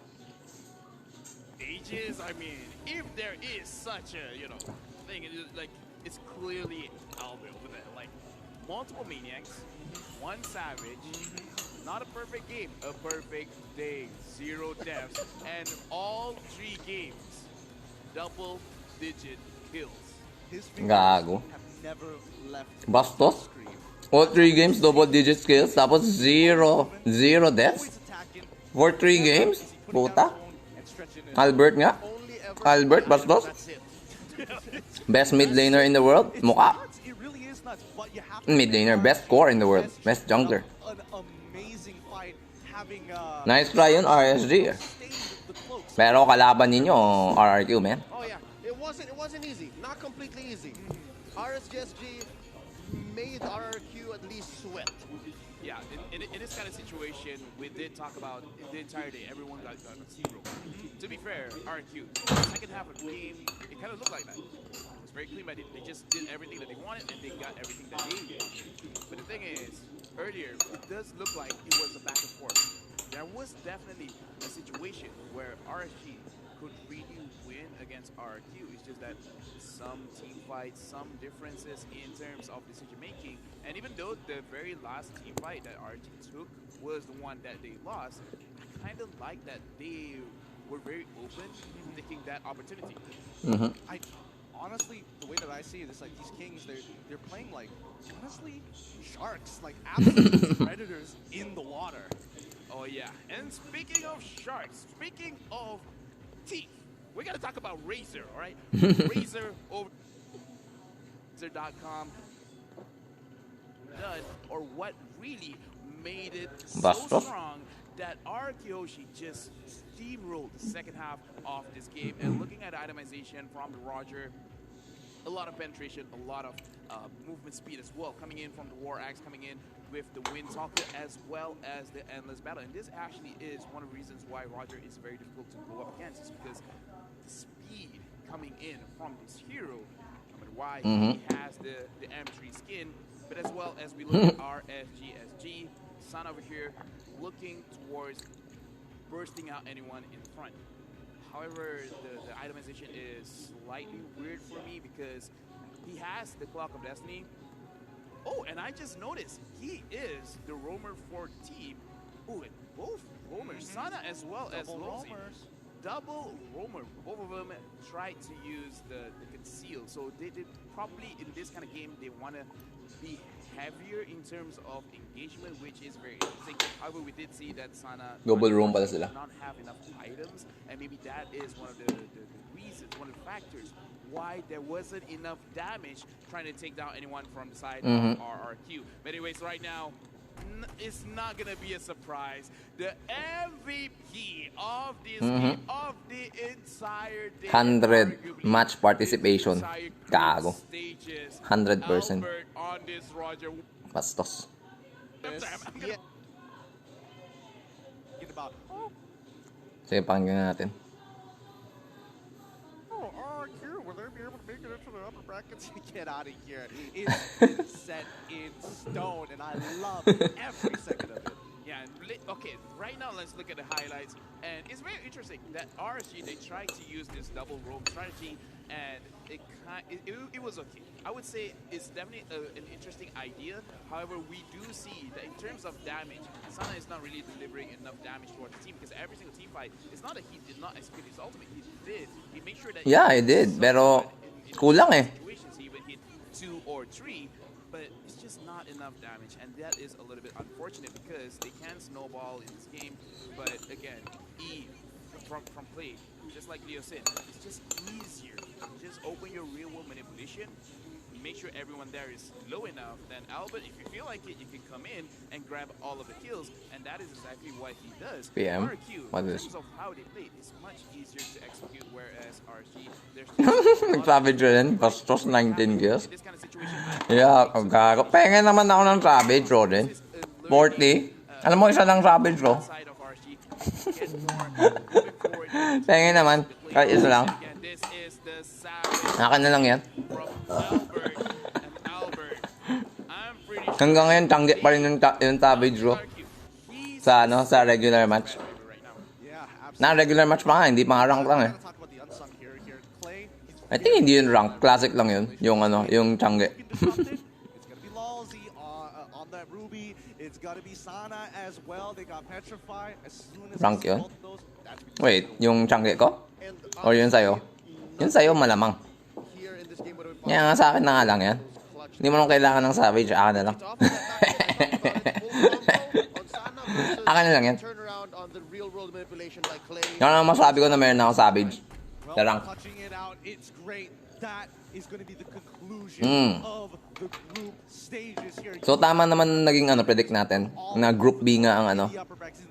Stages. I mean, if there is such a thing, it's clearly Albert with it. Like multiple maniacs, one savage, not a perfect game, a perfect day, 0 deaths, and all 3 games double-digit kills. His Gago. have never left Bastos. All 3 games, double digit kills. Tapos 0 deaths. For 3 games? Puta. Albert nga. Albert Bastos. Best mid laner in the world. Mukha. It really is nuts, but you have Mid laner. Best core in the world. Best jungler. an amazing fight having Nice try yun, RSG. Pero kalaban ninyo, RRQ, man. Oh yeah, it wasn't easy. Not completely easy. RSGSG made RRQ at least sweat. Yeah, in this kind of situation, we did talk about the entire day. Everyone got a 0. To be fair, RQ, second half of the game, it kind of looked like that. It was very clean, but they just did everything that they wanted, and they got everything that they needed. But the thing is, earlier, it does look like it was a back and forth. There was definitely a situation where RSG could really win against RRQ. It's just that some team fights, some differences in terms of decision making, and even though the very last team fight that RRG took was the one that they lost, I kind of like that they were very open in taking that opportunity. I honestly, the way that I see it is like these Kings, they're playing like honestly sharks, like absolute predators in the water. Oh yeah, and speaking of sharks, speaking of teeth, we gotta talk about Razer, all right? Razer over Razer.com done, or what really made it so strong that Kyoshi just steamrolled the second half of this game. And looking at itemization from the Roger, a lot of penetration, a lot of movement speed as well, coming in from the War Axe, coming in with the Wind Talker, as well as the Endless Battle. And this actually is one of the reasons why Roger is very difficult to go up against, is because the speed coming in from this hero, no matter why he has the M3 skin, but as well as we look at our SGSG, Sun over here looking towards bursting out anyone in front. However, the itemization is slightly weird for me because he has the Clock of Destiny. Oh, and I just noticed he is the roamer for the team. Oh, and both roamers, Sana as well as Lozi. Double roamer. Both of them tried to use the conceal. So they probably in this kind of game they want to be heavier in terms of engagement, which is very interesting. However, we did see that Sana Double roam pala sila. not have enough items, and maybe that is one of the reasons, one of the factors why there wasn't enough damage trying to take down anyone from the side of RRQ. But anyways, right now, it's not going to be a surprise. The MVP of this game, of the entire day, 100 match participation. Gago. Stages, 100%. Albert on this Roger. Bastos. Get about, Sige, pakinggan natin. oh, RRQ, will they be able to make it into the upper brackets? Get out of here. It's set in stone, and I love every second of it. Yeah, okay, right now let's look at the highlights. And it's very interesting that RSG, they tried to use this double roam strategy, and it was okay. I would say it's definitely an interesting idea. However, we do see that in terms of damage, Sana is not really delivering enough damage towards the team, because every single team fight, it's not that he did not execute his ultimate, he did. He made sure that Yeah, he did. Pero kulang eh. situations, he even hit 2 or 3, but it's just not enough damage, and that is a little bit unfortunate because they can snowball in this game. But again, from play, just like Leo said, it's just easier. Just open your real world manipulation, make sure everyone there is low enough, then Albert, if you feel like it, you can come in and grab all of the kills, and that is exactly what he does. PM? RQ, What in is? terms of how they play, is much easier to execute, whereas RG, there's Savage rin. Bastos 19 kills. in this kind of situation. Yeah, ang gago. Pengen naman ako ng Savage, Rodin. 40. Alam mo, isa lang Savage, bro. Outside of RG, get more moving forward. Pengen naman. Kahit isa lang. Again, this is the Savage Akin na lang yan. from Albert and Albert. I'm pretty sure Hanggang ngayon, tanggi pa rin yung Savage, bro. he's Sa regular match. right now. Yeah, absolutely. Na regular match pa nga, hindi pa nga rank lang eh. We're gonna talk about the unsung hero here. Clay, he's I think hindi yun rank. Classic lang yun. Yung tanggi. disrupted. It's gonna be Lalzi on that Ruby. It's gotta be Sana as well. They got Petrify. As soon as Rank they see yun? both of those, that's Wait, yung tanggi ko? Or yun sa'yo? Yun sa'yo malamang. Here in this game would have been Yan nga sa akin na nga lang yan. Hindi mo nung kailangan ng Savage, akin na lang. Akin na lang yan. Turnaround on the real world manipulation by Clay. Yan ang masabi ko na meron na ako Savage. well, The rank. touching it out. It's great. That is gonna be the conclusion Mm. of the group stages here. So tama naman naging predict natin na Group B nga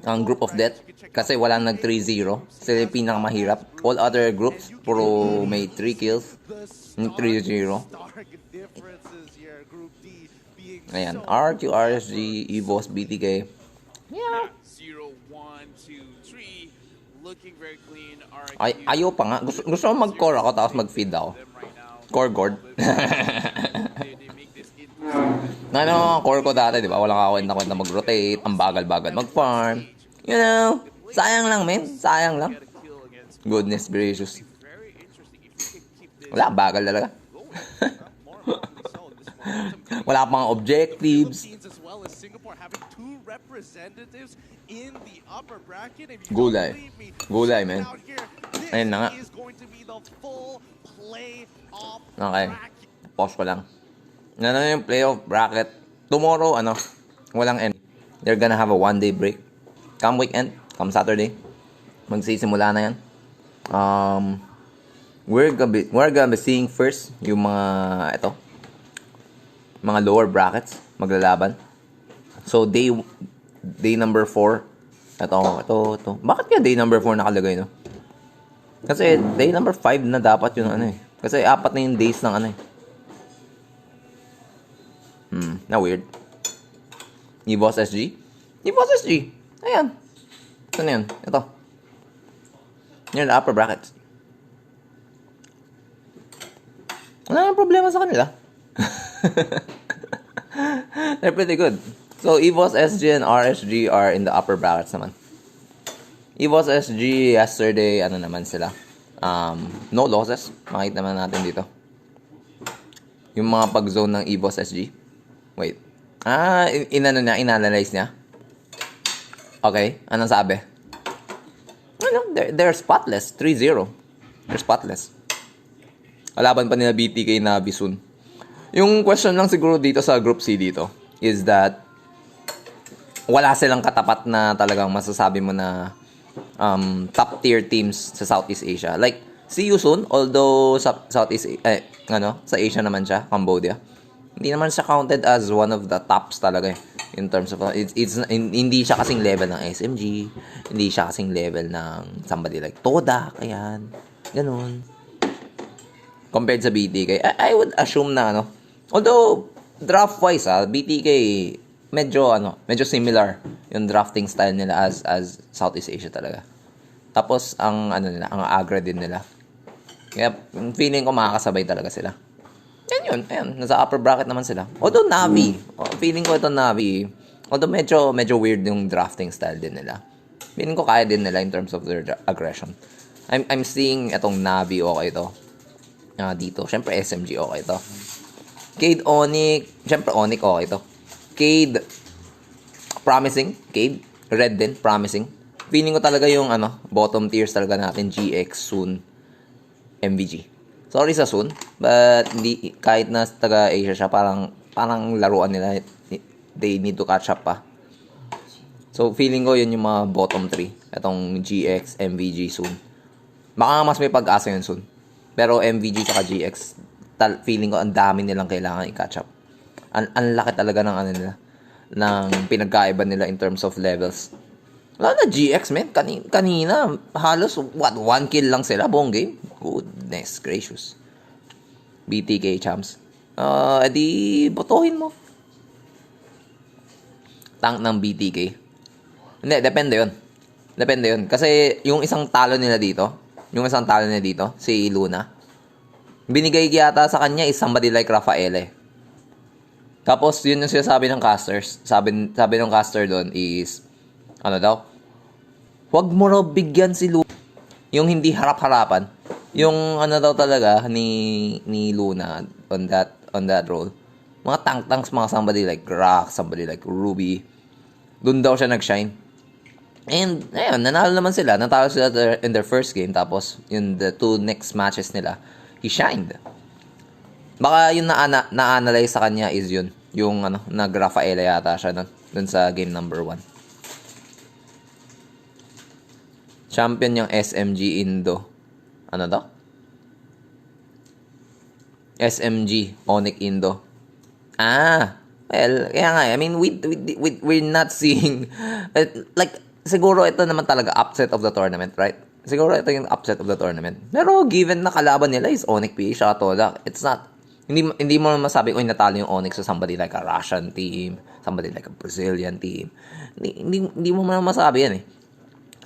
ang Group of Death. Kasi wala nag 3-0. Sila yung pinakamahirap. All other groups, puro may 3 kills. The 3-0. stark differences here. Group D being Ayan, so RQ, RSG, EVOS, BTK. Yeah. 0, 1, 2, 3. Looking very clean. RQ. Ayaw pa nga. Gusto mo mag-core ako tapos mag-feed ako. Them right now. Core gourd. They make this interesting. Ano, core ko dati, di ba? Walang kwenta mag-rotate, ang bagal-bagal mag-farm. You know, sayang lang, men. Sayang lang. Get a kill against Goodness gracious. very interesting if you can keep this Wala, bagal talaga. more importantly so this momentum Wala pang objectives. Philippines as well as Singapore having 2 representatives in the upper bracket. If you Gulay. don't believe me, Gulay, check it man. out here. This Ayun na nga. is going to be the full playoff Okay. bracket. Pause ko lang. Ano yung playoff bracket? Tomorrow, walang end. They're gonna have a 1-day break. Come weekend, come Saturday, magsisimula na yan. We're gonna be seeing first yung mga lower brackets maglalaban. So day number 4. Ito. Bakit kaya day number 4 nakalagay, no? Kasi day number 5 na dapat yun Kasi 4 na yung days ng na weird. EVOS SG? EVOS SG! Ayan. Ito na yun. Ito. Yan, the upper brackets. Wala nang problema sa kanila. They're pretty good. So, EVOS SG and RSG are in the upper brackets naman. EVOS SG, yesterday, naman sila. No losses. Makita naman natin dito. Yung mga pag-zone ng EVOS SG. Wait. Inanalyze niya. Okay, anong sabi? They're spotless. 3-0. They're spotless. Kalaban pa nila BTK na soon. Yung question lang siguro dito sa Group C dito is that wala silang katapat na talagang masasabi mo na top tier teams sa Southeast Asia. Like, see you soon, although sa Southeast sa Asia naman siya, Cambodia. Hindi naman siya counted as one of the tops talaga in terms of hindi siya kasing level ng SMG, hindi siya kasing level ng somebody like Toda, ayan, ganun. Compared sa BTK, I would assume na although draft wise BTK medyo similar yung drafting style nila as Southeast Asia talaga. Tapos ang ang agra din nila. Kaya feeling ko makakasabay talaga sila. Ayan, nasa upper bracket naman sila. Although Navi, feeling ko ito Navi, although medyo weird yung drafting style din nila. Feeling ko kaya din nila in terms of their aggression. I'm seeing itong Navi okay ito. Dito, syempre SMG okay ito. Cade Onyx, syempre Onyx okay ito. Cade, promising. Cade, red din, promising. Feeling ko talaga yung bottom tiers talaga natin, GX, Soon, MVG. Sorry sa Soon, but kahit na taga Asia siya, parang laruan nila, they need to catch up pa. So feeling ko yun yung mga bottom 3. Itong GX, MVG, Soon. Baka mas may pag-asa yun Soon. Pero MVG saka GX, feeling ko ang dami nilang kailangan i-catch up. Ang laki talaga ng ano nila, ng pinagkaiba nila in terms of levels. Wala na GX, man. Kanina, halos, 1 kill lang sila buong game? Goodness gracious. BTK champs. Edi, botohin mo. Tank ng BTK. Hindi, depende yun. Kasi yung isang talo nila dito, si Luna, binigay yata sa kanya is somebody like Rafael. Tapos, yun yung sinasabi ng casters. Sabi ng caster doon is, ano daw? Huwag mo raw bigyan si Luna. Yung hindi harap-harapan. Yung ano daw talaga ni Luna on that role. Mga tank-tanks, mga somebody like Rock, somebody like Ruby. Doon daw siya nag-shine. And, ayun, nanalo naman sila. Natalo sila in their first game. Tapos, the 2 next matches nila, he shined. Baka yung na-analyze sa kanya is yun. Yung nag-Rafaela yata siya dun sa game number 1. Champion yung SMG Indo. Ano daw? SMG Onyx Indo. Well, kaya nga, I mean, we're not seeing, like, siguro ito naman talaga upset of the tournament, right? Siguro ito yung upset of the tournament. Pero given na kalaban nila is Onyx PH at Todak, it's not, hindi mo masabi, natalo yung Onyx sa somebody like a Russian team, somebody like a Brazilian team. Hindi mo naman masabi yan eh.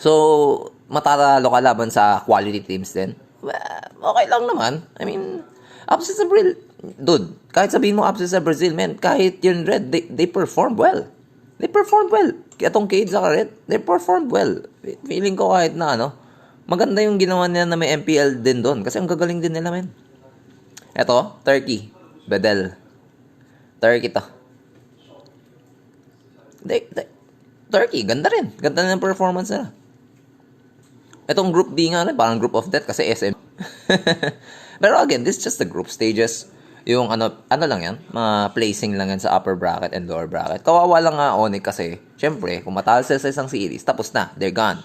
So, matatalo kalaban sa quality teams din. Well, okay lang naman. I mean, upset sa Brazil, dude, kahit sabihin mo upset sa Brazil, man, kahit yun Red, they performed well. Itong Cade sa Red, they performed well. Feeling ko kahit na maganda yung ginawa nila na may MPL din doon. Kasi ang gagaling din nila, men. Eto, Turkey. Bedel. Turkey to. Turkey, ganda rin. Ganda rin ang performance nila. Etong group D nga, parang group of death kasi SM. Pero again, this is just the group stages. Yung ano lang yan, mga placing lang yan sa upper bracket and lower bracket. Kawawa lang nga Onyx kasi, syempre, kung matalo sila sa isang series, tapos na, they're gone.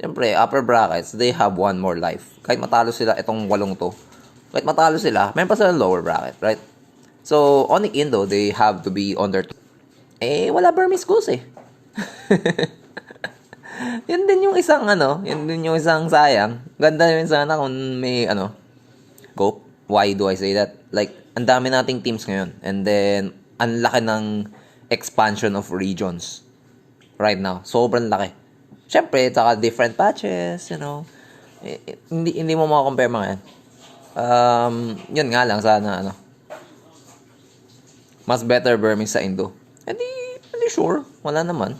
Syempre, upper brackets, they have one more life. Kahit matalo sila itong 8 to, kahit matalo sila, meron pa sila lower bracket, right? So, Onyx Indo, they have to be on their wala Burmese goals eh. Yun din yung isang sayang. Ganda yun sana kung may go. Why do I say that? Like, ang dami nating teams ngayon. And then, ang laki ng expansion of regions right now. Sobrang laki. Siyempre, saka different patches, hindi mo makakompare mga yan. Yun nga lang, sana, mas better Burmese sa Indo. Hindi sure. Wala naman.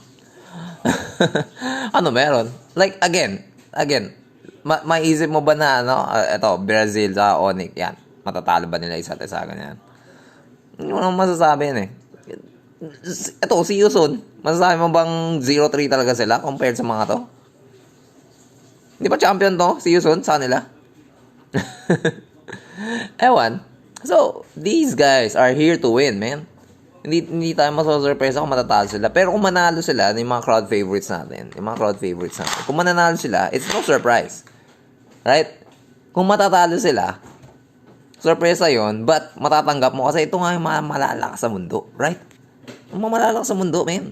Meron? Like, again, maisip mo ba na, ito, Brazil sa Onyx, yan. Matatalo ba nila isa't isa, ganyan? Hindi mo naman masasabi yan eh. Ito, see you soon. Masasabi mo bang 0-3 talaga sila compared sa mga to? Hindi ba champion to? See you soon sa kanila? Ewan. So, these guys are here to win, man. Hindi tayo masasurpresa kung matatalo sila. Pero kung manalo sila, yung mga crowd favorites natin. Kung mananalo sila, it's no surprise. Right? Kung matatalo sila, surpresa yon, but matatanggap mo kasi ito nga yung malalakas sa mundo. Right? Yung malalakas sa mundo, man.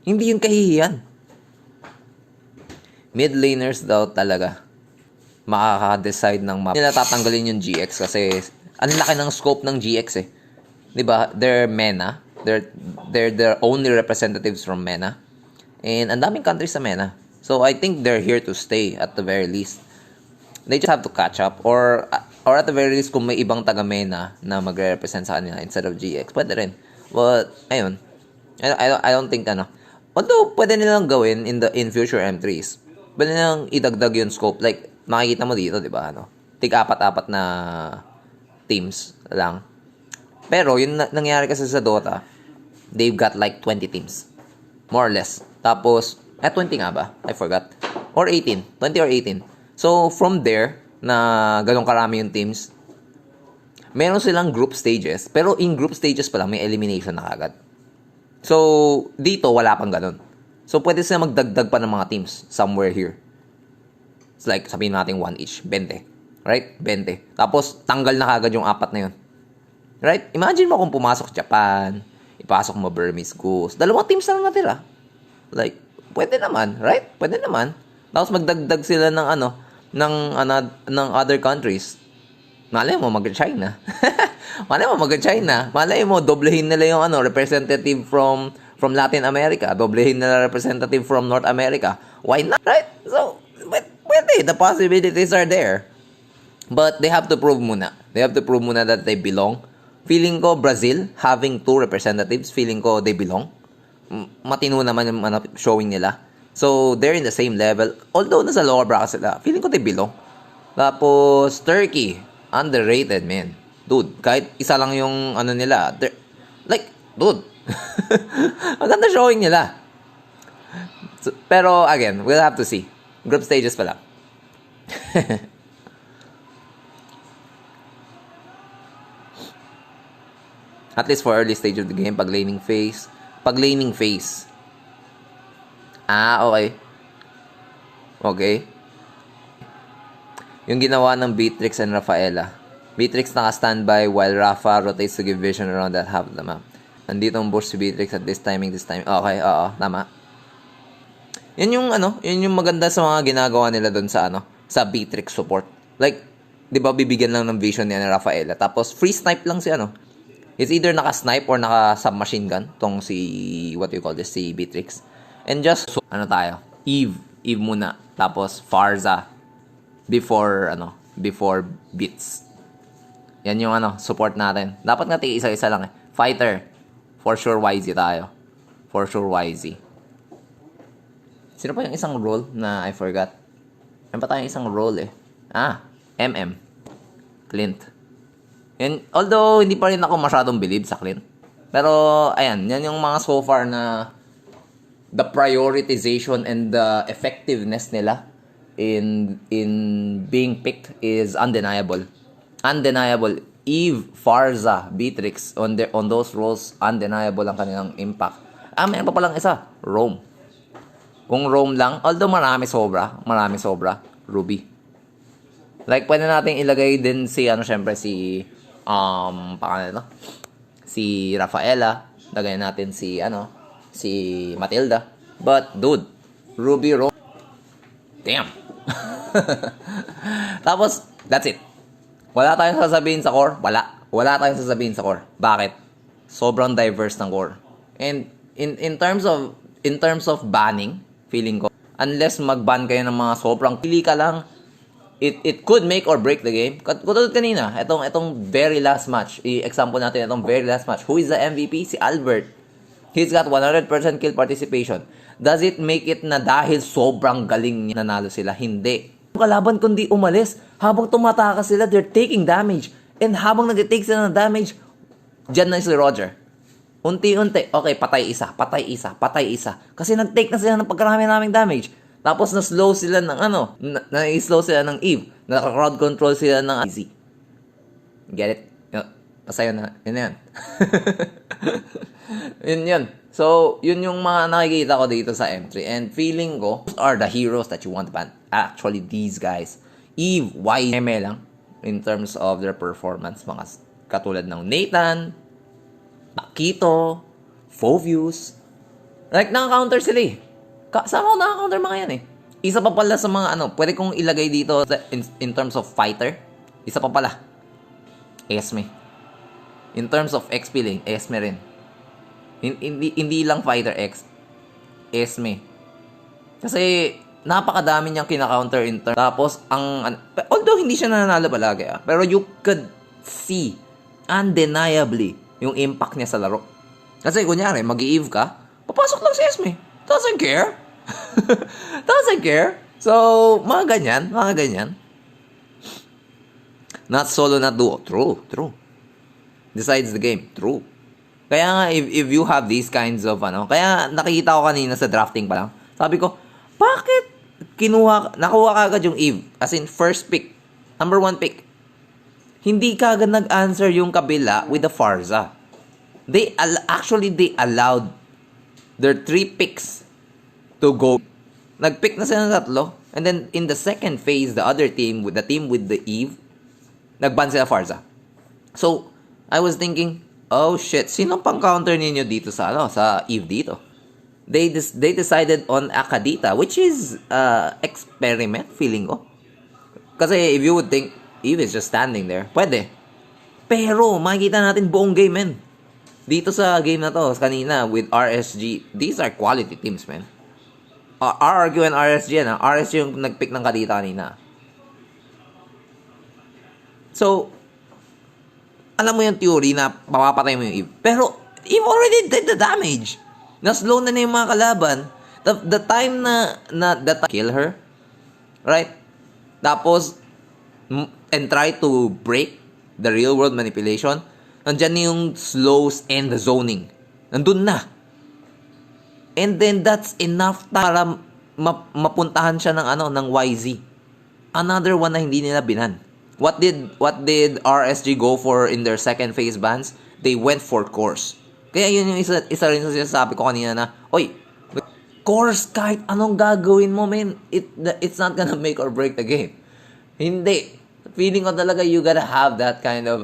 Hindi yung kahihiyan. Mid laners daw talaga makaka-decide ng map. Nila tatanggalin yung GX kasi ang laki ng scope ng GX eh. 'Di ba? They're MENA. They're only representatives from MENA. And ang daming countries sa MENA. So I think they're here to stay at the very least. They just have to catch up or at the very least kung may ibang taga MENA na magre-represent sa kanila instead of GX, pwede rin. But ayun. I don't think although pwede nilang gawin in future M3s. Pwede nilang idagdag yung scope. Like makikita mo dito, 'di ba? Tig-apat-apat na teams lang. Pero yung nangyari kasi sa Dota, they've got like 20 teams. More or less. Tapos, 20 nga ba? I forgot. Or 18. 20 or 18. So, from there, na ganun karami yung teams, meron silang group stages. Pero in group stages pa lang, may elimination na kagad. So, dito, wala pang ganun. So, pwede sila magdagdag pa ng mga teams somewhere here. It's like, sabihin natin 1 each. 20. Right? 20. Tapos, tanggal na kagad yung 4 na yun. Right? Imagine mo kung pumasok Japan, ipasok mo Burmese Goose. 2 teams na lang natira. Like, pwede naman, right? Pwede naman. Tapos magdagdag sila ng ng other countries. Malay mo mag-China. Malay mo mag-China. Malay mo doblehin nila yung representative from Latin America. Doblehin nila representative from North America. Why not? Right? So, pwede. The possibilities are there. But they have to prove muna. They have to prove muna that they belong. Feeling ko Brazil having 2 representatives, feeling ko they belong. Matino naman yung showing nila. So, they're in the same level. Although, nasa lower bracket sila, feeling ko they belong. Tapos, Turkey. Underrated, man. Dude, kahit isa lang yung nila. Dude. Maganda showing nila. So, pero, again, we'll have to see. Group stages pa lang. At least for early stage of the game, pag-laning phase. Okay. Okay. Yung ginawa ng Beatrix and Rafaela. Beatrix naka-standby while Rafa rotates to give vision around that half of the map. Nandito ang bush si Beatrix at this timing. Okay, oo, tama. Yan yung maganda sa mga ginagawa nila doon sa Beatrix support. Like, 'di ba bibigyan lang ng vision ni Rafaela, tapos free snipe lang si It's either naka-snipe or naka-submachine gun tong si si Beatrix. And just tayo? Eve muna, tapos Farza before Beats. Yan yung support natin. Dapat nga isa-isa lang Fighter. For sure YZ tayo. For sure YZ. Sino pa yung isang role na I forgot? Ano pa tayong isang role MM. Clint. And although hindi pa rin ako masyadong believe sa Clint. Pero ayan, yan yung mga so far na the prioritization and the effectiveness nila in being picked is undeniable. Undeniable. Eve, Farza, Beatrix on those roles, undeniable ang kanilang impact. Meron pa palang isa, Rome. Kung Rome lang, although marami sobra, Ruby. Like pwede nating ilagay din si syempre si si Rafaela, lagay natin si Matilda. But dude, Ruby, Rome. Damn. Tapos that's it. Wala tayong sasabihin sa core. Wala tayong sasabihin sa core. Bakit? Sobrang diverse ng core. And in terms of banning, feeling ko, unless mag-ban kayo ng mga sobrang pili ka lang, it could make or break the game. Katulad kanina, itong very last match. I-example natin itong very last match. Who is the MVP? Si Albert. He's got 100% kill participation. Does it make it na dahil sobrang galing nanalo sila? Hindi. Kalaban kundi umalis. Habang tumatakas sila, they're taking damage. And habang nag-take sila ng damage, dyan na si Roger. Unti-unti. Okay, patay isa. Kasi nag-take na sila ng pagkarami naming damage. Tapos na-slow sila ng na-slow sila ng Eve. Naka-crowd control sila ng Easy. Get it? Masaya na. Yun yan. yun. So, yun yung mga nakikita ko dito sa M3. And feeling ko, those are the heroes that you want to ban. Actually, these guys. Eve, YM lang. In terms of their performance. Mga katulad ng Nathan, Pakito, Fovius. Like, naka-counter sila Saan ako naka-counter mga yan Isa pa pala sa mga pwede kong ilagay dito in terms of fighter. Isa pa pala. Esme. In terms of XP lane, Esme rin. Hindi lang fighter X. Esme. Kasi napakadami niyang kina-counter in terms. Tapos although hindi siya nananalo palagi pero you could see undeniably yung impact niya sa laro. Kasi kunyari, mag-i-Eve ka, papasok lang si Esme. Doesn't care. Doesn't care. So, mga ganyan. Not solo, not duo. True. Decides the game. True. Kaya nga, if you have these kinds of, kaya nakikita ko kanina sa drafting pa lang, sabi ko, bakit nakuha ka agad yung Eve? As in, first pick. Number 1 pick. Hindi ka agad nag-answer yung kabila with the Farza. They allowed their 3 picks to go. Nag-pick na sila ng 3. And then in the second phase, the other team, the team with the Eve, nagban sila Farza. So, I was thinking, oh shit, sino pang counter ninyo dito sa sa Eve dito? They decided on Akadita, which is experiment, feeling ko. Kasi if you would think Eve is just standing there, pwede. Pero makikita natin buong game, man. Dito sa game na to, kanina with RSG, these are quality teams, man. RRQ and RSG, RSG yung nag-pick ng Kadita kanina. So, alam mo yung theory na papapatay mo yung Eve. Pero, Eve already did the damage. Na-slow na yung mga kalaban. The time that kill her, right? Tapos, and try to break the real world manipulation, nandyan na yung slows and the zoning. Nandun na. And then, that's enough para mapuntahan siya ng YZ. Another one na hindi nila binan. What did RSG go for in their second phase bans? They went for course. Kaya yun yung isa rin sa sinasabi ko kanina na, oy, course kahit anong gagawin mo, man, it's not gonna make or break the game. Hindi. Feeling ko talaga you gotta have that kind of,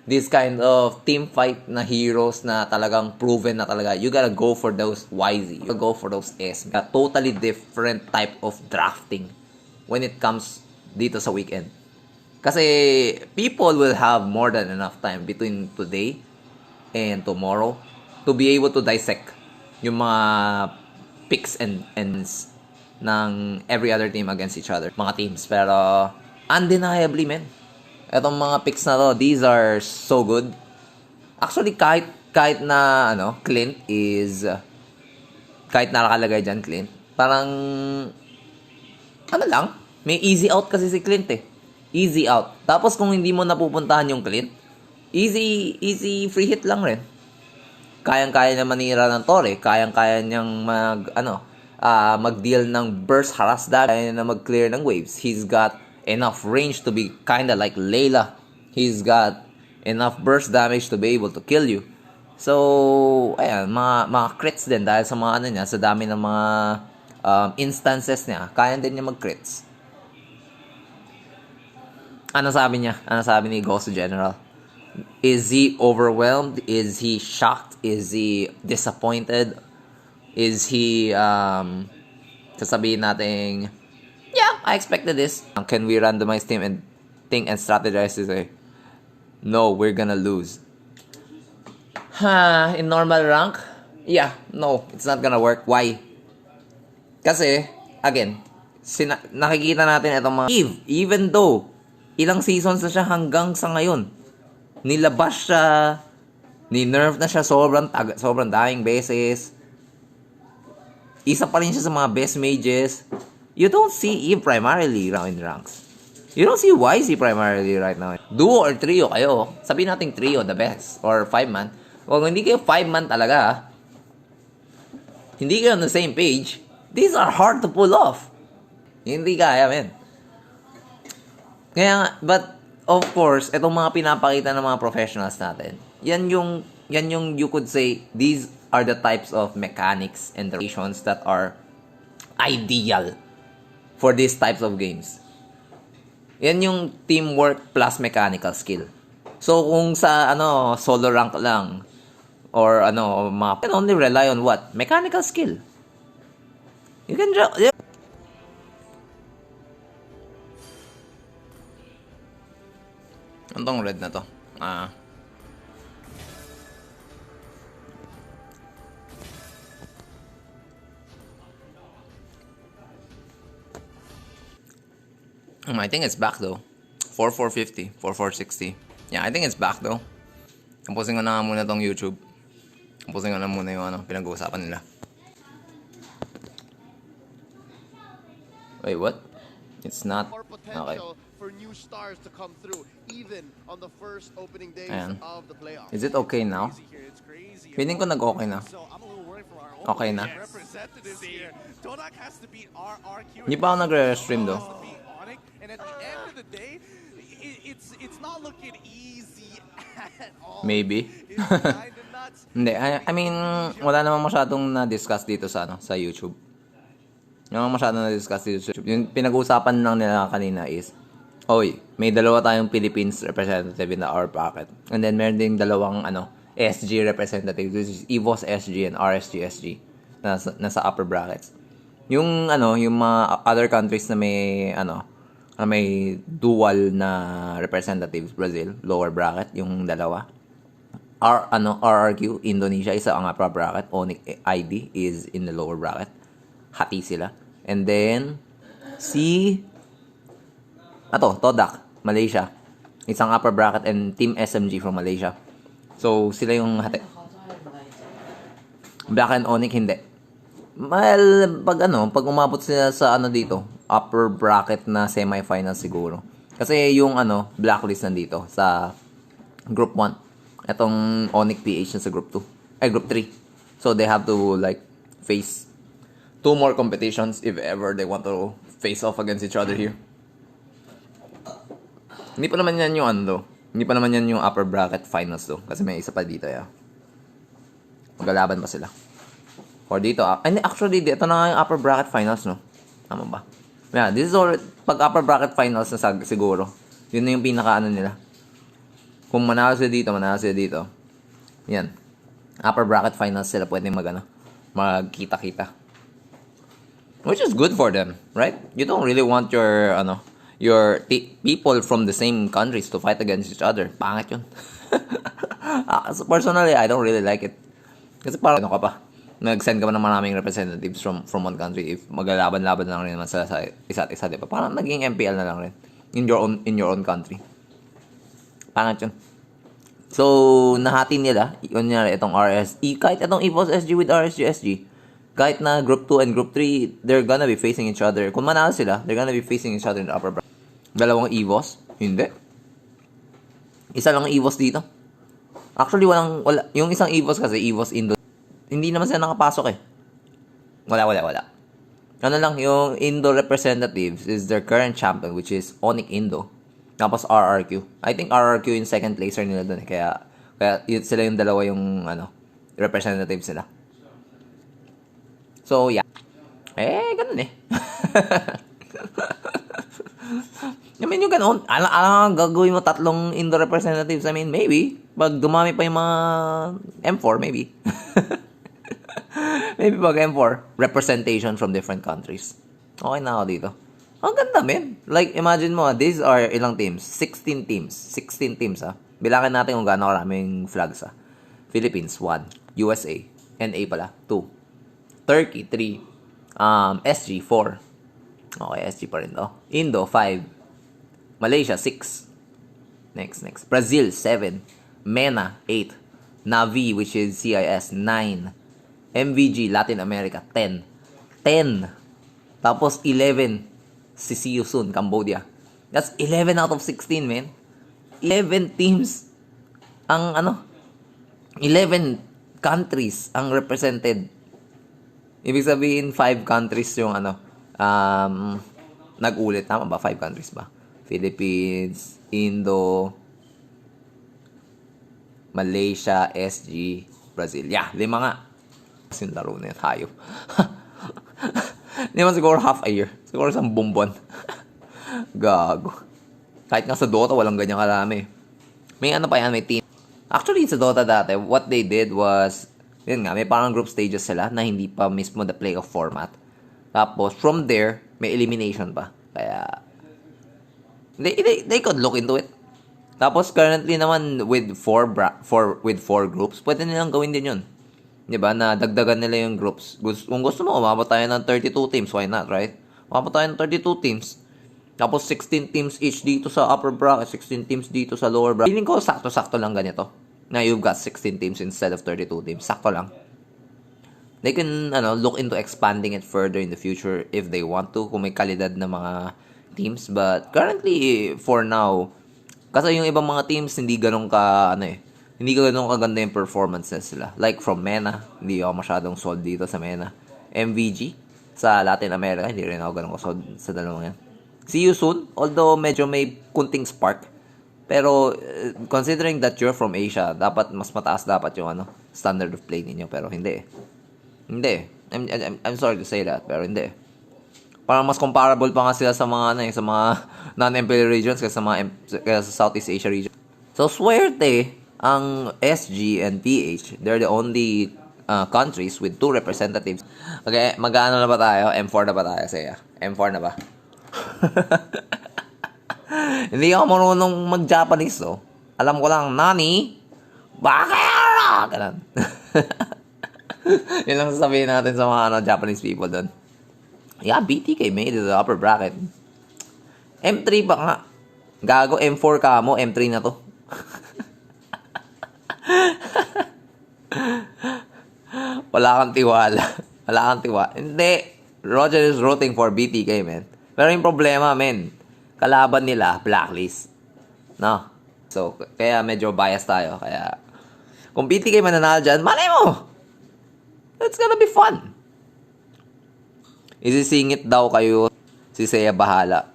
this kind of team fight na heroes na talagang proven na talaga. You gotta go for those YZ. You gotta go for those S. A totally different type of drafting when it comes dito sa weekend. Kasi people will have more than enough time between today and tomorrow to be able to dissect yung mga picks and ends ng every other team against each other. Mga teams. Pero undeniably, man, etong mga picks na to, these are so good. Actually, kahit na Clint is kahit nakalagay dyan Clint, parang lang, may easy out kasi si Clint eh. Easy out. Tapos kung hindi mo napupuntahan yung Clint, easy free hit lang rin. Kayang-kaya niya manira ng Torre, kayang-kaya niyang mag-deal ng burst harass damage, kaya na mag-clear ng waves. He's got enough range to be kinda like Layla. He's got enough burst damage to be able to kill you. So, ayan, mga crits din dahil sa mga niya, sa dami ng mga instances niya, kaya din niya mag-crits. Ano sabi niya? Ano sabi ni Ghost General? Is he overwhelmed? Is he shocked? Is he disappointed? Is he, sasabihin natin, yeah, I expected this. Can we randomize team and think and strategize to say, no, we're gonna lose? In normal rank? Yeah, no, it's not gonna work. Why? Kasi, again, nakikita natin itong mga Eve, even though ilang seasons na siya hanggang sa ngayon, nilabas siya, ni-nerf na siya sobrang daming beses. Isa pa rin siya sa mga best mages. You don't see Eve primarily in ranks. You don't see YZ primarily right now. Duo or trio kayo. Sabihin natin trio, the best. Or 5-man. Kung hindi kayo 5-man talaga, hindi kayo on the same page, these are hard to pull off. Hindi kaya, men. Kaya, but of course, itong mga pinapakita ng mga professionals natin, yan yung you could say, these are the types of mechanics and relations that are ideal for these types of games. Yan yung teamwork plus mechanical skill. So, kung sa, solo rank lang, or, you can only rely on what? Mechanical skill. You can just, Anong red na to? I think it's back though. 4450, 4460. Yeah, I think it's back though. Composing ko na nga muna tong YouTube. Composing ko na muna yung pinag-uusapan nila. Wait, what? It's not. Okay. For new stars to come through, even on the first opening days of the playoffs. Is it okay now? Feeling ko nag-okay na. Okay na. Hindi pa ako nagre-stream do. Maybe. Hindi. I mean, wala namang masyadong na-discuss dito sa YouTube. Yung masyado na-discuss dito. Yung pinag-uusapan lang nila kanina is, oy, may dalawa tayong Philippines representative in the our bracket. And then meron ding dalawang SG representative, which is EVOS SG and RSG SG nasa upper brackets. Yung yung mga other countries na may dual na representatives, Brazil, lower bracket, yung dalawa. RRQ, Indonesia, isa ang upper bracket. Onyx ID is in the lower bracket. Hati sila. And then, Todak, Malaysia. Isang upper bracket and Team SMG from Malaysia. So, sila yung hati. Black and Onyx, hindi. Well, pag umabot sila sa dito, upper bracket na semifinal siguro. Kasi yung blacklist nandito sa group 1. Etong Onyx PH na sa group 2. Group 3. So, they have to face 2 more competitions if ever they want to face off against each other here. Hindi pa naman yan yung Hindi pa naman yan yung upper bracket finals kasi may isa pa dito Maglalaban pa sila. Or dito, actually, ito na yung upper bracket finals, no? Tama ba? Yeah, this is all, pag upper bracket finals na siguro, yun na yung pinaka nila. Kung manalo sila dito, yan. Upper bracket finals sila pwede magkita-kita. Which is good for them, right? You don't really want your people from the same countries to fight against each other. Pangit yun. So personally, I don't really like it. Kasi parang nag-send ka pa ng maraming representatives from one country if maglalaban-laban lang rin naman sa isa't isa, diba? Parang naging MPL na lang rin in your own country. Pangit yun. So, nahati nila, yun itong RSE, kahit itong EVOS SG with RSG SG, kahit na Group 2 and Group 3, they're gonna be facing each other. Kung manalo sila, they're gonna be facing each other in the upper bracket. Dalawang EVOS? Hindi. Isa lang EVOS dito. Actually, wala. Yung isang EVOS kasi, EVOS Indo, hindi naman sila nakapasok Wala. Ano lang, yung Indo representatives is their current champion, which is Onyx Indo. Tapos RRQ. I think RRQ yung second placer nila dun Kaya sila yung dalawa yung representatives sila. So, yeah. Ganun I mean, yung ganun. Alang gagawin mo 3 Indo representatives. I mean, maybe. Pag dumami pa yung mga M4, maybe. Maybe pag M4, representation from different countries. Okay na ako dito. Ang ganda, man. Like, imagine mo, these are ilang teams? 16 teams. 16 teams, Bilangin natin kung gaano karaming flags, Philippines, 1. USA. NA pala, 2. Turkey, 3. SG, 4. Okay, SG pa rin to. Indo, 5. Malaysia, 6. Next. Brazil, 7. MENA, 8. Navi, which is CIS, 9. MVG, Latin America, 10. Tapos, 11. See you soon, Cambodia. That's 11 out of 16, man. 11 teams. 11 countries ang represented. Ibig sabihin, 5 countries yung nag-ulit. Tama ba? 5 countries ba? Philippines, Indo, Malaysia, SG, Brazil. Yeah, 5 nga. Kasi yung laro na yun, tayo. Hindi man siguro half a year. Siguro isang bumbon. Gago. Kahit nga sa Dota, walang ganyang karami. May may team. Actually, sa Dota dati, what they did was, yun nga, may parang group stages sila na hindi pa mismo the playoff format. Tapos, from there, may elimination pa. Kaya, they could look into it. Tapos, currently naman, with 4 groups, pwede nilang gawin din yun. Diba? Na dagdagan nila yung groups. Kung gusto mo, umabot tayo ng 32 teams. Why not, right? Umabot tayo ng 32 teams. Tapos, 16 teams each dito sa upper bracket, 16 teams dito sa lower bracket. Feeling ko, sakto-sakto lang ganito. Na you've got 16 teams instead of 32 teams. Sakto lang. They can look into expanding it further in the future if they want to, kung may kalidad na mga teams. But currently, for now, kasi yung ibang mga teams hindi ganun hindi ganun kaganda yung performances sila. Like from MENA, hindi ako masyadong sold dito sa MENA. MVG sa Latin America, hindi rin ako ganun sold sa dalawang yan. See you soon, although medyo may kunting spark. Pero considering that you're from Asia, dapat mas mataas dapat yung standard of play ninyo, pero hindi. I'm sorry to say that, pero hindi. Parang mas comparable pa nga sila sa mga, sa mga non-MPL regions kaysa sa Southeast Asia region. So, swerte ang SG and PH. They're the only countries with 2 representatives. Okay, mag-ano na ba tayo? M4 na ba tayo, Saya? M4 na ba? Hindi ako marunong mag-Japanese, oh. Alam ko lang, Nani? Bakera! Ganun. Yun lang sasabihin natin sa mga Japanese people doon. Yeah, BTK made it to the upper bracket. M3 pa nga. Gago, M4 ka mo, M3 na to. Wala kang tiwala. Wala kang tiwala. Hindi. Roger is rooting for BTK, man. Pero yung problema, man, kalaban nila, blacklist. No? So, kaya medyo bias tayo. Kaya, kung BTK mananalo dyan, malay mo! It's gonna be fun. Isisingit daw kayo. Si Seiya bahala.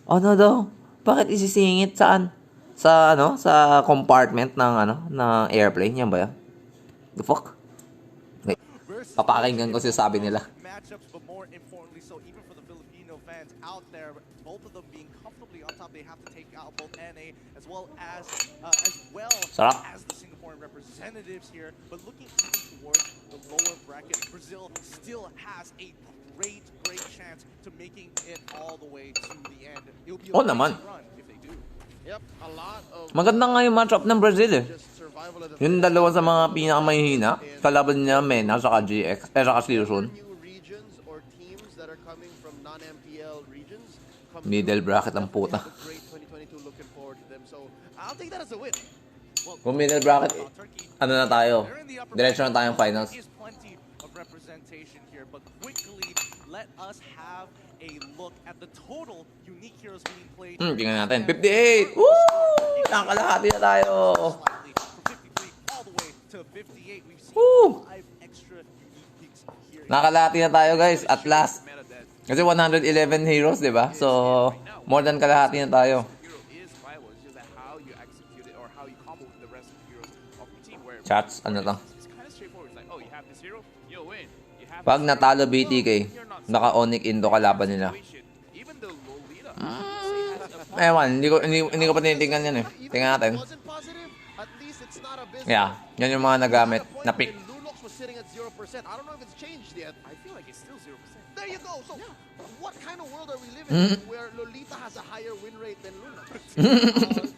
Ano daw? Bakit isisingit? Saan? Sa, sa compartment ng airplane. Yan ba yan? The fuck? Okay. Papakinggan ko sabi nila. Matchups, but more importantly, so even for the Filipino fans out there, both of them being comfortably on top, they have to take out both NA as well as Sarap. the Singaporean representatives here. But looking even towards the lower bracket, Brazil still has a great chance to making it all the way to the end. It'll be a naman. run if they do. Yep, a lot of Maganda nga yung matchup ng Brazil, eh. just survival of the Yung dalawa sa mga pinakamahihina, kalaban niya Mena saka GX, saka Silson. new regions or teams that are coming from non-MPL regions. Middle bracket ang puta. Great 2022, looking forward to them. So I'll take that as a win. Kung middle bracket, ano na tayo? They're in the upper Diretso na tayong finals. There is plenty of representation here, but quickly let us have a look at the total unique heroes being played. Tingnan natin. 58! Woo! Nakakalahati na tayo. Slightly from 53 all the way to 58. We've seen Woo! 5 extra unique picks here. Nakakalahati na tayo, guys. At last. Kasi 111 heroes, di ba? So, more than kalahati na tayo. Hero is viable. It's just that how you execute it or how you combo with the rest of the heroes of your team. Where Chats, ano lang. It's kind of straightforward. It's like, oh, you have this hero, you'll win. You have Pag this natalo hero, BTK, you're not naka-onic indo kalaban nila. situation. Even the Lolita, Ewan, hindi ko pa tinitingnan yan, eh. Tingnan natin. Wasn't positive. At least it's not abysmal. Yeah, yan yung mga nagamit na pick. Lunox was sitting at 0%. I don't know if it's changed yet. I feel like it's still 0%. There you go. So, what kind of world are we living in where Lolita has a higher win rate than Lunox?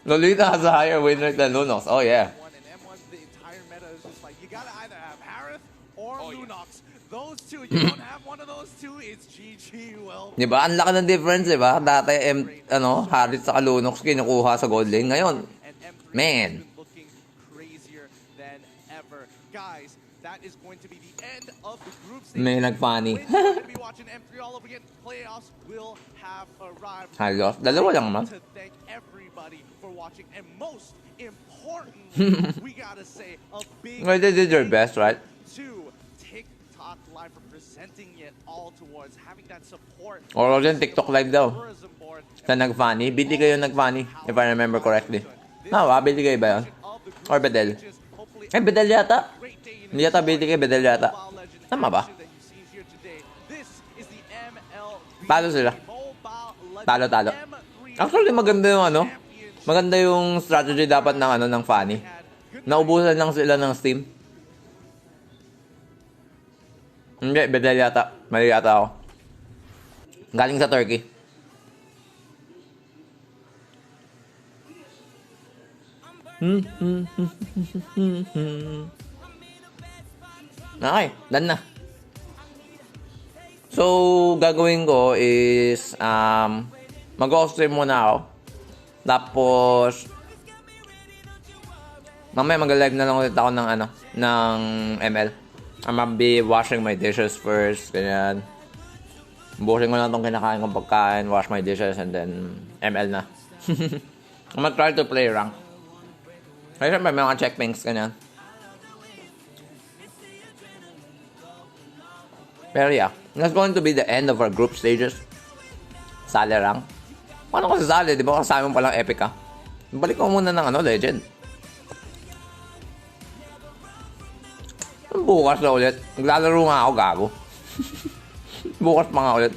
Lolita has a higher win rate than Lunox. Oh, yeah. M1 and M1, the entire meta is just like, you gotta either have Harith or Lunox. Those two, you don't have one of those two, it's GG. Well, Di ba? Ang laki ng difference, di ba? Dati, Harit sa Lunox kinukuha sa gold lane. Ngayon, and M3 man. has been looking crazier than ever. Guys, that is going to be the end of the group stage. may nag-funny. When you're going to be watching M3 all over again, playoffs will have arrived. Halos. Dalawa lang naman. To thank everybody for watching, and most importantly, we gotta say a big Well, they did their best, right? to TikTok Live for presenting it all towards having that support. Or din TikTok Live daw. Tourism board. Sa nag-funny. BTK yung nag-funny, if I remember correctly. BTK ba yun? Or Bedel? Bedel yata. Hindi yata BTK, Bedel yata. Tama ba? Talo sila. Talo. Actually, maganda yung maganda yung strategy dapat ng funny. Naubusan lang sila ng Steam. Hindi, Bedel yata. Mali yata ako. Galing sa Turkey. Okay, done na. So, gagawin ko is mag-off-stream muna ako. Tapos mamaya mag-live na lang ulit ako ng ML. I'm gonna be washing my dishes first, ganyan. Busin ko lang itong kinakain kong pagkain, wash my dishes, and then ML na. I'm gonna try to play rank. Kasi may mga checkpoints, ganyan. Pero yeah, that's going to be the end of our group stages. Sali rank. Paano ko sasali? Di ba kasama mo palang epic ka? Balik ko muna ng legend. Bukas na ulit. Maglalaro nga ako, gago. Bukas pa nga ulit.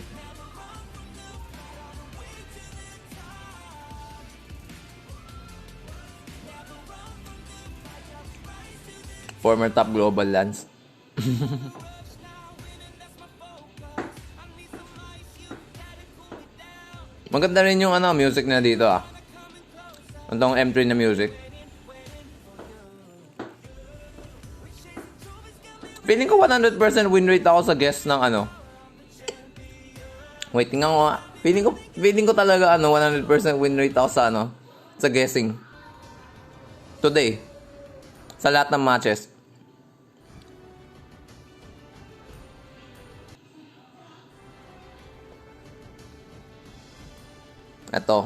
Former top global lands. Maganda rin yung music na dito ah. Itong M3 na music. Feeling ko 100% win rate ako sa guess ng Wait, tingnan ko nga. Feeling ko talaga 100% win rate ako sa sa guessing. Today. Sa lahat ng matches. Ito.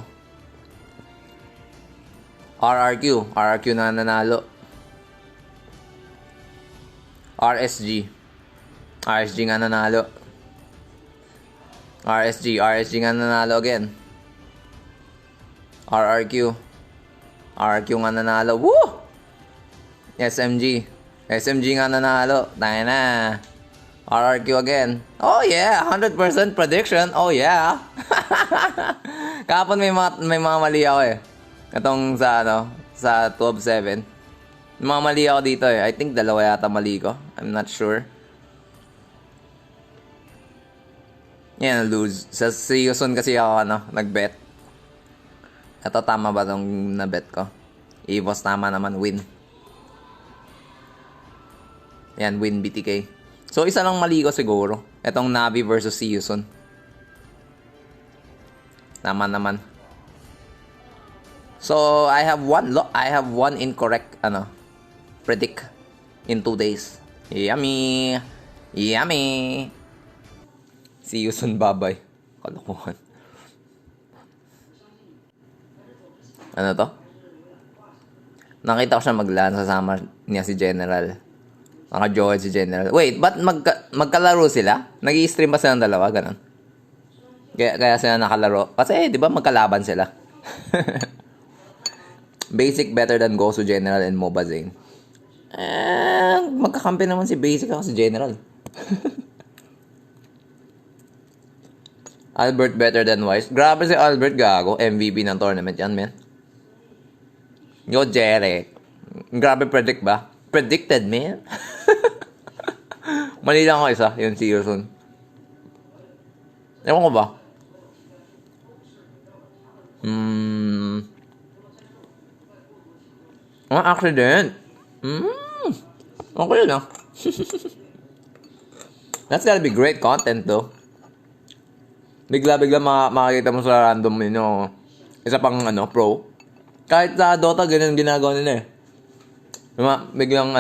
RRQ na nanalo. RSG nga nanalo. RSG nga nanalo again. RRQ nga nanalo. Woo! SMG nga nanalo. Tayo na. RRQ again. Oh yeah, 100% prediction. Oh yeah. Kahapon may mga mali ako eh. Itong sa 12-7. May mga mali ako dito eh. I think dalawa yata mali ko. I'm not sure. Yan, lose. Sa season kasi ako nag-bet. Ito tama ba itong na-bet ko? Evos tama naman, win. Yan, win BTK. So, isa lang mali ko siguro. Itong Navi versus season. Tama naman. So, I have one incorrect predict in 2 days. Yummy. See you soon, bye-bye. Kalokohan. Ano to? Nakita ko siya maglaan sa summer niya si General. Naka-join si General. Wait, ba't magkalaro sila? Nag-i-stream ba silang dalawa? Ganon. Kaya sila nakalaro. Kasi, di ba, magkalaban sila. Basic better than Gosu General and MOBA Zane. Magkakampi naman si Basic ako si General. Albert better than Wise. Grabe si Albert, gago. MVP ng tournament yan, man. Yo, Jerry. Grabe predict ba? Predicted, man. Mali lang ako isa. Yun, si Yusun. Ewan ko ba? Accident. Okay lang. That's gotta be great content, though. Bigla makakita mo sa random isa pang pro. Kahit sa Dota, ganun ginagawa nila eh. Biglang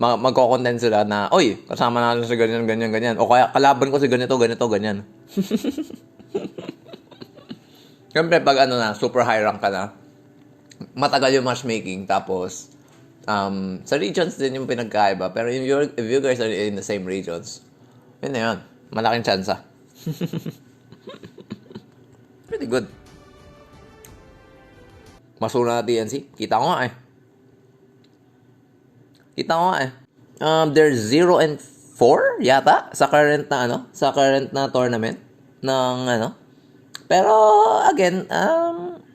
magko-content sila na, oy, kasama natin sa ganyan. O kaya, kalaban ko si ganito, ganyan. Siyempre, pag super high rank ka na, matagal yung matchmaking, tapos, sa regions din yung pinagkaiba. Pero if you guys are in the same regions, yun na yun. Malaking tsansa. Pretty good. Masuna na TNC. Kita ko nga eh. They're 0-4 yata sa current na tournament ng Pero again,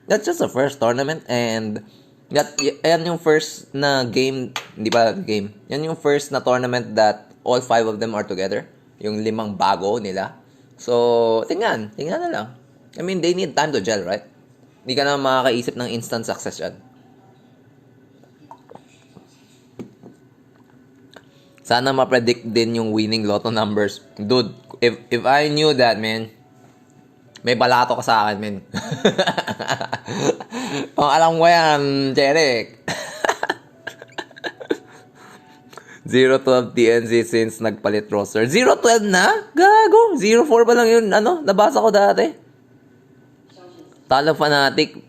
that's just the first tournament and yan yung first na game, hindi pa game. Yan yung first na tournament that all 5 of them are together. Yung 5 bago nila. So, tingnan na lang. I mean, they need time to gel, right? Hindi ka na makakaisip ng instant success yan. Sana ma-predict din yung winning lotto numbers. Dude, if I knew that, man, may balato ka sa akin, man. Alam ko yan, Jeric. 0-12 TNC since nagpalit roster. 0-12 na? Gago. 0-4 pa lang yun. Nabasa ko dati. Talo Fnatic.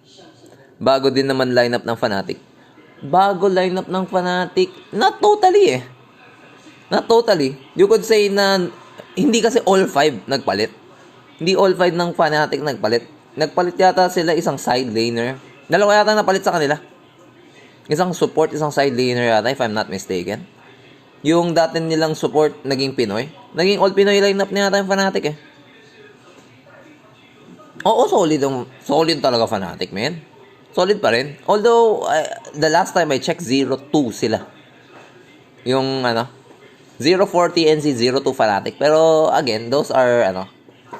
Bago din naman lineup ng Fnatic. Bago lineup ng Fnatic. Not totally. You could say na hindi kasi all 5 nagpalit. Hindi all 5 ng Fnatic nagpalit. Nagpalit yata sila isang side laner. Dalawa yata napalit sa kanila. Isang support, isang side laner yata if I'm not mistaken. Yung dati nilang support, naging Pinoy. Naging all Pinoy lineup niya yata yung Fnatic eh. Oo, solid talaga Fnatic, man. Solid pa rin. Although, the last time I checked, 0-2 sila. Yung, 0-4 TNC, 0-2 Fnatic. Pero, again, those are,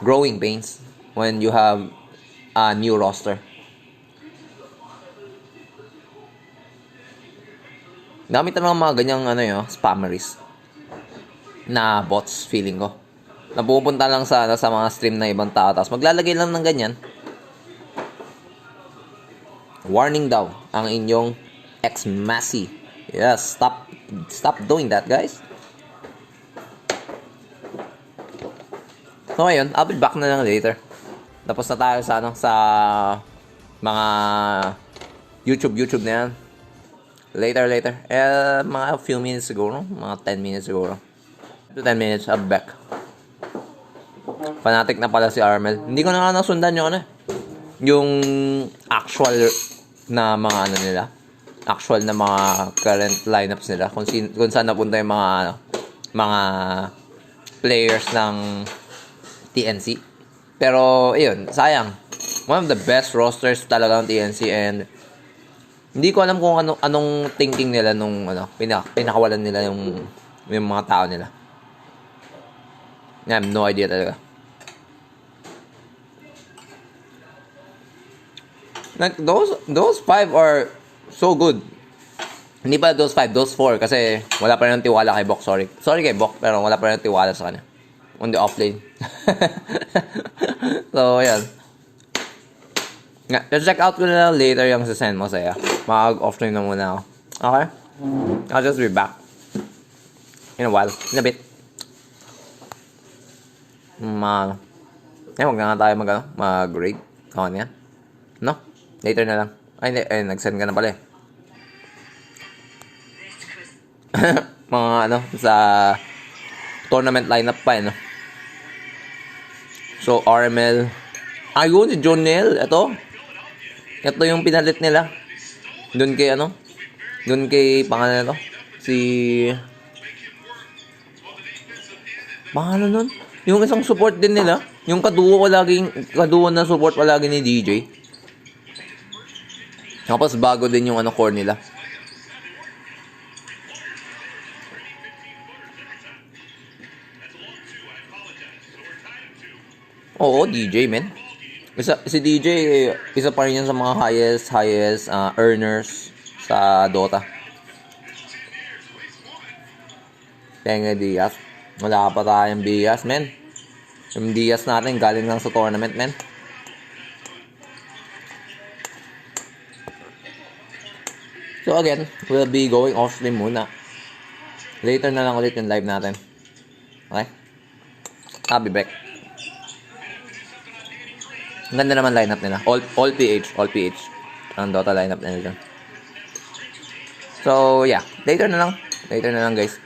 growing pains when you have a new roster. Gamit na lang mga ganyang, spammeries na bots, feeling ko. Napupunta lang sa mga stream na ibang tao. Tapos maglalagay lang ng ganyan. Warning daw ang inyong ex-Massey. Yes, stop doing that, guys. So, ayun, I'll be back na lang later. Tapos na tayo sa mga YouTube na yan. Later. Mga few minutes siguro. Mga 10 minutes siguro. 10 minutes, I'll be back. Fanatic na pala si Armel. Hindi ko na nga nasundan yung actual na mga nila. Actual na mga current lineups nila. Kung saan napunta yung mga players ng TNC. Pero, ayun, sayang. One of the best rosters talaga ng TNC and hindi ko alam kung anong thinking nila nung pinakawalan nila yung mga tao nila. I have no idea talaga. Like, those 5 are so good. Hindi pa those 5, those 4 kasi wala pa rin tiwala kay Bok. Sorry kay Bok, pero wala pa rin tiwala sa kanya. On the offlane. So, ayan. Check out ko na lang later yung sasend mo sa'yo. Mag-offlane na muna ako. Okay? I'll just be back. In a while. In a bit. Wag na nga tayo mag-grade. Okay na yan. No? Later na lang. Ay, hindi. Nag-send ka na pala eh. Mga sa tournament lineup pa eh, no? So, RML. Ayun, si Jonel. Ito yung pinalit nila. Doon kay pangalan na to. Pangalan nun? Yung isang support din nila. Yung kaduo na support palagi ni DJ. Tapos bago din yung core nila. Oo, DJ, men. Si DJ, isa pa rin yan sa mga highest earners sa Dota. Tenga Diaz. Wala pa tayong Diaz, men. Yung Diaz natin galing lang sa tournament, men. So again, we'll be going off stream muna. Later na lang ulit yung live natin. Okay? I'll be back. Ang ganda naman lineup nila. All PH. Ang Dota lineup nila dyan. So, yeah. Later na lang guys.